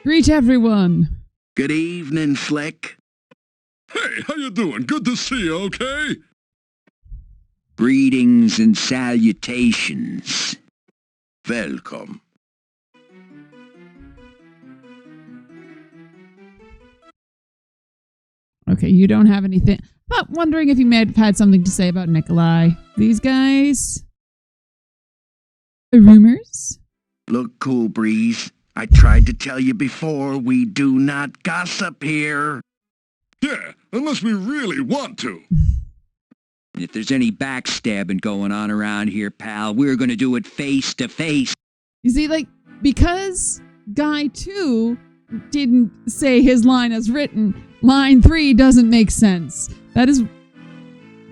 Greet everyone. Good evening, Fleck. Hey, how you doing? Good to see you, okay? Greetings and salutations. Welcome. Okay, you don't have anything. But wondering if you may have had something to say about Nikolai. These guys? Rumors? Look, Cool Breeze. I tried to tell you before, we do not gossip here. Yeah, unless we really want to. If there's any backstabbing going on around here, pal, we're gonna do it face to face. You see, like, because Guy 2 didn't say his line as written, line 3 doesn't make sense. That is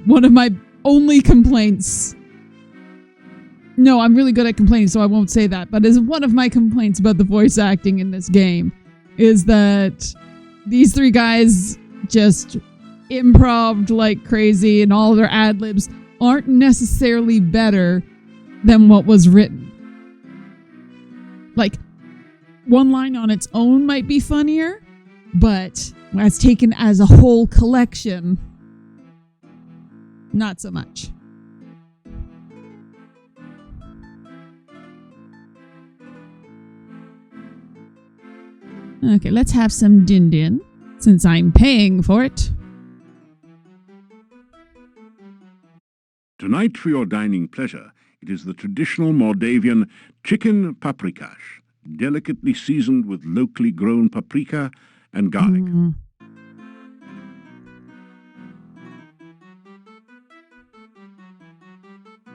one of my only complaints. No, I'm really good at complaining, so I won't say that. But is one of my complaints about the voice acting in this game is that these three guys just improv'd like crazy, and all of their ad-libs aren't necessarily better than what was written. Like, one line on its own might be funnier, but as taken as a whole collection, not so much. Okay, let's have some din-din, since I'm paying for it. Tonight, for your dining pleasure, it is the traditional Mordavian chicken paprikash, delicately seasoned with locally grown paprika and garlic.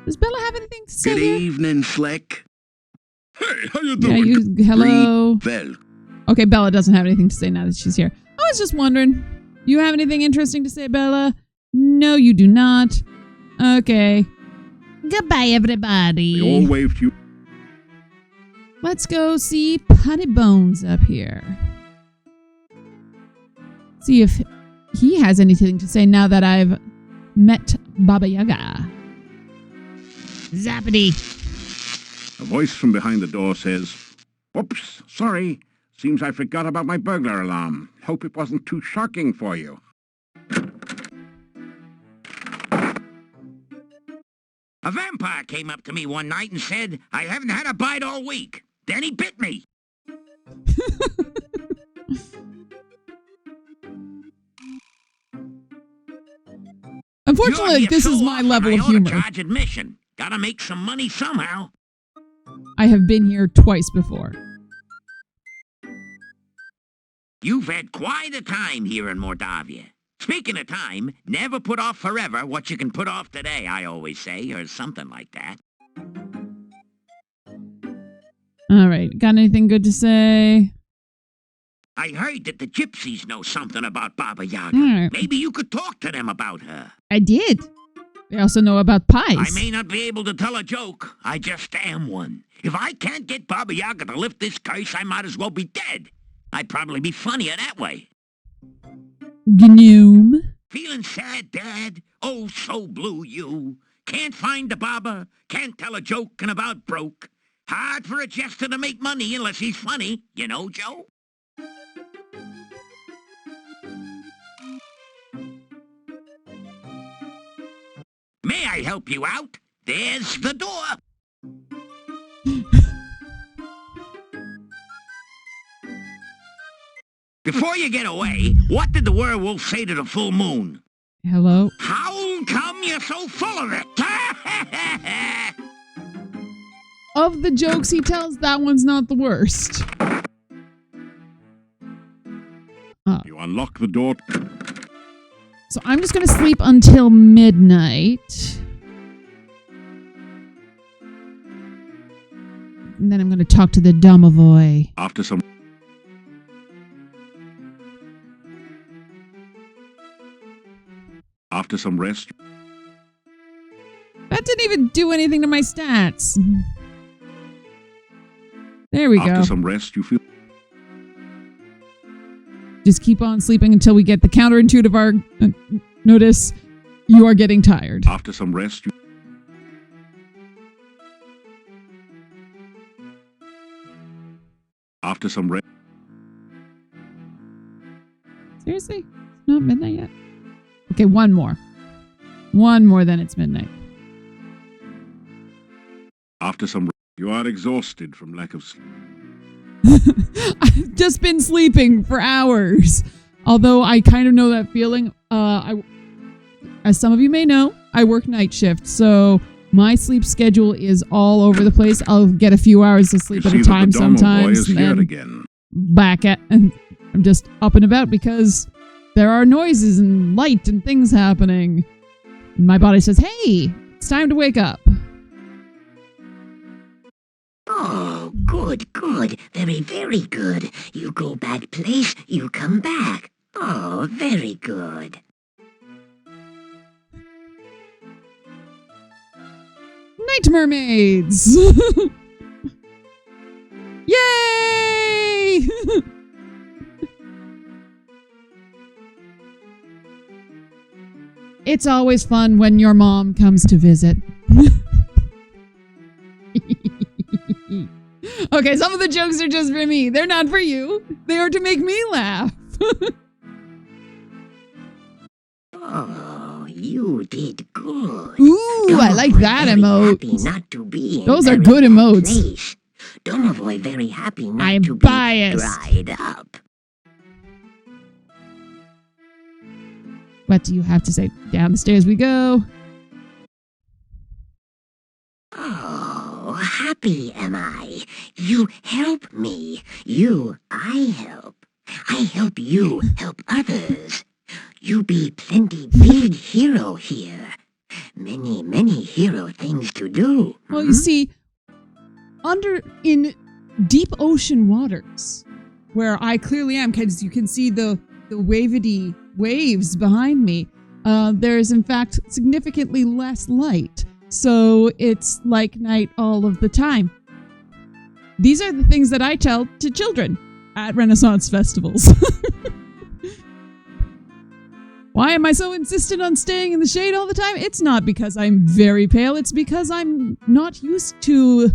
Does Bella have anything to say Good here? evening, Fleck. Hey, how you Yeah, doing? hello. Well, Okay, Bella doesn't have anything to say now that she's here. I was just wondering. You have anything interesting to say, Bella? No, you do not. Okay. Goodbye, everybody. They all waved to you. Let's go see Putty Bones up here. See if he has anything to say now that I've met Baba Yaga. Zappity. A voice from behind the door says, "Oops, sorry. Seems I forgot about my burglar alarm. Hope it wasn't too shocking for you." A vampire came up to me one night and said, I haven't had a bite all week. Then he bit me. Unfortunately, this is my level of humor. Charge admission. Gotta make some money somehow. I have been here twice before. You've had quite a time here in Mordavia. Speaking of time, never put off forever what you can put off today, I always say, or something like that. All right, got anything good to say? I heard that the gypsies know something about Baba Yaga. Right. Maybe you could talk to them about her. I did. They also know about pies. I may not be able to tell a joke. I just am one. If I can't get Baba Yaga to lift this curse, I might as well be dead. I'd probably be funnier that way. Gnome. Feeling sad, Dad? Oh, so blue you. Can't find the Baba, can't tell a joke and about broke. Hard for a jester to make money unless he's funny. You know, Joe? May I help you out? There's the door. Before you get away, what did the werewolf say to the full moon? Hello? How come you're so full of it? Of the jokes he tells, that one's not the worst. You unlock the door. So I'm just going to sleep until midnight. And then I'm going to talk to the domovoi. After some rest, That didn't even do anything to my stats. There we go. After some rest, you feel... Just keep on sleeping until we get the counterintuitive notice. You are getting tired. After some rest, you... After some rest... Seriously? It's not midnight yet? Okay, one more. One more, then it's midnight. After some... You are exhausted from lack of sleep. I've just been sleeping for hours. Although I kind of know that feeling. As some of you may know, I work night shift, so my sleep schedule is all over the place. I'll get a few hours of sleep at a time sometimes, and then again. back at, and I'm just up and about because there are noises and light and things happening. And my body says, "Hey, it's time to wake up." Oh, good, good. Very, very good. You go bad place, you come back. Oh, very good. Night mermaids! Yay! It's always fun when your mom comes to visit. Okay, some of the jokes are just for me. They're not for you. They are to make me laugh. Oh, you did good. Ooh, I like that emote. Happy not to be in Those are very good bad emotes. place. Domovoi very happy not I'm to be biased. dried up. What do you have to say? Down the stairs we go. Oh, happy am I. You help me. I help. I help you help others. You be plenty big hero here. Many, many hero things to do. Well, you see, in deep ocean waters, where I clearly am, because you can see the wavity waves behind me, there is in fact significantly less light. So it's like night all of the time. These are the things that I tell to children at Renaissance festivals. Why am I so insistent on staying in the shade all the time? It's not because I'm very pale. It's because I'm not used to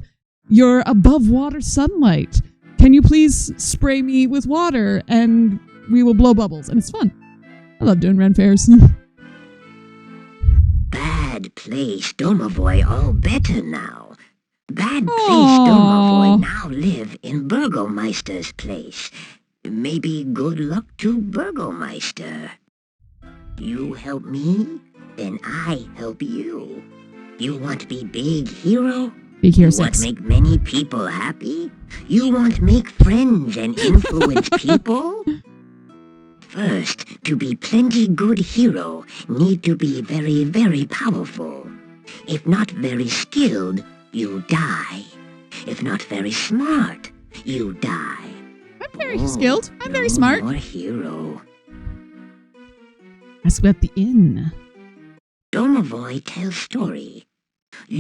your above water sunlight. Can you please spray me with water and we will blow bubbles? And it's fun. I love doing Ren fairs. Bad place, Domovoy, all better now. Bad place, Domovoy, now live in Burgomeister's place. Maybe good luck to Burgomeister. You help me, then I help you. You want to be big hero? Big hero You want sex. to make many people happy? You want to make friends and influence people? First, to be plenty good hero, need to be very, very powerful. If not very skilled, you die. If not very smart, you die. I'm very skilled. I'm very smart. More hero. Ask about the inn. Domovoy tells story.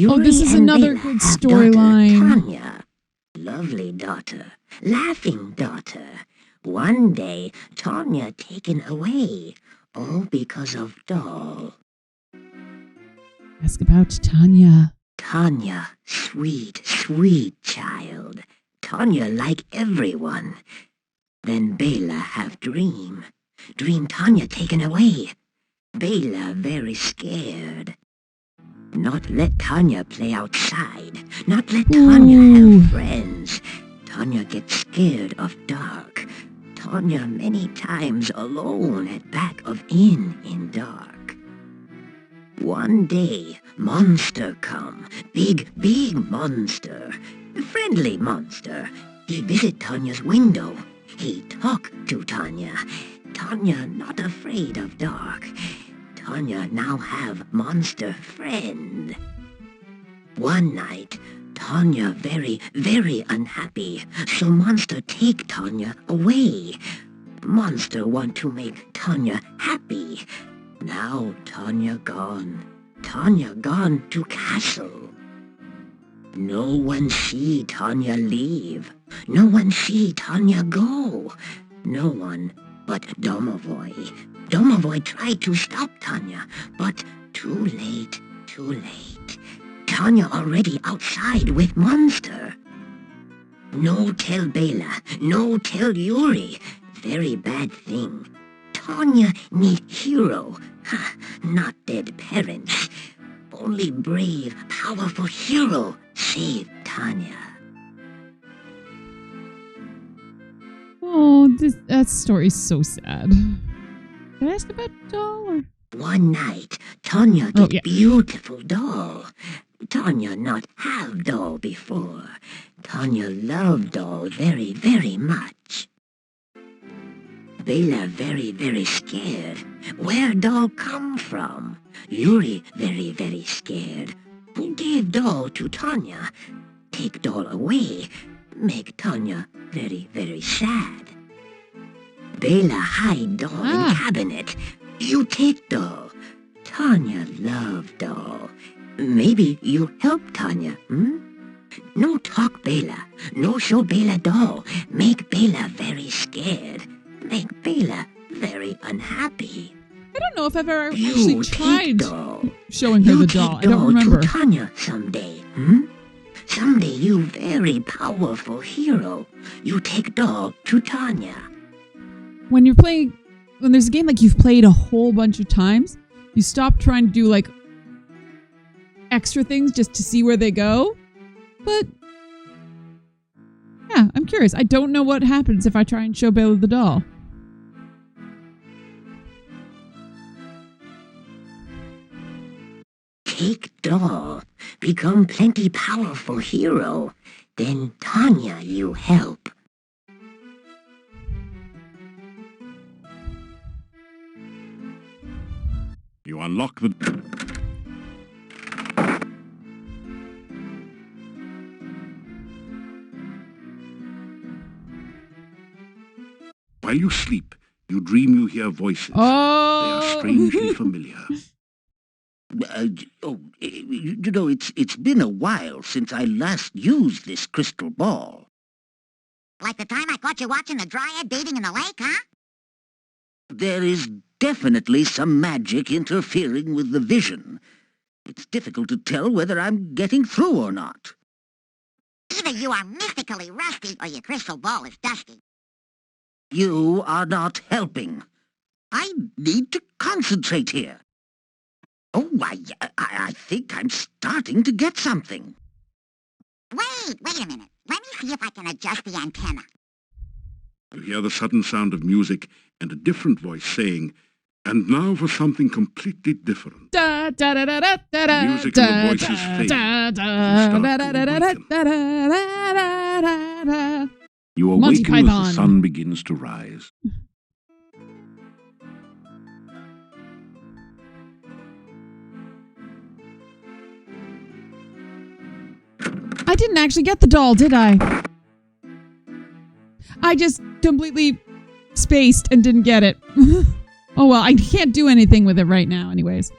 Oh, this is Yuri and another Bela good have storyline. daughter Tanya. Lovely daughter. Laughing daughter. One day, Tanya taken away. All because of doll. Ask about Tanya. Tanya, sweet, sweet child. Tanya like everyone. Then Bela have dream. Dream Tanya taken away. Bela very scared. Not let Tanya play outside. Not let Tanya have friends. Tanya gets scared of dark. Tanya many times alone at back of inn in dark. One day, monster come. Big, big monster. Friendly monster. He visit Tanya's window. He talk to Tanya. Tanya not afraid of dark. Tanya now have monster friend. One night, Tanya very, very unhappy, so monster take Tanya away. Monster want to make Tanya happy. Now Tanya gone. Tanya gone to castle. No one see Tanya leave. No one see Tanya go. No one but Domovoy. Domovoy tried to stop Tanya, but too late, too late. Tanya already outside with monster. No tell Bela, no tell Yuri. Very bad thing. Tanya need hero, not dead parents. Only brave, powerful hero save Tanya. Oh, that story's so sad. Can I ask about doll or? One night, Tanya get beautiful doll. Tanya not have doll before. Tanya love doll very, very much. Bela very, very scared. Where doll come from? Yuri very, very scared. Who gave doll to Tanya? Take doll away. Make Tanya very, very sad. Bela hide doll in cabinet. You take doll. Tanya love doll. Maybe you help Tanya, No talk Bela. No show Bela doll. Make Bela very scared. Make Bela very unhappy. I don't know if I've ever You actually take tried doll. showing her You the take doll. I don't remember. to Tanya someday, Someday you very powerful hero. You take doll to Tanya. When you're playing, when there's a game like you've played a whole bunch of times, you stop trying to do like extra things just to see where they go. But yeah, I'm curious. I don't know what happens if I try and show Bela the doll. Take doll. Become plenty powerful hero. Then Tanya you help. You unlock the... While you sleep, you dream you hear voices. They Oh. are strangely familiar. You know, it's been a while since I last used this crystal ball. Like the time I caught you watching the dryad bathing in the lake, huh? There is definitely some magic interfering with the vision. It's difficult to tell whether I'm getting through or not. Either you are mystically rusty or your crystal ball is dusty. You are not helping. I need to concentrate here. Oh, I think I'm starting to get something. Wait a minute. Let me see if I can adjust the antenna. You hear the sudden sound of music and a different voice saying, "And now for something completely different." Da, da, da, da, da, da, da, The music and the da, voices da, fade. da, da, You da, start da, to da, da, awaken. da, da, da, da, da. You Monty awaken as the Python. sun begins to rise. I didn't actually get the doll, did I? I just completely spaced and didn't get it. Oh well, I can't do anything with it right now anyways.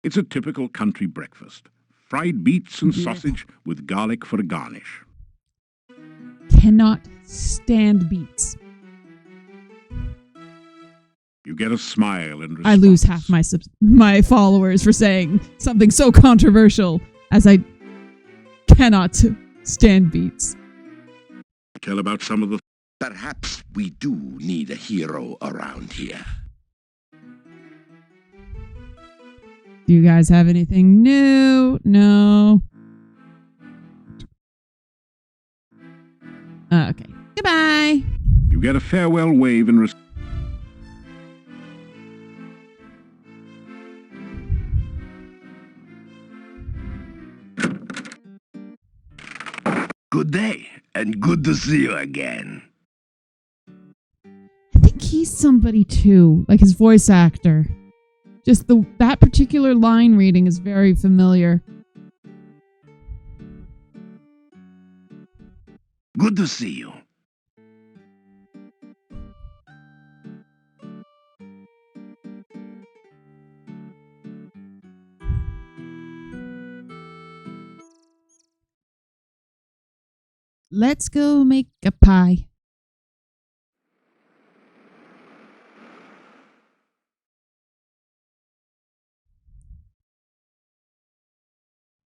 It's a typical country breakfast. Fried beets and sausage with garlic for a garnish. Cannot stand beets. You get a smile and I lose half my followers for saying something so controversial as I cannot stand beets. Tell about some of the... Perhaps we do need a hero around here. Do you guys have anything new? No. Okay. Goodbye. You get a farewell wave in response. Good day, and good to see you again. I think he's somebody too, like his voice actor. Just that particular line reading is very familiar. Good to see you. Let's go make a pie.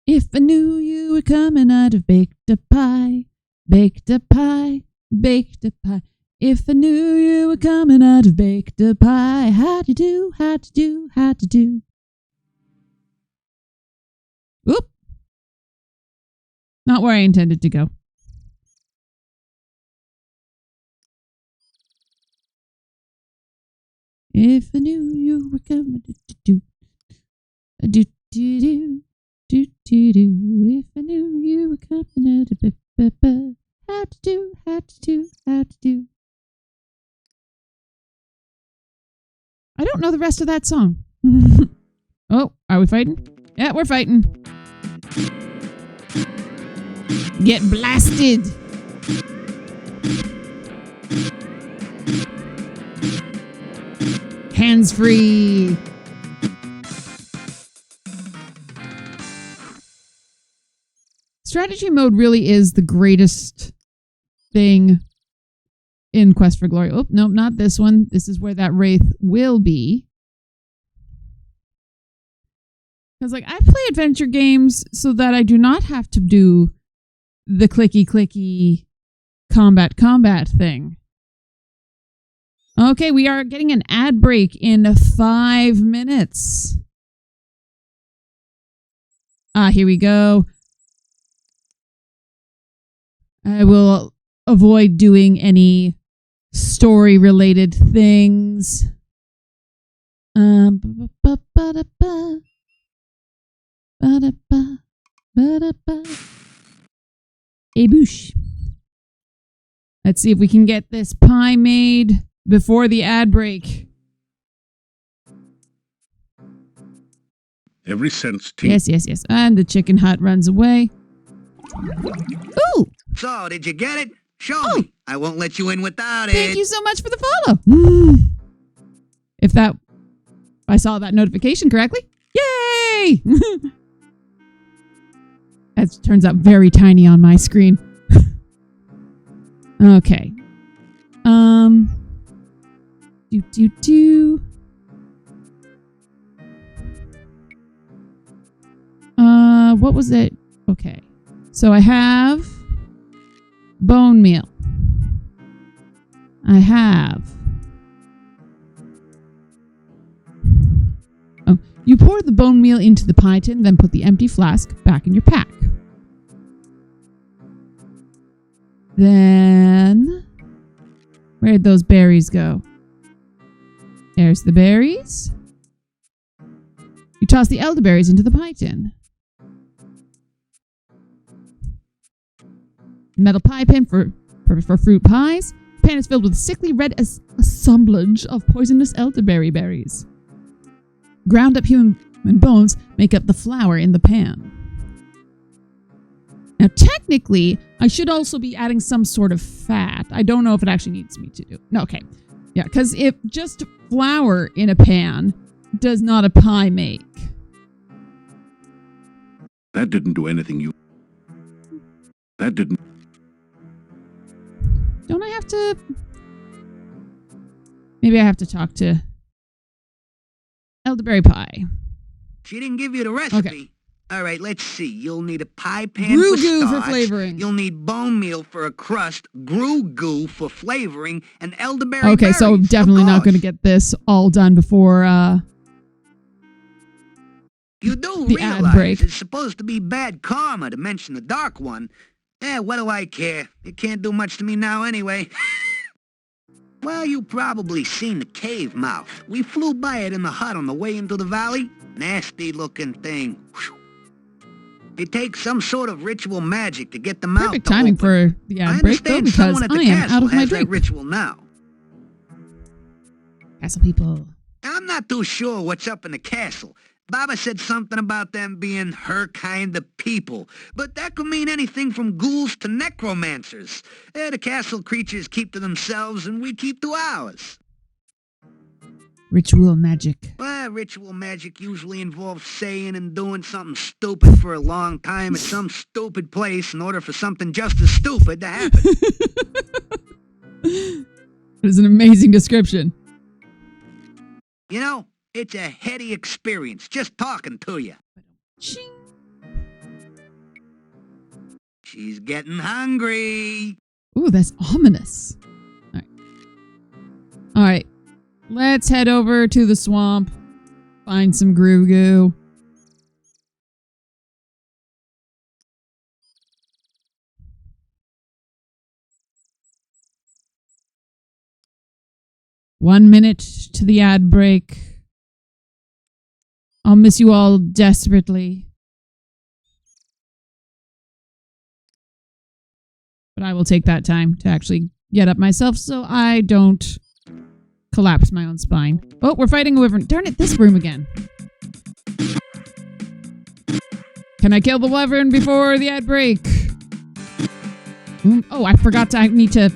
If I knew you were coming, I'd have baked a pie, baked a pie, baked a pie. If I knew you were coming, I'd have baked a pie. How'd you do, how'd you do, how'd you do? Oop. Not where I intended to go. If I knew you were coming, do. If I knew you were coming, how to do. I don't know the rest of that song. Oh, are we fighting? Yeah, we're fighting. Get blasted. Hands free. Strategy mode really is the greatest thing in Quest for Glory. Oh, no, not this one. This is where that Wraith will be. Because, like, I play adventure games so that I do not have to do the clicky combat thing. Okay, we are getting an ad break in 5 minutes. Here we go. I will avoid doing any story-related things. Hey, boosh. Let's see if we can get this pie made before the ad break. Every sense... Yes. And the chicken hut runs away. Ooh! So, did you get it? Show Oh. me. I won't let you in without it. Thank you so much for the follow. If I saw that notification correctly, yay! That turns out very tiny on my screen. Okay. What was it? Okay. So I have bone meal. I have. Oh, you pour the bone meal into the pie tin, then put the empty flask back in your pack. Then, where'd those berries go? There's the berries. You toss the elderberries into the pie tin. Metal pie pan for fruit pies. The pan is filled with sickly red assemblage of poisonous elderberry berries. Ground up human bones make up the flour in the pan. Now, technically, I should also be adding some sort of fat. I don't know if it actually needs me to do. No, okay. Yeah, because if just flour in a pan does not a pie make. That didn't do anything That didn't... Don't I have to... Maybe I have to talk to elderberry pie. She didn't give you the recipe. Okay. All right, let's see. You'll need a pie pan Grue for goo for starch. flavoring. You'll need bone meal for a crust, grue goo for flavoring, and elderberry Okay, berries. so definitely Of not going to course. get this all done before You do the ad realize break. it's supposed to be bad karma to mention the Dark One. What do I care? It can't do much to me now anyway. Well, you probably seen the cave mouth. We flew by it in the hut on the way into the valley. Nasty looking thing. Whew. It takes some sort of ritual magic to get the mouth Perfect to timing open. for the I ad break, though, understand because someone at the I am castle out of my has that drink. ritual now. Castle people. I'm not too sure what's up in the castle. Baba said something about them being her kind of people, but that could mean anything from ghouls to necromancers. The castle creatures keep to themselves, and we keep to ours. Ritual magic. Well, ritual magic usually involves saying and doing something stupid for a long time at some stupid place in order for something just as stupid to happen. That is an amazing description. You know, it's a heady experience just talking to you. Ching. She's getting hungry. Ooh, that's ominous. All right. Let's head over to the swamp. Find some grue goo. One minute to the ad break. I'll miss you all desperately. But I will take that time to actually get up myself so I don't collapse my own spine. Oh, we're fighting a wyvern. Darn it, this room again. Can I kill the wyvern before the ad break? Oh, I forgot I need to...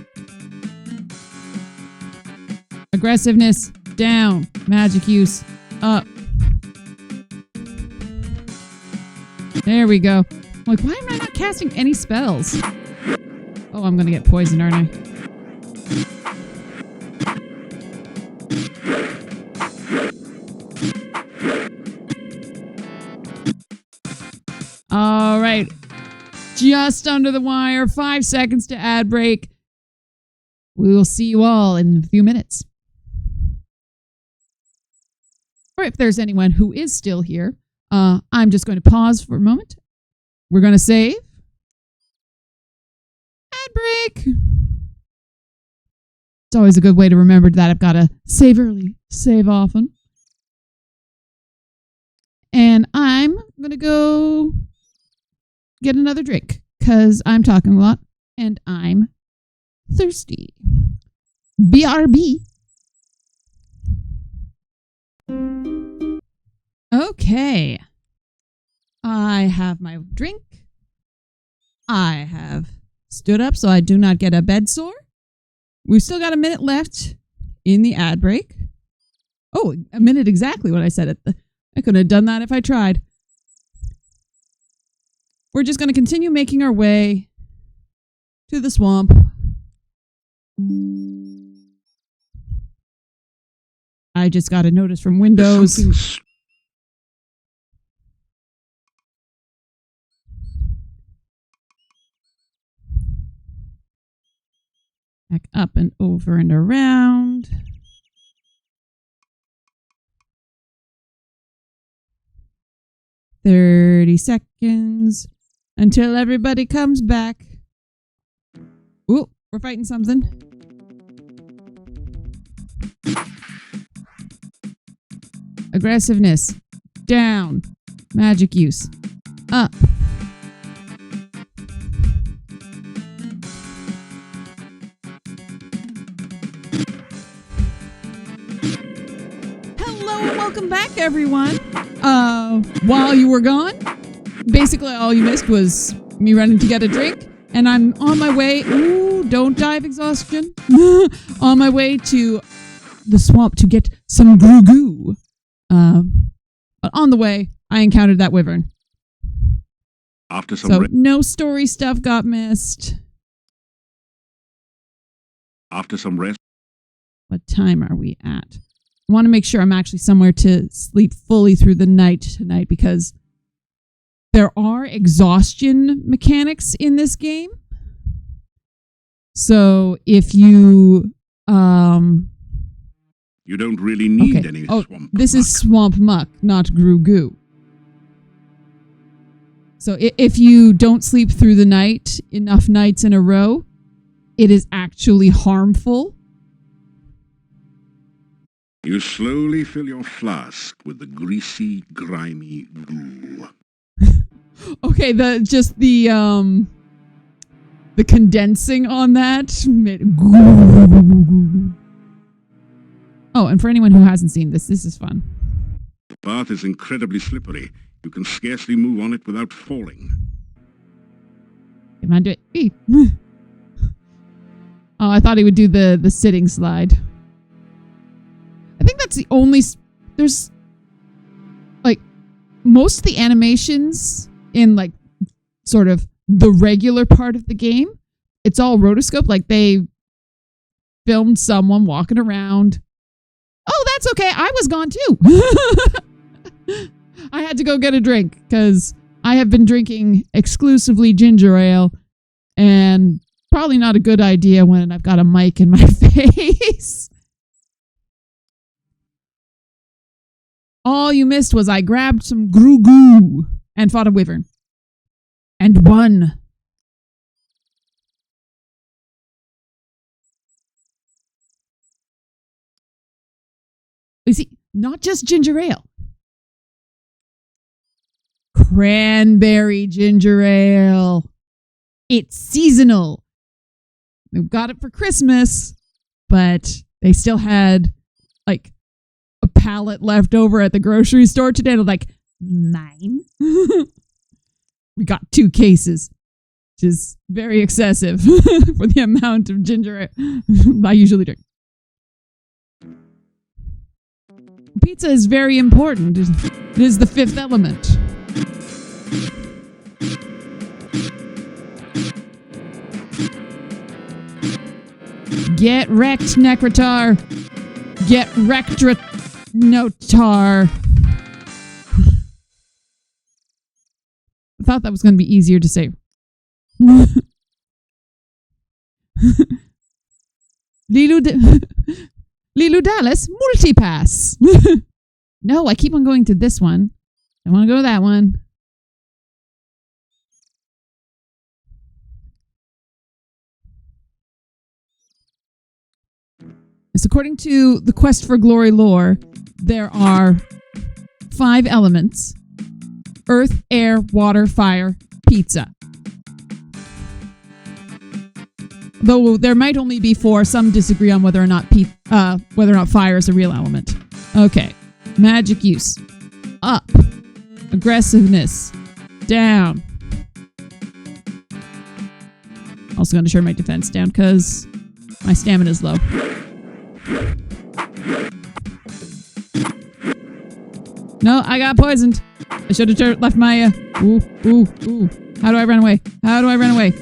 Aggressiveness down. Magic use up. There we go. I'm like, why am I not casting any spells? Oh, I'm gonna get poisoned, aren't I? All right. Just under the wire. 5 seconds to ad break. We will see you all in a few minutes. Or if there's anyone who is still here, I'm just going to pause for a moment. We're going to save. Ad break. It's always a good way to remember that I've got to save early, save often. And I'm going to go get another drink because I'm talking a lot and I'm thirsty. BRB. Okay. I have my drink. I have stood up so I do not get a bed sore. We've still got a minute left in the ad break. Oh, a minute exactly when I said it. I couldn't have done that if I tried. We're just going to continue making our way to the swamp. I just got a notice from Windows. Back up and over and around. "30 seconds until everybody comes back." Ooh, we're fighting something. Aggressiveness. Down. Magic use. Up. Hello and welcome back, everyone. While you were gone, basically all you missed was me running to get a drink, and I'm on my way. Ooh, don't die of exhaustion. On my way to the swamp to get some goo. But on the way, I encountered that wyvern. So no story stuff got missed. After some rest. What time are we at? I want to make sure I'm actually somewhere to sleep fully through the night tonight, because there are exhaustion mechanics in this game. So if you you don't really need any swamp this muck. is swamp muck, not goo. So if you don't sleep through the night enough nights in a row, it is actually harmful. You slowly fill your flask with the greasy, grimy goo. Okay, the condensing on that made goo. Oh, and for anyone who hasn't seen this is fun. The path is incredibly slippery. You can scarcely move on it without falling. Come on, do it. Oh, I thought he would do the sitting slide. I think that's the only... There's... Like, most of the animations in, like, sort of the regular part of the game, it's all rotoscope. Like, they filmed someone walking around. Oh, that's okay. I was gone, too. I had to go get a drink, because I have been drinking exclusively ginger ale, and probably not a good idea when I've got a mic in my face. All you missed was I grabbed some goo and fought a wyvern. And won. You see, not just ginger ale. Cranberry ginger ale. It's seasonal. We've got it for Christmas, but they still had like a pallet left over at the grocery store today. They're like, mine? We got 2 cases, which is very excessive for the amount of ginger ale I usually drink. Pizza is very important. It is the 5th element. Get wrecked, Necrotar. Get wrecked, Notar. I thought that was going to be easier to say. Lilu Dallas multipass. No, I keep on going to this one. I want to go to that one. Yes, according to the Quest for Glory lore, there are 5 elements: earth, air, water, fire, pizza. Though there might only be 4, some disagree on whether or not fire is a real element. Okay, magic use. Up. Aggressiveness. Down. Also going to turn my defense down because my stamina's low. No, I got poisoned. I should have left my, ooh. How do I run away? How do I run away?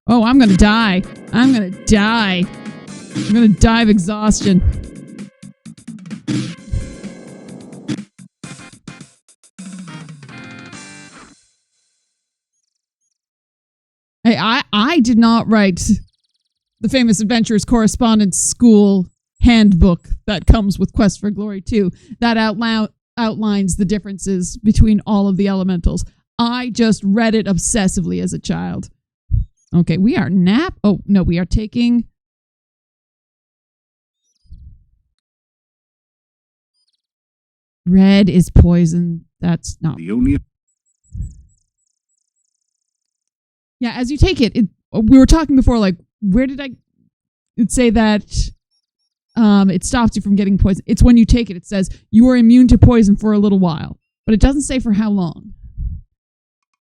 Oh, I'm gonna die. I'm gonna die. I'm gonna die of exhaustion. Hey, I did not write the Famous Adventurers Correspondence School handbook that comes with Quest for Glory 2 that outlines the differences between all of the elementals. I just read it obsessively as a child. Okay, we are oh, no, we are taking... Red is poison. That's not... The only... Yeah, as you take it, we were talking before, like, where did it'd say that it stops you from getting poison. It's when you take it. It says you are immune to poison for a little while, but it doesn't say for how long.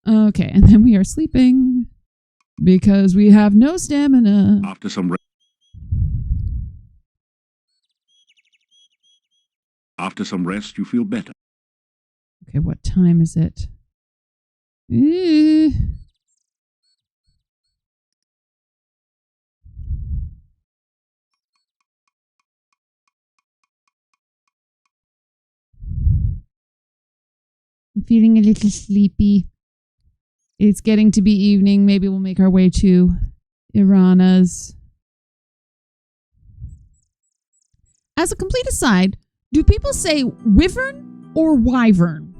Okay, and then we are sleeping because we have no stamina. After some rest, you feel better. Okay, what time is it? I'm feeling a little sleepy. It's getting to be evening. Maybe we'll make our way to Irana's. As a complete aside, do people say wyvern or wyvern?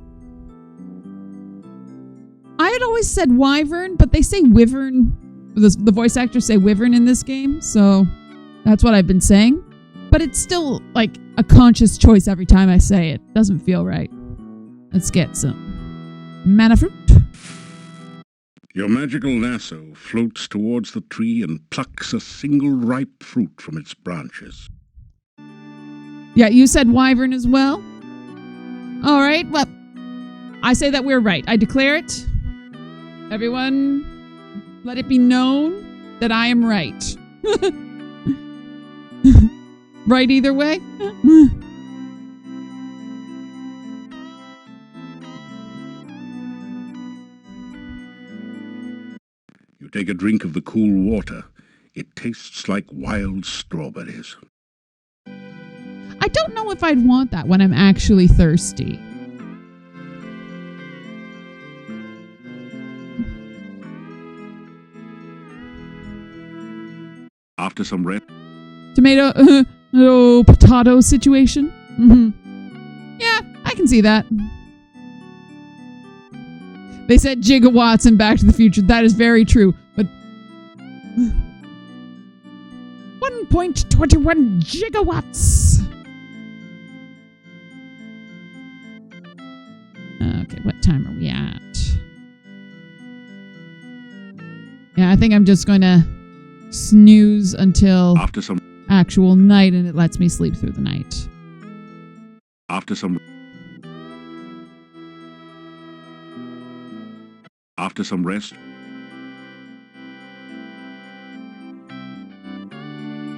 I had always said wyvern, but they say wyvern. The voice actors say wyvern in this game, so that's what I've been saying. But it's still like a conscious choice every time I say it. Doesn't feel right. Let's get some mana fruit. Your magical lasso floats towards the tree and plucks a single ripe fruit from its branches. Yeah, you said wyvern as well? All right, well, I say that we're right. I declare it. Everyone, let it be known that I am right. Right either way? You take a drink of the cool water. It tastes like wild strawberries. I don't know if I'd want that when I'm actually thirsty. After some rest... Tomato, potato situation? Yeah, I can see that. They said gigawatts in Back to the Future. That is very true, but... 1.21 gigawatts! Okay, what time are we at? Yeah, I think I'm just going to snooze until actual night, and it lets me sleep through the night. After some rest.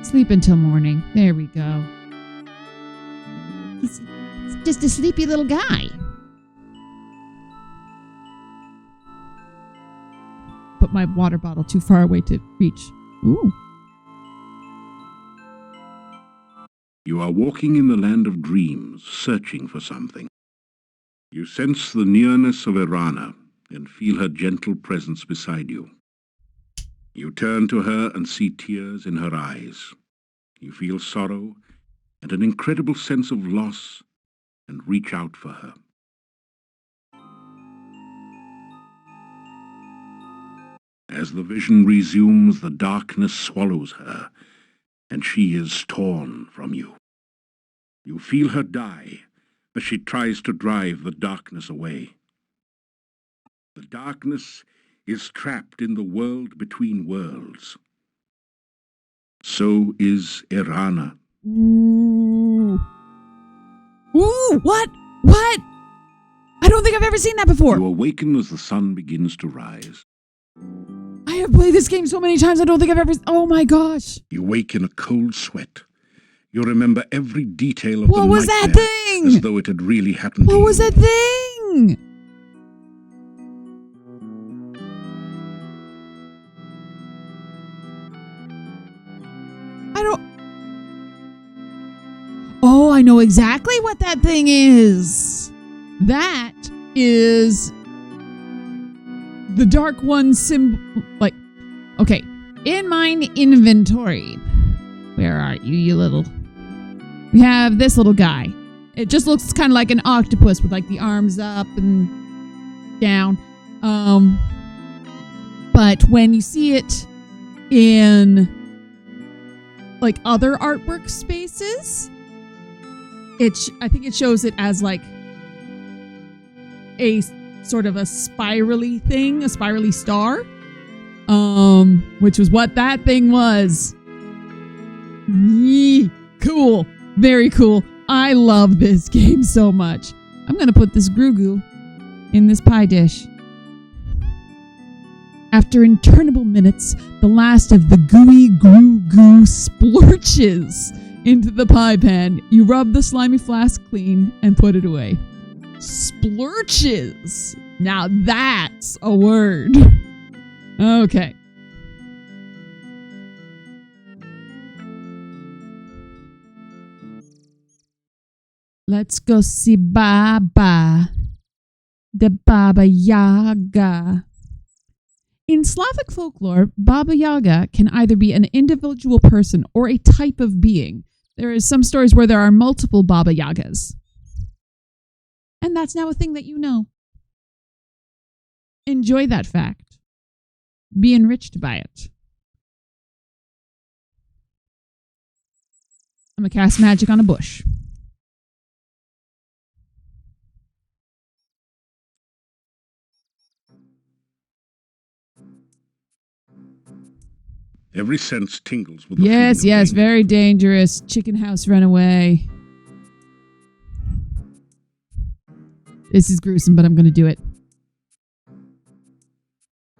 Sleep until morning. There we go. He's just a sleepy little guy. Put my water bottle too far away to reach. Ooh. You are walking in the land of dreams, searching for something. You sense the nearness of Irana and feel her gentle presence beside you. You turn to her and see tears in her eyes. You feel sorrow and an incredible sense of loss and reach out for her. As the vision resumes, the darkness swallows her, and she is torn from you. You feel her die as she tries to drive the darkness away. The darkness is trapped in the world between worlds. So is Irana. Ooh. Ooh, what? What? I don't think I've ever seen that before. You awaken as the sun begins to rise. I have played this game so many times, I don't think I've ever... Oh my gosh. You wake in a cold sweat. You remember every detail of What the was that nightmare thing? as though it had really happened to you. What was that thing? I don't... Oh, I know exactly what that thing is. That is the Dark One symbol. Like, okay, in my inventory. Where are you, you little... We have this little guy. It just looks kind of like an octopus with like the arms up and down. But when you see it in like other artwork spaces, I think it shows it as like a sort of a spirally thing, a spirally star. Which was what that thing was. Yee, cool. Very cool. I love this game so much. I'm going to put this Grugu in this pie dish. After interminable minutes, the last of the gooey Grugu splurches into the pie pan. You rub the slimy flask clean and put it away. Splurches. Now that's a word. Okay. Let's go see Baba, the Baba Yaga. In Slavic folklore, Baba Yaga can either be an individual person or a type of being. There is some stories where there are multiple Baba Yagas. And that's now a thing that you know. Enjoy that fact. Be enriched by it. I'm going to cast magic on a bush. Every sense tingles with the Yes, feeling of yes, danger. very dangerous. Chicken house runaway. This is gruesome, but I'm going to do it.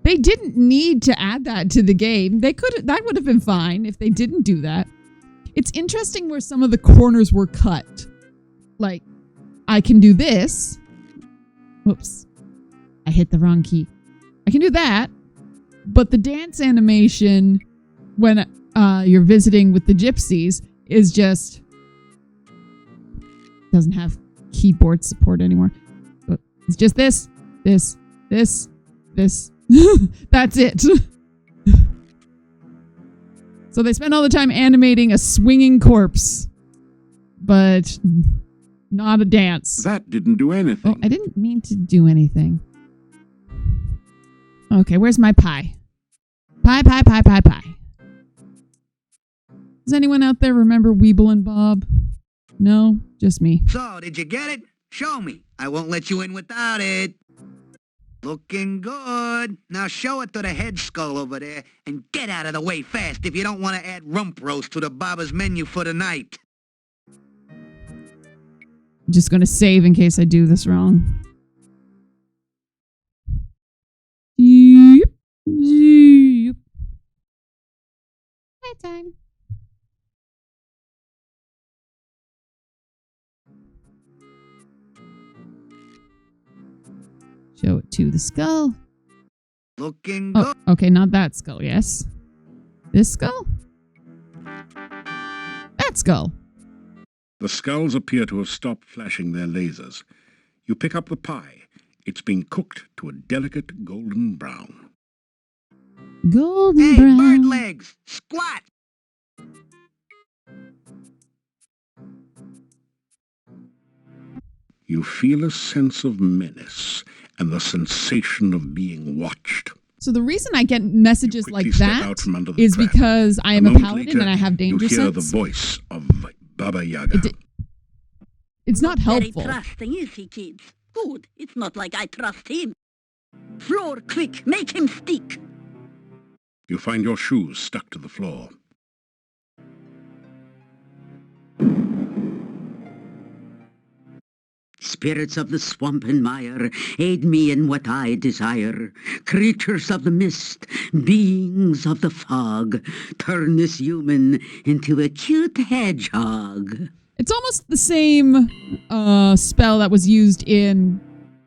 They didn't need to add that to the game. That would have been fine if they didn't do that. It's interesting where some of the corners were cut. Like, I can do this. Whoops. I hit the wrong key. I can do that. But the dance animation when you're visiting with the gypsies is just... doesn't have keyboard support anymore. But it's just this, this, this, this. That's it. So they spend all the time animating a swinging corpse, but not a dance. That didn't do anything. Oh, I didn't mean to do anything. Okay, where's my pie? Pie, pie, pie, pie, pie. Does anyone out there remember Weeble and Bob? No? Just me. So, did you get it? Show me. I won't let you in without it. Looking good. Now show it to the head skull over there and get out of the way fast if you don't want to add rump roast to the Baba's menu for tonight. I'm just going to save in case I do this wrong. Yep. Yep. Night time. Show it to the skull. Looking good. Oh, okay, not that skull, yes. This skull? That skull. The skulls appear to have stopped flashing their lasers. You pick up the pie. It's been cooked to a delicate golden brown. Golden Hey, brown. bird legs, squat. You feel a sense of menace and the sensation of being watched. So the reason I get messages like step that out from under the is trap. because I am a moment paladin later, and I have danger you hear sense. the voice of Baba Yaga. It's not helpful. Very trusting, is he, kids? Good. It's not like I trust him. Floor quick. Make him stick. You find your shoes stuck to the floor. Spirits of the swamp and mire, aid me in what I desire. Creatures of the mist, beings of the fog, turn this human into a cute hedgehog. It's almost the same spell that was used in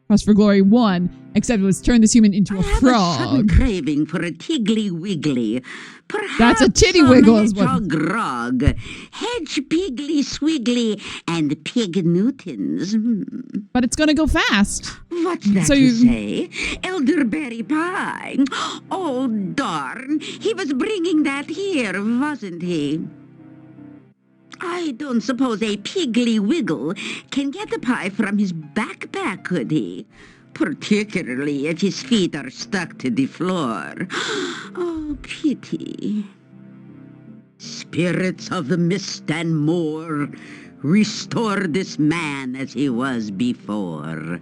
Quest for Glory 1, except it was turn this human into a I have frog. a sudden craving for a tiggly wiggly. Perhaps That's a titty wiggle is what. hedgehog grog, hedge piggly swiggly, and pig newtons. But it's going to go fast. What's that So you say? Elderberry pie. Oh, darn. He was bringing that here, wasn't he? I don't suppose a piggly wiggle can get the pie from his backpack, could he? Particularly if his feet are stuck to the floor. Oh, pity. Spirits of the mist and more, restore this man as he was before.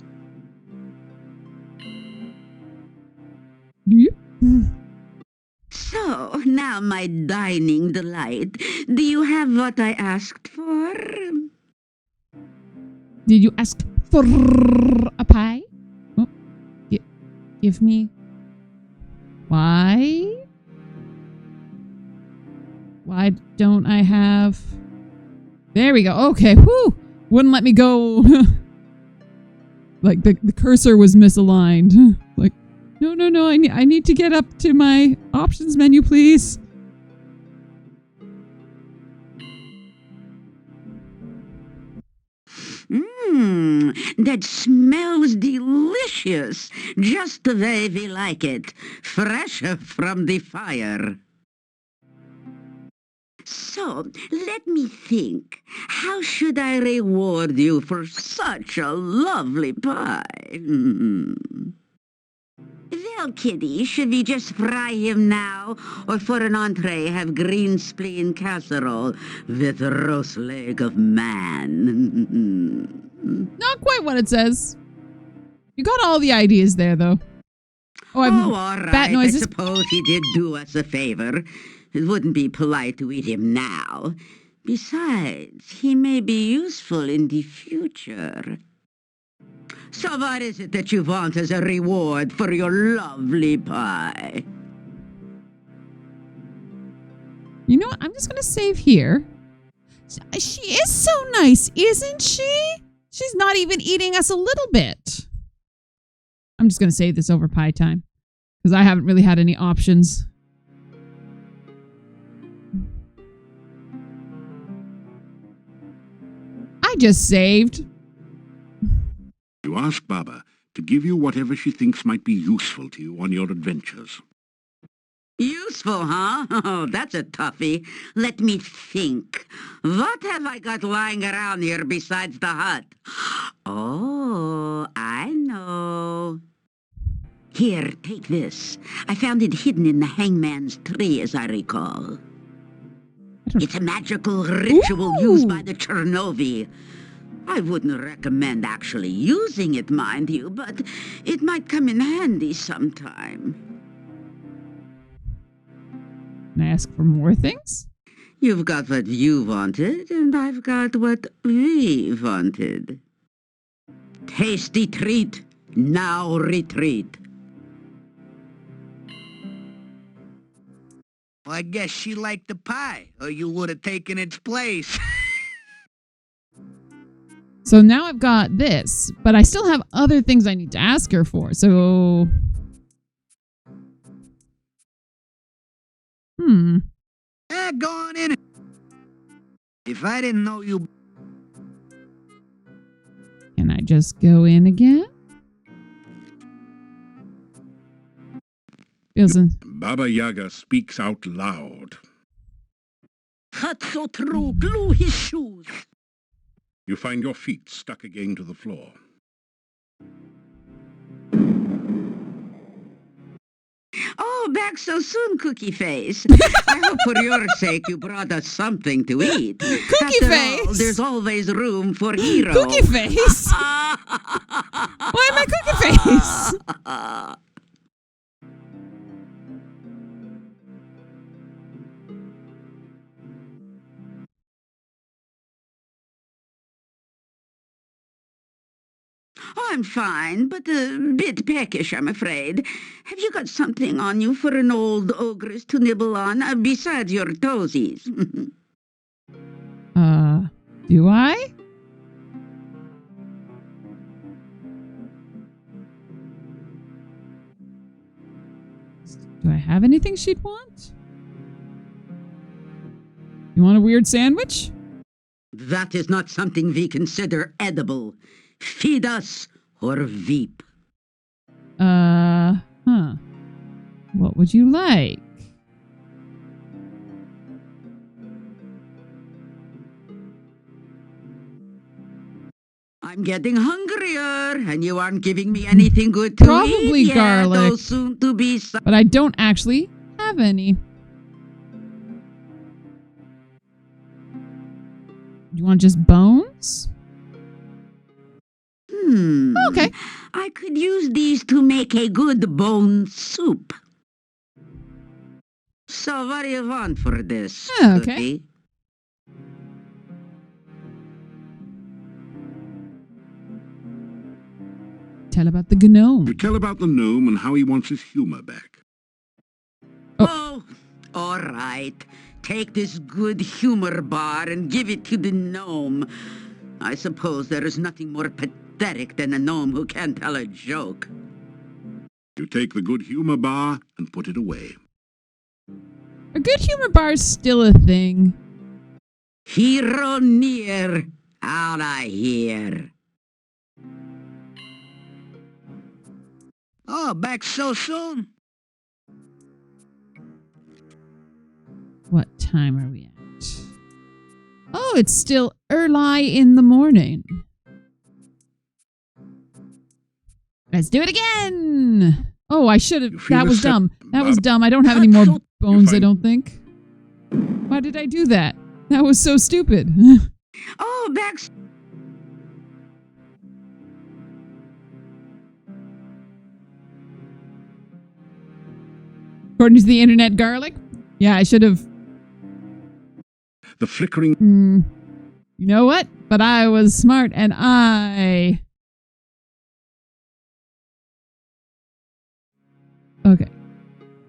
So, now my dining delight, do you have what I asked for? Did you ask for a pie? Oh, give me. Why? Why don't I have... There we go. Okay. Whew. Wouldn't let me go. Like the cursor was misaligned. Like, no. I need to get up to my options menu, please. That smells delicious, just the way we like it, fresh from the fire. So, let me think. How should I reward you for such a lovely pie? Well, Kitty, should we just fry him now, or for an entree have green spleen casserole with roast leg of man? Not quite what it says. You got all the ideas there, though. Oh, all right. bat noises. I suppose he did do us a favor. It wouldn't be polite to eat him now. Besides, he may be useful in the future. So what is it that you want as a reward for your lovely pie? You know what? I'm just going to save here. She is so nice, isn't she? She's not even eating us a little bit. I'm just going to save this over pie time because I haven't really had any options. I just saved. You ask Baba to give you whatever she thinks might be useful to you on your adventures. Useful, huh? Oh, that's a toughie. Let me think. What have I got lying around here besides the hut? Oh, I know. Here, take this. I found it hidden in the hangman's tree, as I recall. It's a magical ritual used by the Chernovi. I wouldn't recommend actually using it, mind you, but it might come in handy sometime. Can I ask for more things? You've got what you wanted, and I've got what we wanted. Tasty treat, now retreat. Well, I guess she liked the pie, or you would have taken its place. So now I've got this, but I still have other things I need to ask her for. So... Go on in. If I didn't know you... Can I just go in again? Baba Yaga speaks out loud. That's so true. Glue his shoes. You find your feet stuck again to the floor. Oh, back so soon, Cookie Face. I hope for your sake you brought us something to eat. Cookie After Face? all, there's always room for hero. Cookie Face? Why am I Cookie Face? Oh, I'm fine, but a bit peckish, I'm afraid. Have you got something on you for an old ogress to nibble on, besides your toesies? Do I? Do I have anything she'd want? You want a weird sandwich? That is not something we consider edible. Feed us or weep. What would you like? I'm getting hungrier, and you aren't giving me anything good to Probably eat yet, garlic. oh, soon to be But I don't actually have any. You want just bones? Okay. I could use these to make a good bone soup. So what do you want for this? Okay. Cookie? Tell about the gnome. You tell about the gnome and how he wants his humor back. Oh, all right. Take this good humor bar and give it to the gnome. I suppose there is nothing more pathetic than a gnome who can't tell a joke. You take the good humor bar and put it away. A good humor bar is still a thing. Hero near, out of here. Oh, back so soon? What time are we at? Oh, it's still early in the morning. Let's do it again. Oh, I should have. That was dumb. That was dumb. I don't have any more bones, I don't think. Why did I do that? That was so stupid. Oh, back. According to the internet, garlic? Yeah, I should have. The flickering... You know what? But I was smart and I... Okay.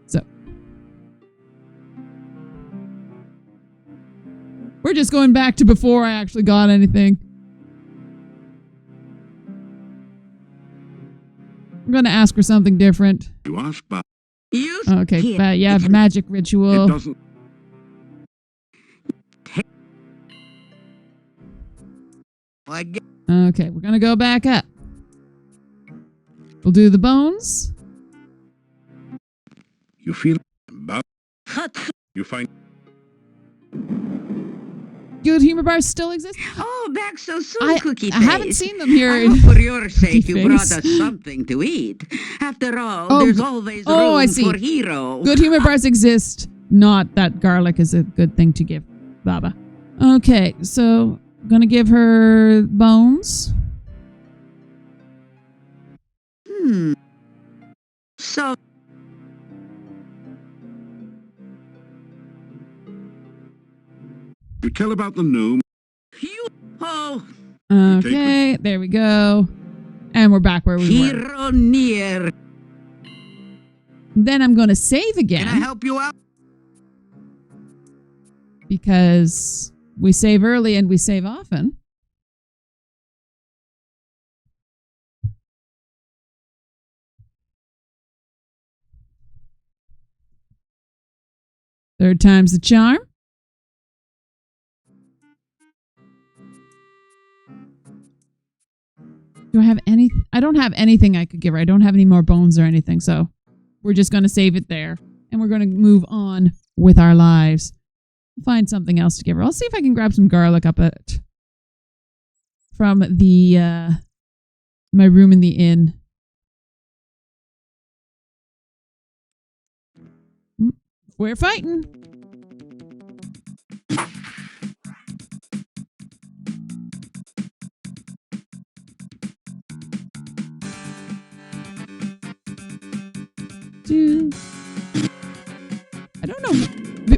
So. We're just going back to before I actually got anything. I'm going to ask for something different. You ask, but... Okay, yeah, magic ritual. It doesn't... Okay, we're gonna go back up. We'll do the bones. You feel... But... You find... Good humor bars still exist? Oh, back so soon, Cookie Face. I haven't seen them here. I hope for your sake you Cookie brought Face. us something to eat. After all, there's always room I see. for hero. Good humor bars exist. Not that garlic is a good thing to give Baba. Okay, so I'm gonna give her bones. So... You tell about the gnome. Okay, there we go. And we're back where we were. Hero near. Then I'm going to save again. Can I help you out? Because we save early and we save often. Third time's the charm. Do I have any? I don't have anything I could give her. I don't have any more bones or anything. So we're just going to save it there. And we're going to move on with our lives. Find something else to give her. I'll see if I can grab some garlic up at from the my room in the inn. We're fighting. I don't know.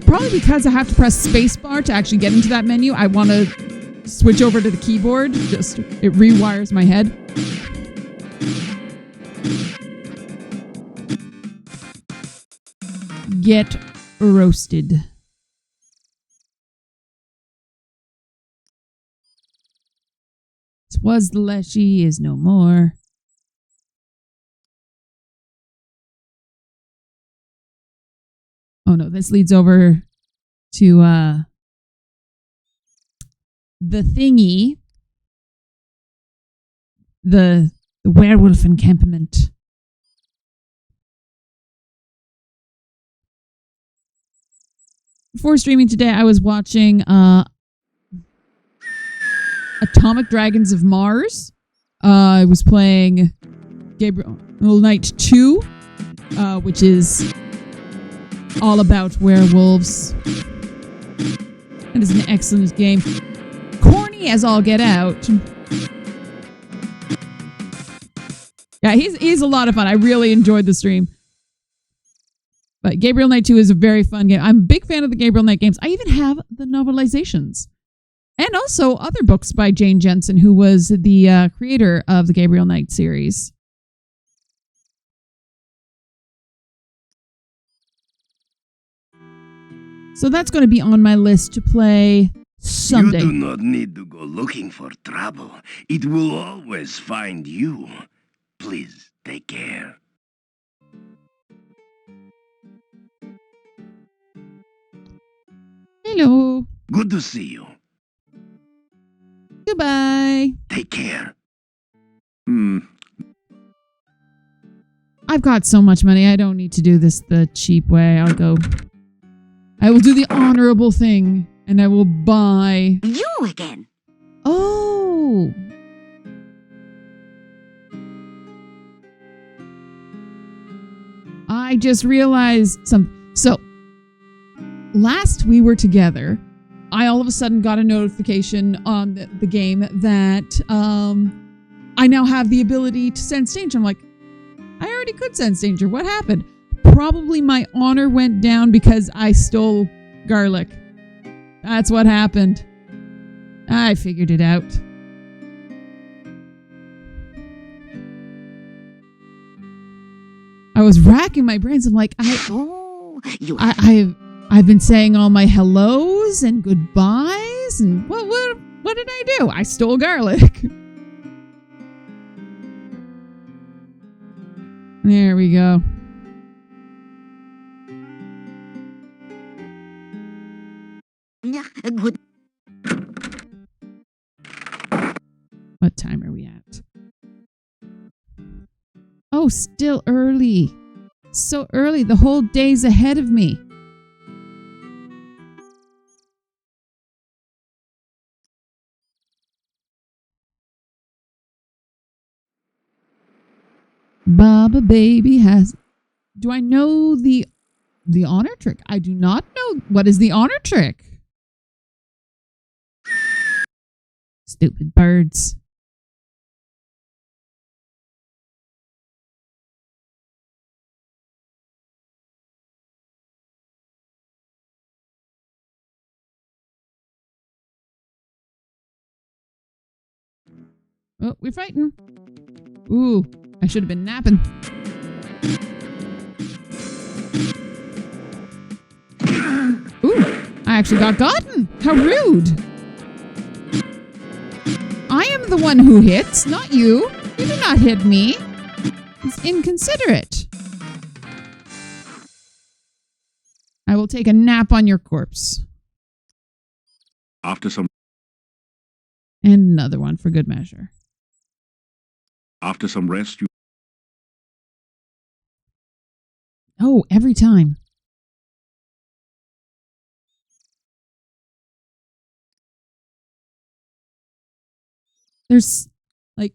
Probably because I have to press spacebar to actually get into that menu. I want to switch over to the keyboard. Just it rewires my head. Get roasted. This was the Leshy, is no more. Oh no, this leads over to the thingy. The werewolf encampment. Before streaming today, I was watching Atomic Dragons of Mars. I was playing Gabriel Knight 2, which is all about werewolves. It is an excellent game. Corny as all get out. Yeah, he's a lot of fun. I really enjoyed the stream. But Gabriel Knight 2 is a very fun game. I'm a big fan of the Gabriel Knight games. I even have the novelizations. And also other books by Jane Jensen, who was the creator of the Gabriel Knight series. So that's going to be on my list to play someday. You do not need to go looking for trouble. It will always find you. Please take care. Hello. Good to see you. Goodbye. Take care. I've got so much money. I don't need to do this the cheap way. I will do the honorable thing, and I will buy... You again. Oh. I just realized something. So, last we were together, I all of a sudden got a notification on the game that I now have the ability to sense danger. I'm like, I already could sense danger. What happened? Probably my honor went down because I stole garlic. That's what happened. I figured it out. I was racking my brains. I'm like, I've been saying all my hellos and goodbyes, and what did I do? I stole garlic. There we go. Good. What time are we at? Oh, still early. So early. The whole day's ahead of me. Baba Baby has... Do I know the honor trick? I do not know. What is the honor trick? Stupid birds. Oh, we're fighting. Ooh, I should have been napping. Ooh, I actually got gotten. How rude. I am the one who hits, not you. You do not hit me. It's inconsiderate. I will take a nap on your corpse. After some And another one for good measure. rest, you... Oh, every time. There's, like,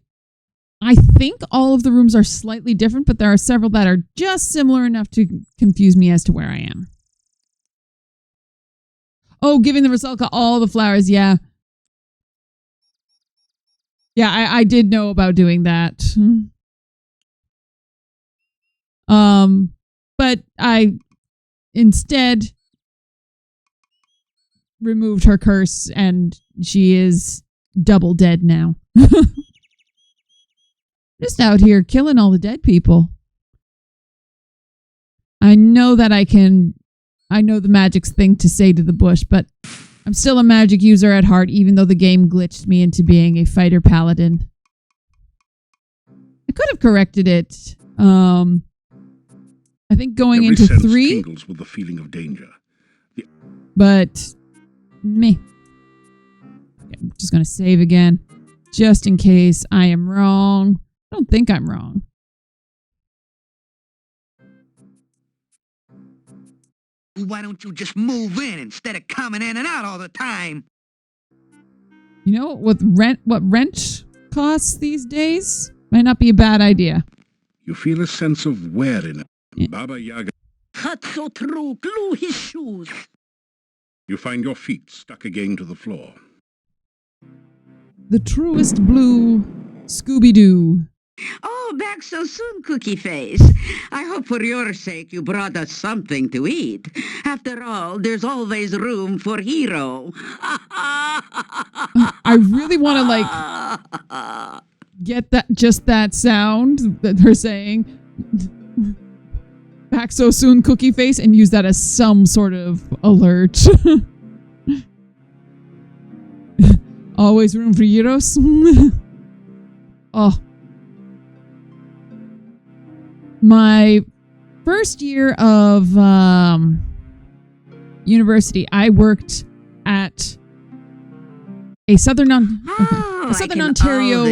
I think all of the rooms are slightly different, but there are several that are just similar enough to confuse me as to where I am. Oh, giving the Rusalka all the flowers, yeah. Yeah, I did know about doing that. But I instead removed her curse, and she is double dead now. Just out here killing all the dead people. I know that I know the magic's thing to say to the bush, but I'm still a magic user at heart, even though the game glitched me into being a fighter paladin. I could have corrected it. I think going Every into sense 3, tingles with the feeling of danger. but meh. Okay, I'm just going to save again, just in case I am wrong. I don't think I'm wrong. Why don't you just move in instead of coming in and out all the time? You know what rent costs these days? Might not be a bad idea. You feel a sense of weariness. Yeah. Baba Yaga. That's so true. Glue his shoes. You find your feet stuck again to the floor. The truest blue Scooby-Doo. Oh, back so soon, Cookie Face. I hope for your sake you brought us something to eat. After all, there's always room for Hero. I really want to, get that sound that they're saying. Back so soon, Cookie Face, and use that as some sort of alert. Always room for heroes. Oh. My first year of university, I worked at a Southern Ontario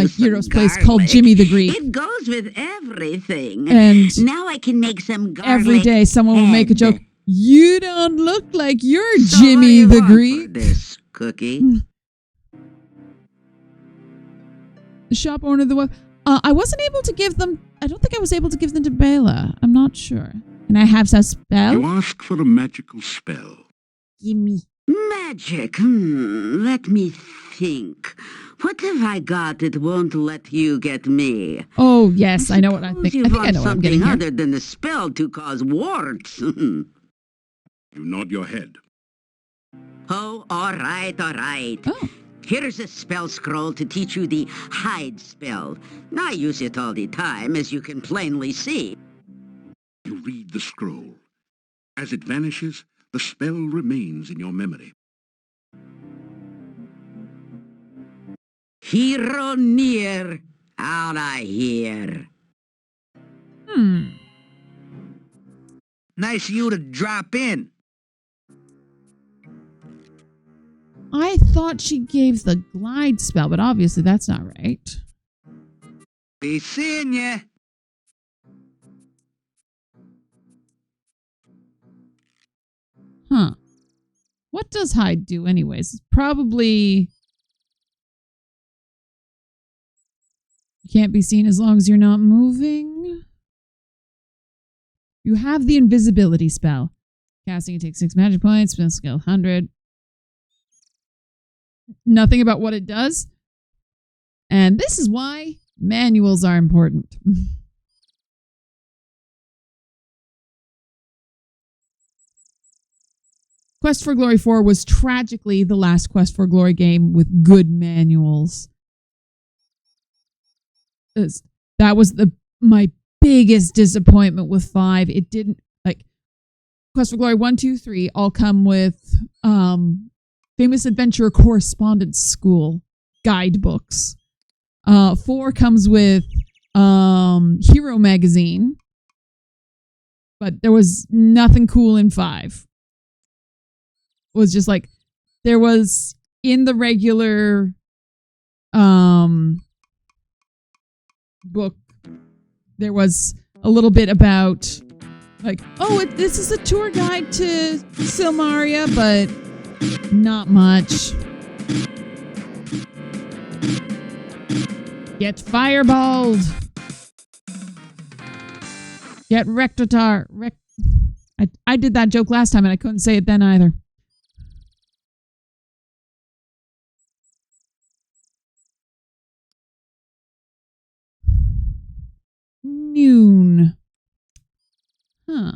heroes place called Jimmy the Greek. It goes with everything. And now I can make some garlic. Every day someone will make a joke. You don't look like you're So Jimmy what do you the want Greek. for this, Cookie? The shop owner of the web. I wasn't able to give them. I don't think I was able to give them to Bela. I'm not sure. Can I have a spell? You ask for a magical spell. Gimme. Magic. Let me think. What have I got that won't let you get me? Oh yes, I know what I think. You I think I want know what I'm getting something here. other than a spell to cause warts. You nod your head. Oh, all right, all right. Oh. Here's a spell scroll to teach you the hide spell. I use it all the time, as you can plainly see. You read the scroll. As it vanishes, the spell remains in your memory. Hero near, out I hear. Nice of you to drop in. I thought she gave the glide spell, but obviously that's not right. Be seeing ya. Huh. What does hide do anyways? Probably you can't be seen as long as you're not moving. You have the invisibility spell. Casting it takes 6 magic points, spell skill 100. Nothing about what it does. And this is why manuals are important. Quest for Glory 4 was tragically the last Quest for Glory game with good manuals. That was my biggest disappointment with 5. It didn't, like, Quest for Glory 1, 2, 3 all come with Famous Adventurer Correspondence School guidebooks. 4 comes with Hero Magazine, but there was nothing cool in 5. It was just like, there was in the regular book, there was a little bit about, like, oh, this is a tour guide to Silmaria, but not much. Get fireballed. Get rectatar. I did that joke last time and I couldn't say it then either. Noon. Huh.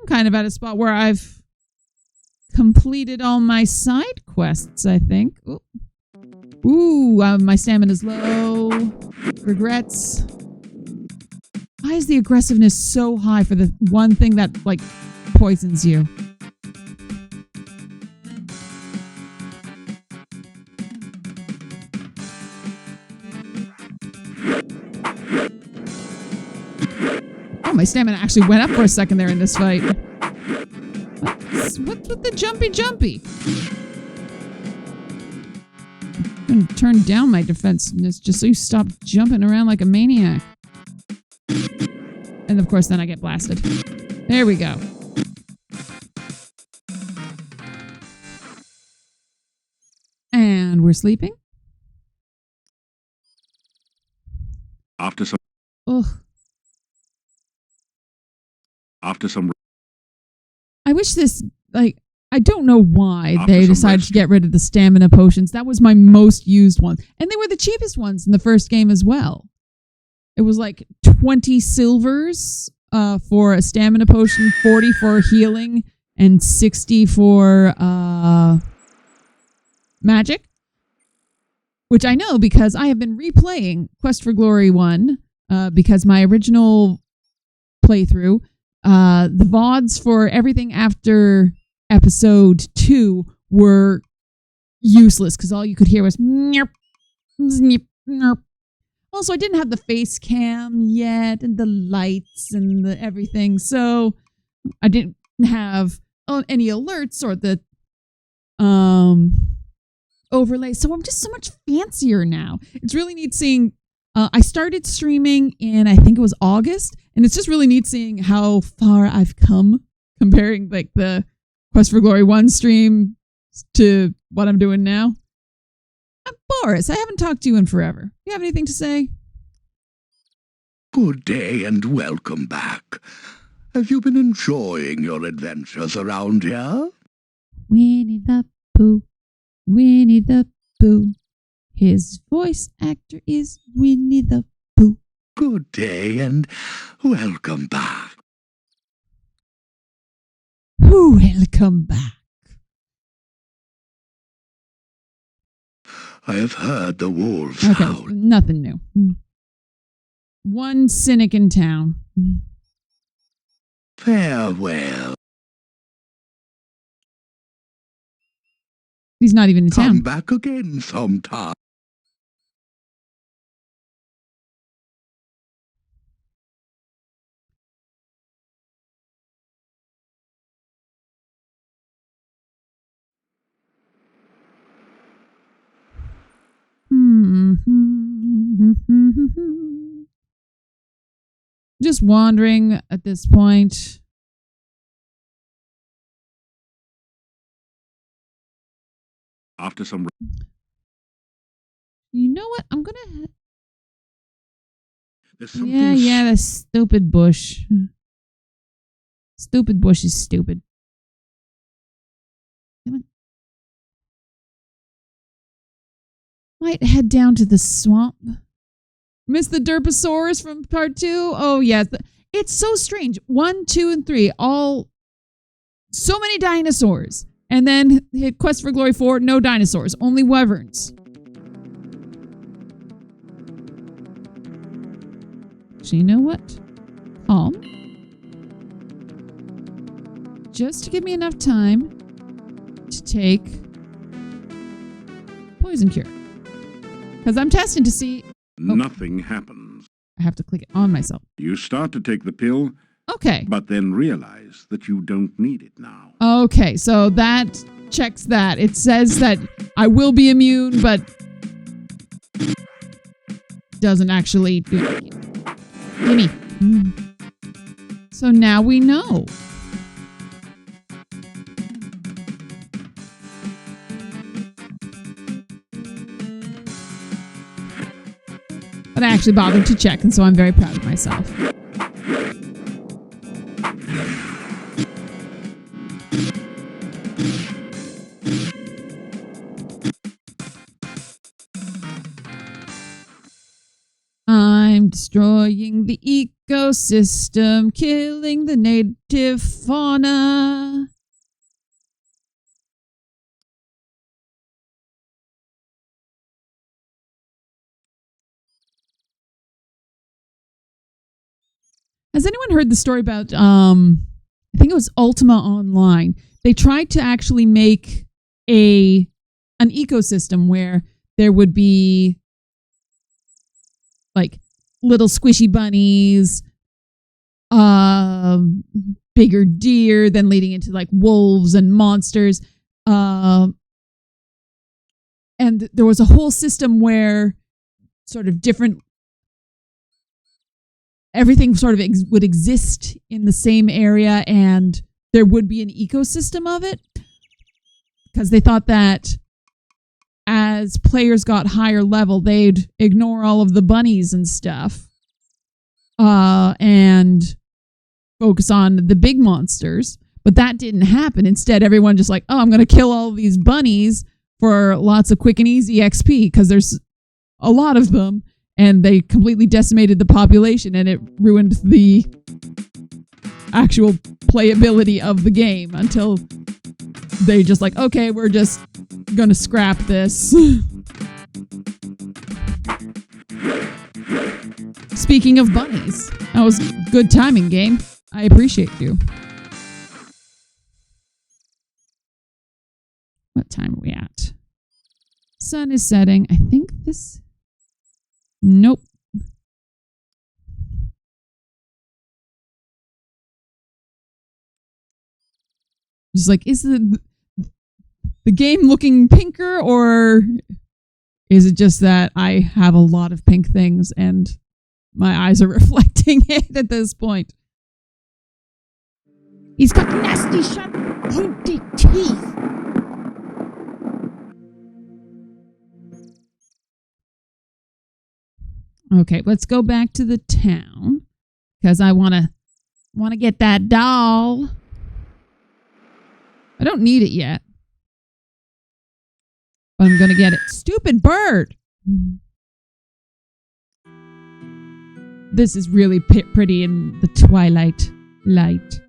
I'm kind of at a spot where I've completed all my side quests, I think. Ooh, my stamina's low. Regrets. Why is the aggressiveness so high for the one thing that, like, poisons you? Oh, my stamina actually went up for a second there in this fight. What's with the jumpy? I'm gonna turn down my defensiveness just so you stop jumping around like a maniac. And of course, then I get blasted. There we go. And we're sleeping. After some... Ugh. After some... I wish this, like, I don't know why After they some decided rest. to get rid of the stamina potions. That was my most used one. And they were the cheapest ones in the first game as well. It was like 20 silvers for a stamina potion, 40 for healing, and 60 for magic. Which I know because I have been replaying Quest for Glory 1 because my original playthrough, the VODs for everything after episode 2 were useless because all you could hear was nyerp, znip, nerp. Also, I didn't have the face cam yet and the lights and the everything, so I didn't have any alerts or the overlay. So I'm just so much fancier now. It's really neat seeing. I started streaming in, I think it was August, and it's just really neat seeing how far I've come comparing like the Quest for Glory 1 stream to what I'm doing now. Boris, I haven't talked to you in forever. You have anything to say? Good day and welcome back. Have you been enjoying your adventures around here? Winnie the Pooh, Winnie the Pooh. His voice actor is Winnie the Pooh. Good day and welcome back. Welcome back. I have heard the wolves Okay, howl. nothing new. One cynic in town. Farewell. He's not even in town. Come back again sometime. Just wandering at this point. After some... You know what? I'm gonna... There's something... Yeah, the stupid bush. Stupid bush is stupid. Come on. Might head down to the swamp. Miss the Derposaurus from part 2? Oh, yes. It's so strange. 1, 2, and 3, all... So many dinosaurs. And then hit Quest for Glory 4, no dinosaurs, only wyverns. So you know what? Calm. Just to give me enough time to take Poison Cure. Because I'm testing to see... Nothing happens. I have to click it on myself. You start to take the pill, Okay. but then realize that you don't need it now. Okay, so that checks that. It says that I will be immune, but doesn't actually do it. Gimme. So now we know. But I actually bothered to check, and so I'm very proud of myself. I'm destroying the ecosystem killing the native fauna. Has anyone heard the story about, I think it was Ultima Online. They tried to actually make an ecosystem where there would be like little squishy bunnies, bigger deer, then leading into like wolves and monsters. And there was a whole system where sort of different everything sort of would exist in the same area and there would be an ecosystem of it, because they thought that as players got higher level, they'd ignore all of the bunnies and stuff and focus on the big monsters. But that didn't happen. Instead, everyone just like, oh, I'm going to kill all these bunnies for lots of quick and easy XP because there's a lot of them. And they completely decimated the population, and it ruined the actual playability of the game until they just like, okay, we're just gonna scrap this. Speaking of bunnies, that was good timing, game. I appreciate you. What time are we at? Sun is setting. I think this... Nope. Just like, is the game looking pinker, or is it just that I have a lot of pink things and my eyes are reflecting it at this point? He's got nasty, sharp, pointy teeth. Okay, let's go back to the town because I want to get that doll. I don't need it yet, but I'm going to get it. Stupid bird. This is really pretty in the twilight light.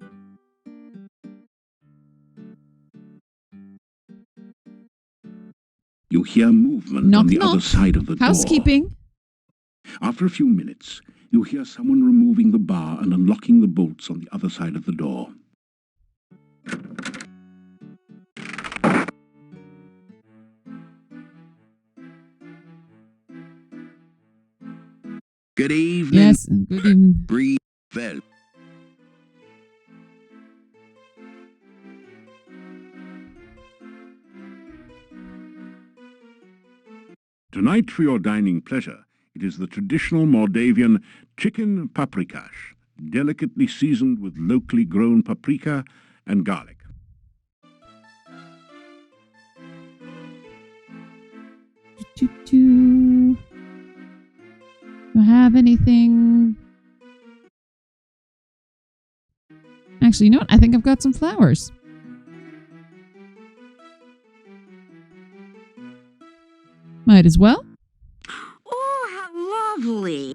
You hear movement on the other side of the door. Housekeeping. After a few minutes, you hear someone removing the bar and unlocking the bolts on the other side of the door. Good evening. Yes, good evening. Breathe well. Tonight, for your dining pleasure, it is the traditional Mordavian chicken paprikash, delicately seasoned with locally grown paprika and garlic. Do I have anything? Actually, you know what? I think I've got some flowers. Might as well. Oh, how lovely.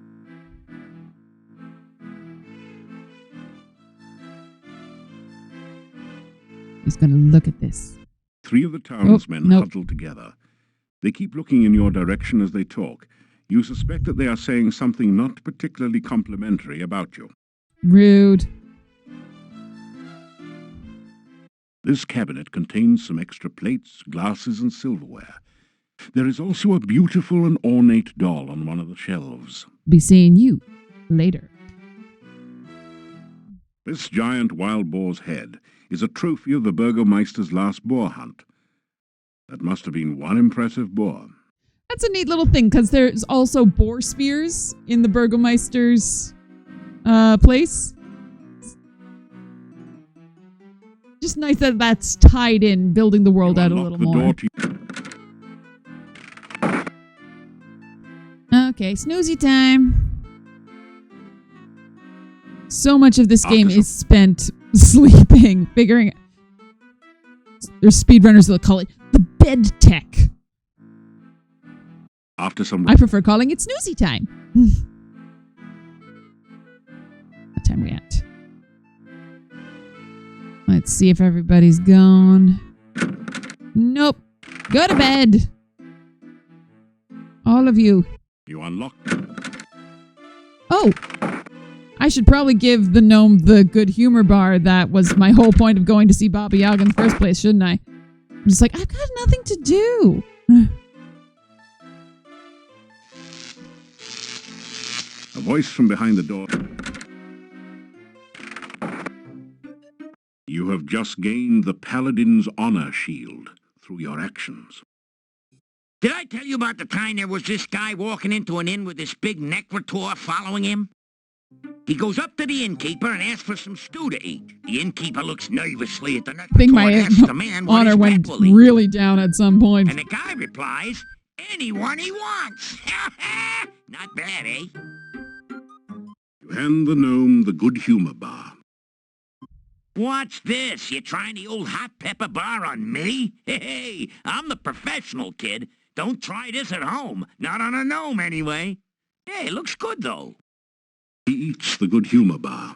He's going to look at this. 3 of the townsmen nope. huddle together. They keep looking in your direction as they talk. You suspect that they are saying something not particularly complimentary about you. Rude. This cabinet contains some extra plates, glasses, and silverware. There is also a beautiful and ornate doll on one of the shelves. Be seeing you later. This giant wild boar's head is a trophy of the Burgomeister's last boar hunt. That must have been one impressive boar. That's a neat little thing, because there's also boar spears in the Burgomeister's place. Just nice that that's tied in, building the world out a little more. Okay, snoozy time. So much of this game is spent sleeping, figuring... There's speedrunners that call it the bed tech. After some... I prefer calling it snoozy time. time we at? Let's see if everybody's gone. Nope. Go to bed. All of you. You unlock. Oh! I should probably give the gnome the good humor bar. That was my whole point of going to see Baba Yaga in the first place, shouldn't I? I'm just like, I've got nothing to do. A voice from behind the door. You have just gained the Paladin's Honor Shield through your actions. Did I tell you about the time there was this guy walking into an inn with this big necrotor following him? He goes up to the innkeeper and asks for some stew to eat. The innkeeper looks nervously at the necrotor I think my and asks the man what honor his went pet will eat. really down at some point. And the guy replies, anyone he wants. Not bad, eh? You hand the gnome the good humor bar. What's this? You trying the old hot pepper bar on me? Hey, I'm the professional, kid. Don't try this at home. Not on a gnome, anyway. Hey, it looks good, though. He eats the good humor bar.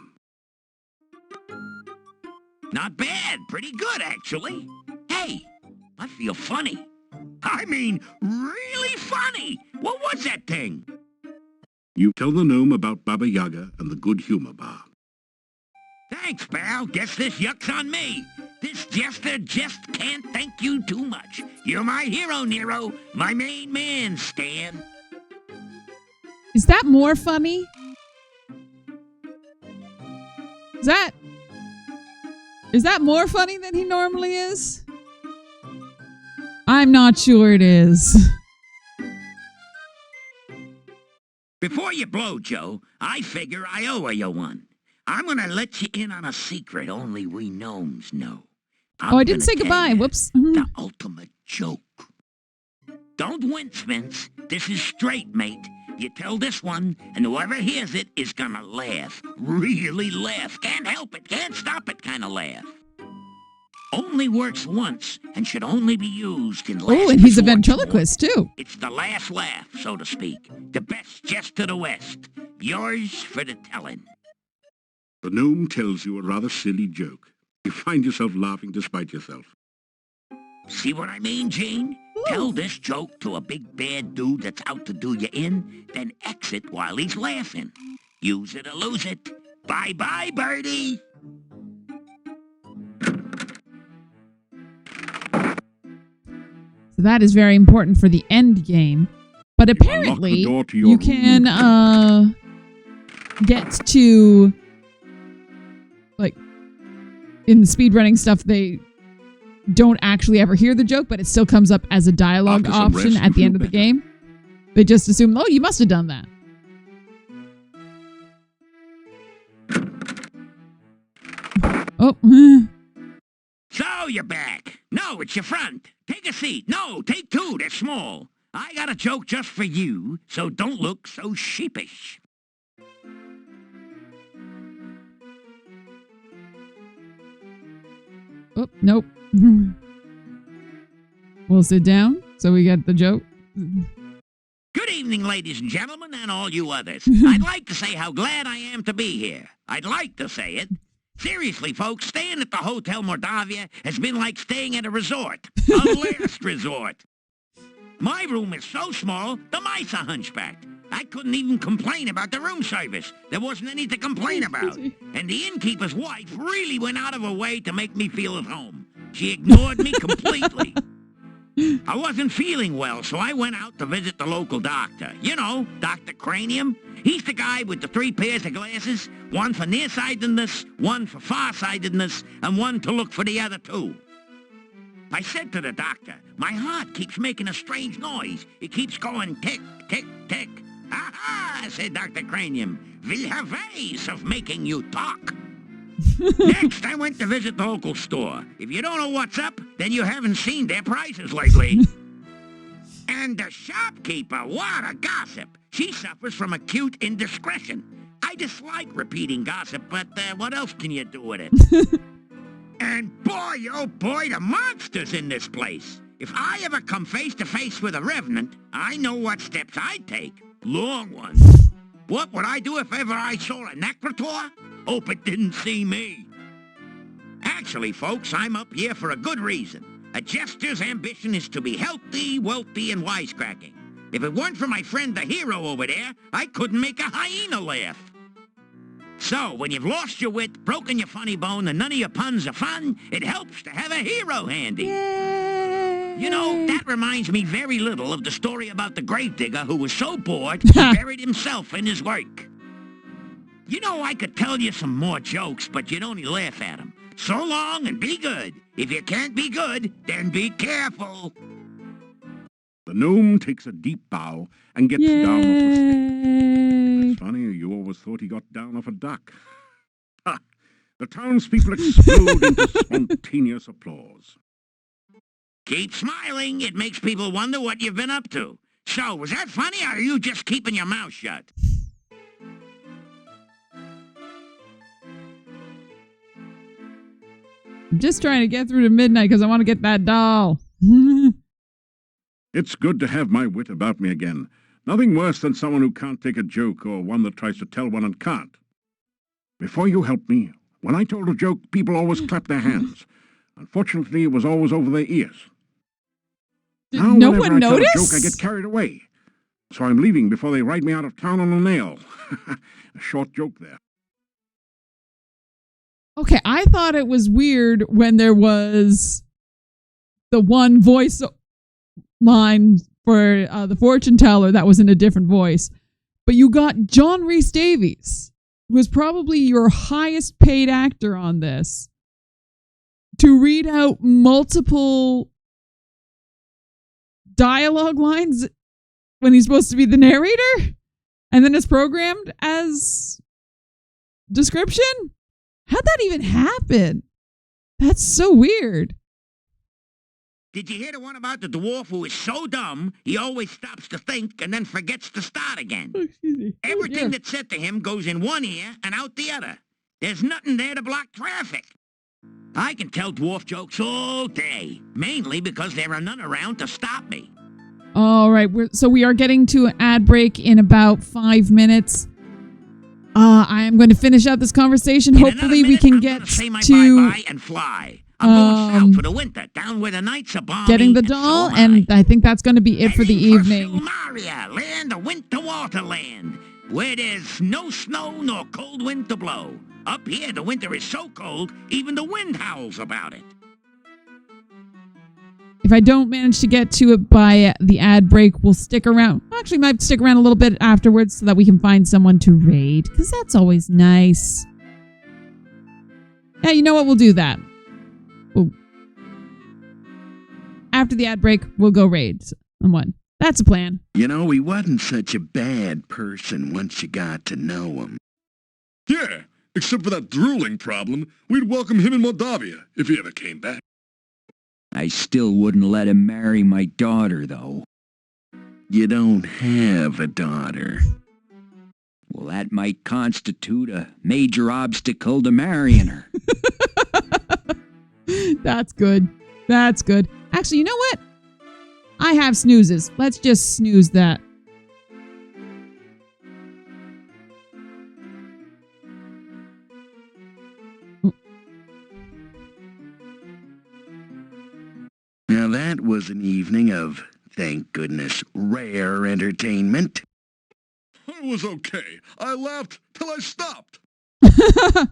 Not bad. Pretty good, actually. Hey, I feel funny. I mean, really funny. What was that thing? You tell the gnome about Baba Yaga and the good humor bar. Thanks, pal. Guess this yuck's on me. This jester just can't thank you too much. You're my hero, Nero. My main man, Stan. Is that more funny? Is that more funny than he normally is? I'm not sure it is. Before you blow, Joe, I figure I owe you one. I'm gonna let you in on a secret only we gnomes know. Oh, I didn't say goodbye. Whoops. The ultimate joke. Don't wince, Vince. This is straight, mate. You tell this one, and whoever hears it is gonna laugh. Really laugh. Can't help it, can't stop it kind of laugh. Only works once, and should only be used in last Oh, and he's a resort. ventriloquist, too. It's the last laugh, so to speak. The best jest to the West. Yours for the telling. The gnome tells you a rather silly joke. You find yourself laughing despite yourself. See what I mean, Gene? Tell this joke to a big bad dude that's out to do you in, then exit while he's laughing. Use it or lose it. Bye-bye, birdie! So that is very important for the end game. But apparently, you can get to, like, in the speedrunning stuff, they don't actually ever hear the joke, but it still comes up as a dialogue option at the end of the game. They just assume, oh, you must have done that. Oh. So you're back. No, it's your front. Take a seat. No, take two. They're small. I got a joke just for you, so don't look so sheepish. Oh, nope. We'll sit down so we get the joke. Good evening, ladies and gentlemen, and all you others. I'd like to say how glad I am to be here. I'd like to say it. Seriously, folks, staying at the Hotel Mordavia has been like staying at a resort. A last resort. My room is so small, the mice are hunchbacked. I couldn't even complain about the room service. There wasn't any to complain about. And the innkeeper's wife really went out of her way to make me feel at home. She ignored me completely. I wasn't feeling well, so I went out to visit the local doctor. You know, Dr. Cranium. He's the guy with the 3 pairs of glasses, one for nearsightedness, one for farsightedness, and one to look for the other 2. I said to the doctor, my heart keeps making a strange noise. It keeps going tick, tick, tick. Aha, said Dr. Cranium. We have ways of making you talk. Next, I went to visit the local store. If you don't know what's up, then you haven't seen their prices lately. And the shopkeeper, what a gossip. She suffers from acute indiscretion. I dislike repeating gossip, but what else can you do with it? And boy, oh boy, the monsters in this place. If I ever come face to face with a revenant, I know what steps I'd take. Long ones. What would I do if ever I saw a necrotor? Hope it didn't see me. Actually, folks, I'm up here for a good reason. A jester's ambition is to be healthy, wealthy, and wisecracking. If it weren't for my friend the hero over there, I couldn't make a hyena laugh. So, when you've lost your wit, broken your funny bone, and none of your puns are fun, it helps to have a hero handy. Yay. You know, that reminds me very little of the story about the gravedigger who was so bored he buried himself in his work. You know, I could tell you some more jokes, but you'd only laugh at them. So long and be good. If you can't be good, then be careful. The gnome takes a deep bow and gets down off the stick. That's funny, you always thought he got down off a duck. Ha! The townspeople explode into spontaneous applause. Keep smiling. It makes people wonder what you've been up to. So, was that funny, or are you just keeping your mouth shut? I'm just trying to get through to midnight because I want to get that doll. It's good to have my wit about me again. Nothing worse than someone who can't take a joke or one that tries to tell one and can't. Before you helped me, when I told a joke, people always clapped their hands. Unfortunately, it was always over their ears. Did Now, no whenever one I tell notice? a joke, I get carried away. So I'm leaving before they ride me out of town on a nail. A short joke there. Okay, I thought it was weird when there was the one voice line for the fortune teller that was in a different voice. But you got John Rhys Davies, who was probably your highest paid actor on this, to read out multiple dialogue lines when he's supposed to be the narrator, and then it's programmed as description? How'd that even happen? That's so weird. Did you hear the one about the dwarf who is so dumb, he always stops to think and then forgets to start again? Everything that's said to him goes in one ear and out the other. There's nothing there to block traffic. I can tell dwarf jokes all day, mainly because there are none around to stop me. All right, so we are getting to an ad break in about 5 minutes. I am going to finish out this conversation. Hopefully we can get say my to bye-bye and fly. I'm going south for the winter, down where the nights are balmy. getting the doll, and I think that's going to be it for the evening. Silmaria, land of winter waterland, where there's no snow nor cold wind to blow. Up here, the winter is so cold, even the wind howls about it. If I don't manage to get to it by the ad break, we'll stick around. Actually, might stick around a little bit afterwards so that we can find someone to raid, because that's always nice. Yeah, you know what? We'll do that. After the ad break, we'll go raid someone. That's a plan. You know, he wasn't such a bad person once you got to know him. Yeah, except for that drooling problem, we'd welcome him in Mordavia if he ever came back. I still wouldn't let him marry my daughter, though. You don't have a daughter. Well, that might constitute a major obstacle to marrying her. That's good. That's good. Actually, you know what? I have snoozes. Let's just snooze that. Now that was an evening of, thank goodness, rare entertainment. It was okay. I laughed till I stopped.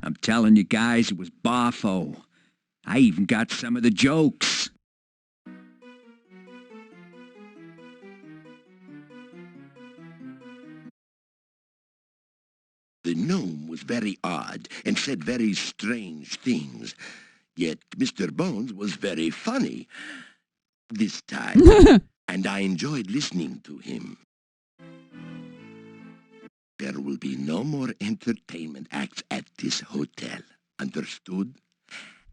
I'm telling you guys, it was boffo. I even got some of the jokes. The gnome was very odd and said very strange things. Yet Mr. Bones was very funny this time, and I enjoyed listening to him. There will be no more entertainment acts at this hotel. Understood?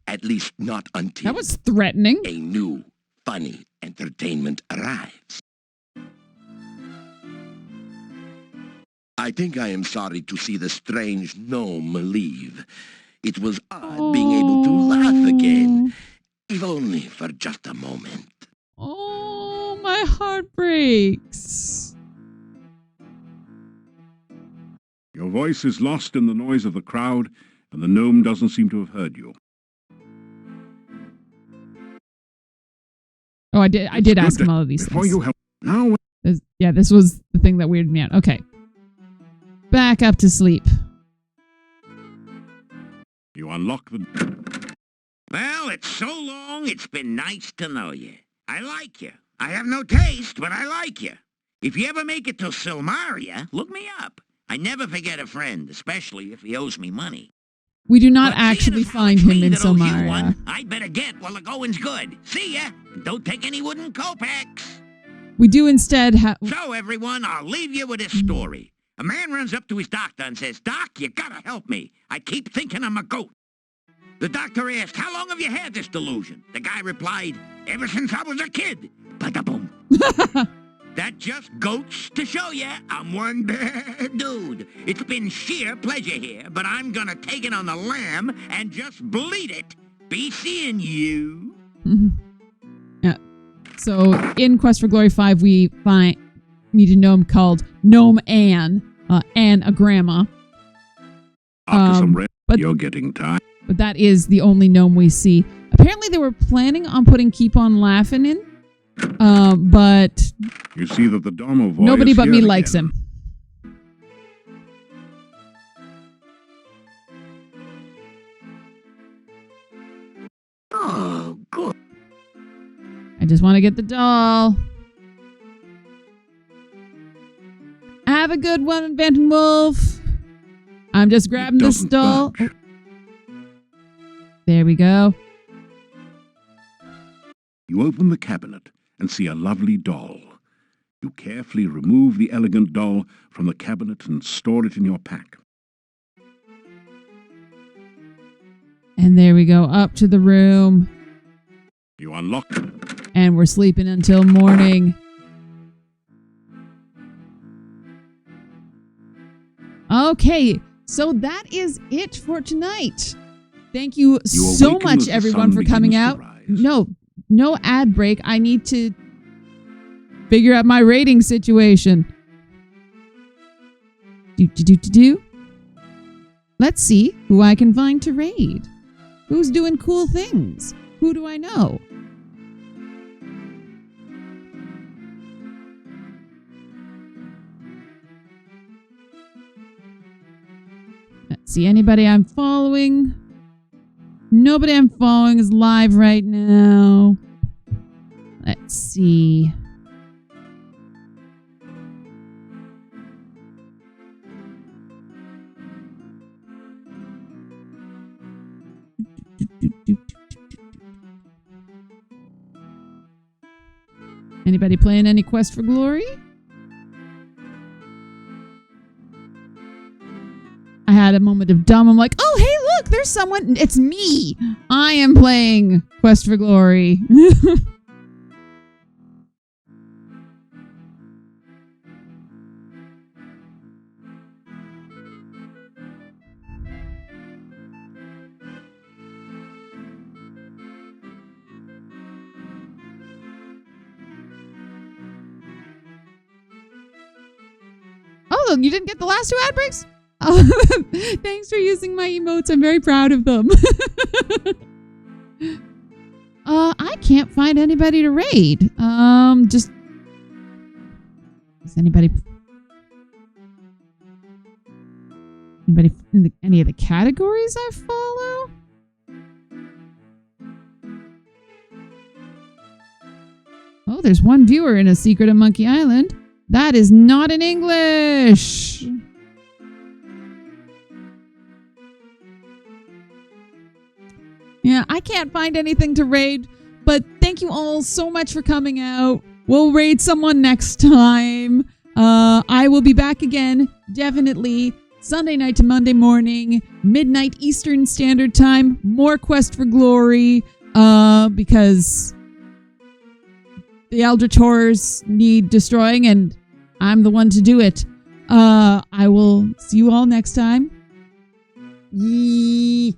At least not until That was threatening. a new, funny entertainment arrives. I think I am sorry to see the strange gnome leave. It was odd being able to laugh again, if only for just a moment. Oh, my heart breaks. Your voice is lost in the noise of the crowd, and the gnome doesn't seem to have heard you. Oh, I did ask him all of these Before things. you help now. Yeah, this was the thing that weirded me out. Okay. Back up to sleep. You unlock the... Well, it's so long, it's been nice to know you. I like you. I have no taste, but I like you. If you ever make it to Silmaria, look me up. I never forget a friend, especially if he owes me money. We do not actually find him in Silmaria. I'd better get while the going's good. See ya! And don't take any wooden kopecks. We do instead have... So, everyone, I'll leave you with this story. A man runs up to his doctor and says, "Doc, you gotta help me. I keep thinking I'm a goat." The doctor asked, "How long have you had this delusion?" The guy replied, "Ever since I was a kid." Bada-boom. That just goes to show ya I'm one bad dude. It's been sheer pleasure here, but I'm gonna take it on the lam and just bleed it. Be seeing you. Yeah. So in Quest for Glory 5, we meet a gnome called Gnome Anne. Anne, a grandma. After some rest, but you're getting tired. But that is the only gnome we see. Apparently they were planning on putting Keep On Laughing in. But You see that the domovoy nobody is but here me again. likes him. Oh, good. I just want to get the doll. Have a good one, Benton Wolf. I'm just grabbing this doll. Oh. There we go. You open the cabinet and see a lovely doll. You carefully remove the elegant doll from the cabinet and store it in your pack. And there we go, up to the room. You unlock it. And we're sleeping until morning. Okay, so that is it for tonight. Thank you so much, everyone, for coming out. No ad break. I need to figure out my rating situation. Let's see who I can find to raid. Who's doing cool things? Who do I know? Let's see, anybody I'm following? Nobody I'm following is live right now. Let's see. Anybody playing any Quest for Glory? I had a moment of dumb. I'm like, oh, hey, look, there's someone. It's me. I am playing Quest for Glory. Oh, you didn't get the last two ad breaks? Oh, thanks for using my emotes. I'm very proud of them. I can't find anybody to raid. Is anybody in any of the categories I follow? Oh, there's one viewer in A Secret of Monkey Island. That is not in English. Yeah, I can't find anything to raid, but thank you all so much for coming out. We'll raid someone next time. I will be back again, definitely, Sunday night to Monday morning, midnight Eastern Standard Time. More Quest for Glory, because the Eldritch Horrors need destroying, and I'm the one to do it. I will see you all next time. Yee.